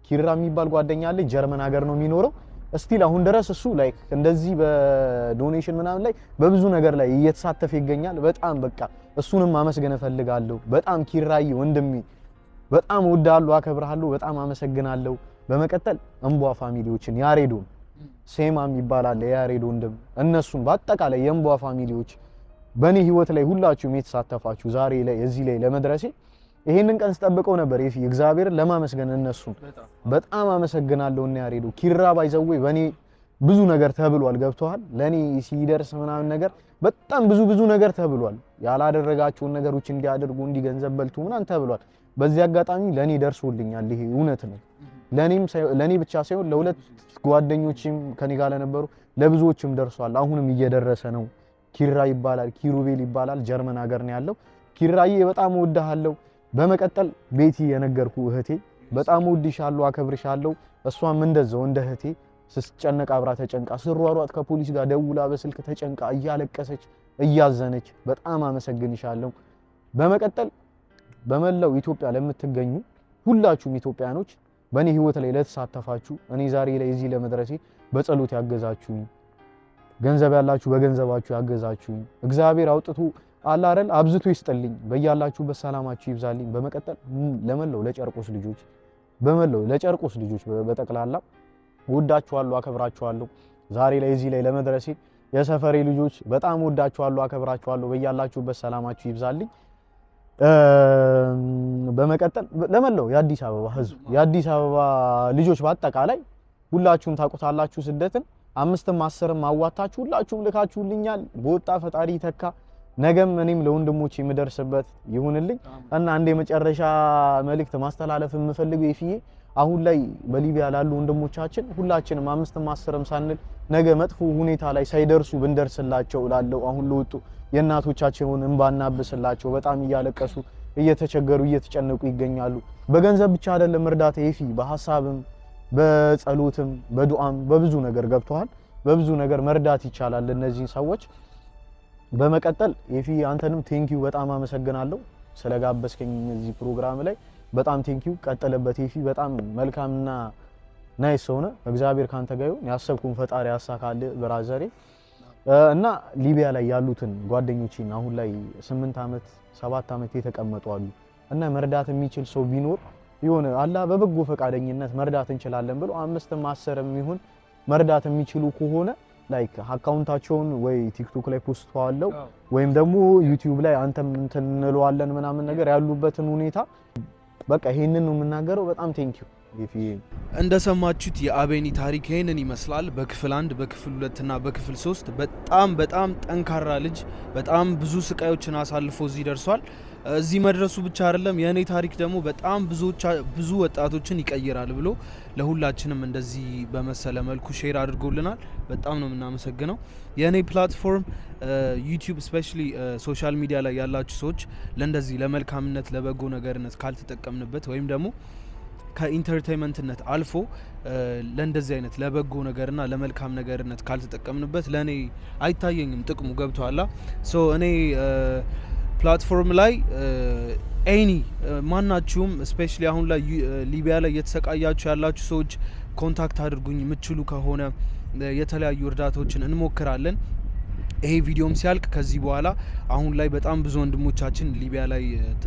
ኪራ የሚባል ጓደኛ አለኝ። ጀርመን ሀገር ነው የሚኖረው። እስቲል አሁን ድረስ እሱ ላይክ እንደዚህ በዶኔሽን ምናምን ላይ በብዙ ነገር ላይ እየተሳተፈ ይገኛል። በጣም በቃ እሱንም ማመስገን እፈልጋለሁ። በጣም ኪራይ ወንድሜ በጣም ወዳለሁ፣ አከብራለሁ፣ በጣም አመሰግናለሁ። በመቀጠል እንቧ ፋሚሊዎችን ያሬዶን ሴማ ይባላል ያሬዶ ወንድም፣ እነሱን በአጠቃላይ የእንቧ ፋሚሊዎች በኔ ህይወት ላይ ሁላችሁም የተሳተፋችሁ ዛሬ ላይ እዚህ ላይ ለመድረሴ ይሄንን ቀን ስጠብቀው ነበር ኤፊ እግዚአብሔርን ለማመስገን እነሱን በጣም አመሰግናለሁ። እና ያሬዱ ኪራ ባይዘው በኔ ብዙ ነገር ተብሏል ገብቷል። ለኔ ሲደርስ ምናምን ነገር በጣም ብዙ ነገር ተብሏል። ያላደረጋቸውን ነገሮች እንዲያደርጉ እንዲገንዘብ በልቱ ምናምን ተብሏል። በዚህ አጋጣሚ ለኔ ደርሶልኛል። ይሄ እውነት ነው። ለኔ ብቻ ሳይሆን ለሁለት ጓደኞችም ከኔ ጋር ለነበሩ ለብዙዎችም ደርሷል። አሁንም እየደረሰ ነው። ኪራ ይባላል፣ ኪሩቤል ይባላል። ጀርመን ሀገር ነው ያለው። ኪራዬ በጣም እወድሃለሁ። በመቀጠል ቤቲ የነገርኩ እህቴ በጣም እወድሻለሁ፣ አከብርሻለሁ። እሷም እንደዛው እንደ እህቴ ስትጨነቅ አብራ ተጨንቃ ስሯሯጥ ከፖሊስ ጋር ደውላ በስልክ ተጨንቃ እያለቀሰች እያዘነች በጣም አመሰግንሻለሁ። በመቀጠል በመላው ኢትዮጵያ ለምትገኙ ሁላችሁም ኢትዮጵያኖች በእኔ ህይወት ላይ ለተሳተፋችሁ እኔ ዛሬ ላይ እዚህ ለመድረሴ በጸሎት ያገዛችሁኝ፣ ገንዘብ ያላችሁ በገንዘባችሁ ያገዛችሁኝ እግዚአብሔር አውጥቶ አላረል አብዝቶ ይስጥልኝ። በያላችሁበት ሰላማችሁ ይብዛልኝ። በመቀጠል ለመላው ለጨርቆስ ልጆች በጠቅላላ ወዳችኋለሁ፣ አከብራችኋለሁ። ዛሬ ላይ እዚህ ላይ ለመድረሴ የሰፈሬ ልጆች በጣም ወዳችኋለሁ፣ አከብራችኋለሁ። በያላችሁበት ሰላማችሁ ይብዛልኝ። በመቀጠል ለመላው የአዲስ አበባ ህዝብ የአዲስ አበባ ልጆች በአጠቃላይ ሁላችሁም ታውቁታላችሁ። ስደትን 5ም 10ም አዋጣችሁ ሁላችሁም ልካችሁልኛል። በወጣ ፈጣሪ ተካ። ነገም እኔም ለወንድሞቼ የምደርስበት ይሁንልኝ እና አንድ የመጨረሻ መልእክት ማስተላለፍ የምፈልገው ይፍዬ አሁን ላይ በሊቢያ ላሉ ወንድሞቻችን ሁላችንም 5ም 10ም ሳንል ነገ መጥፎ ሁኔታ ላይ ሳይደርሱ ብንደርስላቸው ላለው አሁን ለወጡ የእናቶቻቸውን እንባናብስላቸው። በጣም እያለቀሱ እየተቸገሩ እየተጨነቁ ይገኛሉ። በገንዘብ ብቻ አይደለም እርዳታ ይፊ በሐሳብም በጸሎትም በዱዓም በብዙ ነገር ገብተዋል። በብዙ ነገር መርዳት ይቻላል እነዚህ ሰዎች። በመቀጠል ይፊ አንተንም ቴንኪው በጣም አመሰግናለሁ ስለጋበዝከኝ እዚህ ፕሮግራም ላይ በጣም ቴንኪው። ቀጥለበት ይፊ በጣም መልካምና ናይስ ሆነ። እግዚአብሔር ካንተ ጋር ይሁን። ያሰብኩን ፈጣሪ ያሳካል ብራዘሬ። እና ሊቢያ ላይ ያሉትን ጓደኞቼን አሁን ላይ 8 አመት 7 አመት የተቀመጡ አሉ እና መርዳት የሚችል ሰው ቢኖር ይሆነ አላ በበጎ ፈቃደኝነት መርዳት እንችላለን ብሎ 5ም 10ም ይሁን መርዳት የሚችሉ ከሆነ ላይክ አካውንታቸውን ወይ ቲክቶክ ላይ ፖስት ዋለው ወይም ደግሞ ዩቲዩብ ላይ አንተም እንትን እንለዋለን ምናምን ነገር ያሉበትን ሁኔታ በቃ ይሄንን ነው የምናገረው። በጣም ቴንኪው። እንደሰማችሁት የአቤኒ ታሪክ ይሄንን ይመስላል። በክፍል 1 በክፍል 2 እና በክፍል 3 በጣም ጠንካራ ልጅ በጣም ብዙ ስቃዮችን አሳልፎ እዚህ ደርሷል። እዚህ መድረሱ ብቻ አይደለም የኔ ታሪክ ደግሞ በጣም ብዙ ወጣቶችን ይቀይራል ብሎ ለሁላችንም እንደዚህ በመሰለ መልኩ ሼር አድርጎልናል። በጣም ነው የምናመሰግነው። የኔ ፕላትፎርም ዩቲዩብ ስፔሻሊ ሶሻል ሚዲያ ላይ ያላችሁ ሰዎች ለእንደዚህ ለመልካምነት ለበጎ ነገርነት ካልተጠቀምንበት ወይም ደግሞ ከኢንተርቴይንመንትነት አልፎ ለእንደዚህ አይነት ለበጎ ነገርና ለመልካም ነገርነት ካልተጠቀምንበት ለኔ አይታየኝም ጥቅሙ። ገብቷላ ሶ እኔ ፕላትፎርም ላይ ኤኒ ማናችሁም ስፔሻሊ አሁን ላይ ሊቢያ ላይ እየተሰቃያችሁ ያላችሁ ሰዎች ኮንታክት አድርጉኝ። የምትችሉ ከሆነ የተለያዩ እርዳታዎችን እንሞክራለን። ይሄ ቪዲዮም ሲያልቅ ከዚህ በኋላ አሁን ላይ በጣም ብዙ ወንድሞቻችን ሊቢያ ላይ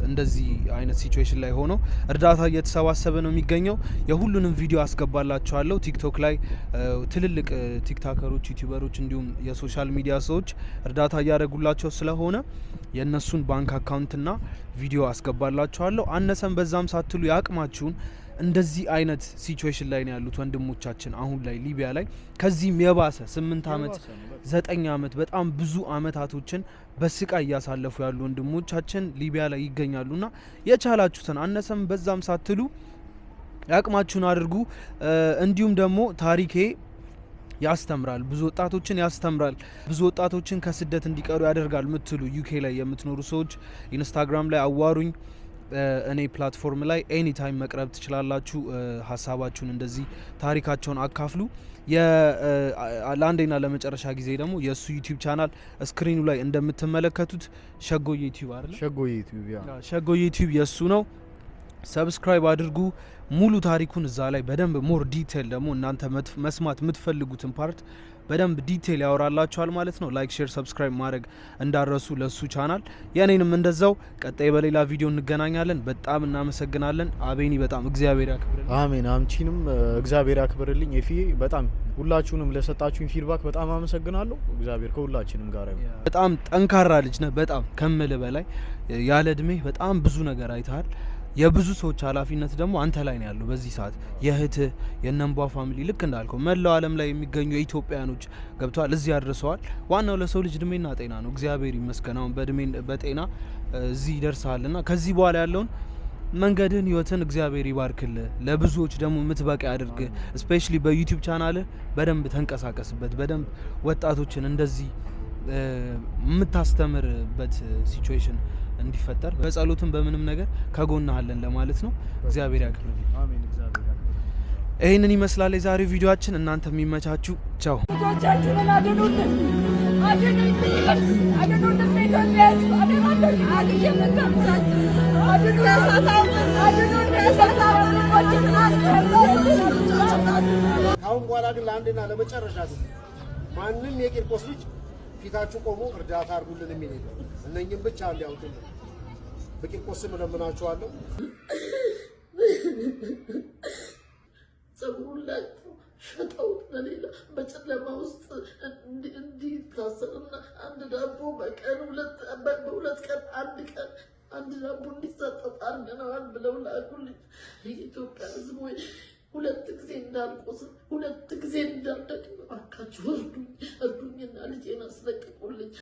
እንደዚህ አይነት ሲቹዌሽን ላይ ሆኖ እርዳታ እየተሰባሰበ ነው የሚገኘው። የሁሉንም ቪዲዮ አስገባላችኋለሁ። ቲክቶክ ላይ ትልልቅ ቲክቶከሮች፣ ዩቲዩበሮች እንዲሁም የሶሻል ሚዲያ ሰዎች እርዳታ እያደረጉላቸው ስለሆነ የእነሱን ባንክ አካውንትና ቪዲዮ አስገባላችኋለሁ። አነሰም በዛም ሳትሉ ያቅማችሁን እንደዚህ አይነት ሲቹዌሽን ላይ ነው ያሉት ወንድሞቻችን አሁን ላይ ሊቢያ ላይ ከዚህም የባሰ 8 አመት 9 አመት በጣም ብዙ አመታቶችን በስቃይ እያሳለፉ ያሉ ወንድሞቻችን ሊቢያ ላይ ይገኛሉና የቻላችሁትን አነሰም በዛም ሳትሉ ያቅማችሁን አድርጉ። እንዲሁም ደግሞ ታሪኬ ያስተምራል፣ ብዙ ወጣቶችን ያስተምራል፣ ብዙ ወጣቶችን ከስደት እንዲቀሩ ያደርጋል ምትሉ ዩኬ ላይ የምትኖሩ ሰዎች ኢንስታግራም ላይ አዋሩኝ። እኔ ፕላትፎርም ላይ ኤኒ ታይም መቅረብ ትችላላችሁ። ሀሳባችሁን እንደዚህ ታሪካቸውን አካፍሉ። ለአንዴና ለመጨረሻ ጊዜ ደግሞ የእሱ ዩቲዩብ ቻናል ስክሪኑ ላይ እንደምትመለከቱት ሸጎዬ ዩቲዩብ አይደል? ሸጎዬ ዩቲዩብ የእሱ ነው። ሰብስክራይብ አድርጉ። ሙሉ ታሪኩን እዛ ላይ በደንብ ሞር ዲቴል ደግሞ እናንተ መስማት የምትፈልጉትን ፓርት በደንብ ዲቴል ያወራላችኋል ማለት ነው። ላይክ፣ ሼር፣ ሰብስክራይብ ማድረግ እንዳረሱ ለሱ ቻናል። የኔንም እንደዛው። ቀጣይ በሌላ ቪዲዮ እንገናኛለን። በጣም እናመሰግናለን። አቤኒ በጣም እግዚአብሔር ያክብርልኝ። አሜን። አምቺንም እግዚአብሔር ያክብርልኝ። ኤፊዬ በጣም ሁላችሁንም ለሰጣችሁኝ ፊድባክ በጣም አመሰግናለሁ። እግዚአብሔር ከሁላችንም ጋር ይሁን። በጣም ጠንካራ ልጅ ነህ። በጣም ከምል በላይ ያለ እድሜ በጣም ብዙ ነገር አይተሃል። የብዙ ሰዎች ኃላፊነት ደግሞ አንተ ላይ ነው ያለው በዚህ ሰዓት። የእህትህ የነንቧ ፋሚሊ ልክ እንዳልከው መላው ዓለም ላይ የሚገኙ ኢትዮጵያኖች ገብተዋል፣ እዚህ ያድርሰዋል። ዋናው ለሰው ልጅ እድሜና ጤና ነው። እግዚአብሔር ይመስገን አሁን በጤና እዚህ ይደርሳልና ከዚህ በኋላ ያለውን መንገድን ህይወትን እግዚአብሔር ይባርክል። ለብዙዎች ደግሞ የምትበቃ ያድርግ። ስፔሻሊ በዩቲዩብ ቻናል በደንብ ተንቀሳቀስበት። በደንብ ወጣቶችን እንደዚህ የምታስተምርበት ሲቹዌሽን እንዲፈጠር በጸሎትም በምንም ነገር ከጎንህ አለን ለማለት ነው። እግዚአብሔር ያክብርልኝ። አሜን። እግዚአብሔር ያክብርልኝ። ይህንን ይመስላል የዛሬው ቪዲዮአችን። እናንተ የሚመቻችሁ ቻው። ልጆቻችንን አድኑልን፣ አድኑልን፣ አድኑልን። በኢትዮጵያ ሕዝብ አድኑልን፣ አሁን በኋላ ግን ለአንድና ለመጨረሻ ጊዜ ማንም የቂርቆስ ልጅ ፊታችሁ ቆሞ እርዳታ አድርጉልን የሚል የለም። እነኝም ብቻ እንዲያውጡልን በቂርቆስ ስም እለምናችኋለሁ። ጸጉሩን ላጭተው ሸጠውት ለሌላ በጨለማ ውስጥ እንዲታሰርና አንድ ዳቦ በቀን በሁለት ቀን አንድ ዳቦ እንዲሰጠት አድርገነዋል ብለው ላኩልኝ። የኢትዮጵያ ሕዝብ ወይ ሁለት ጊዜ እንዳልቆስል ሁለት ጊዜ እንዳልደቅ እባካችሁ እርዱኝና ልጄን አስለቅቁልኝ።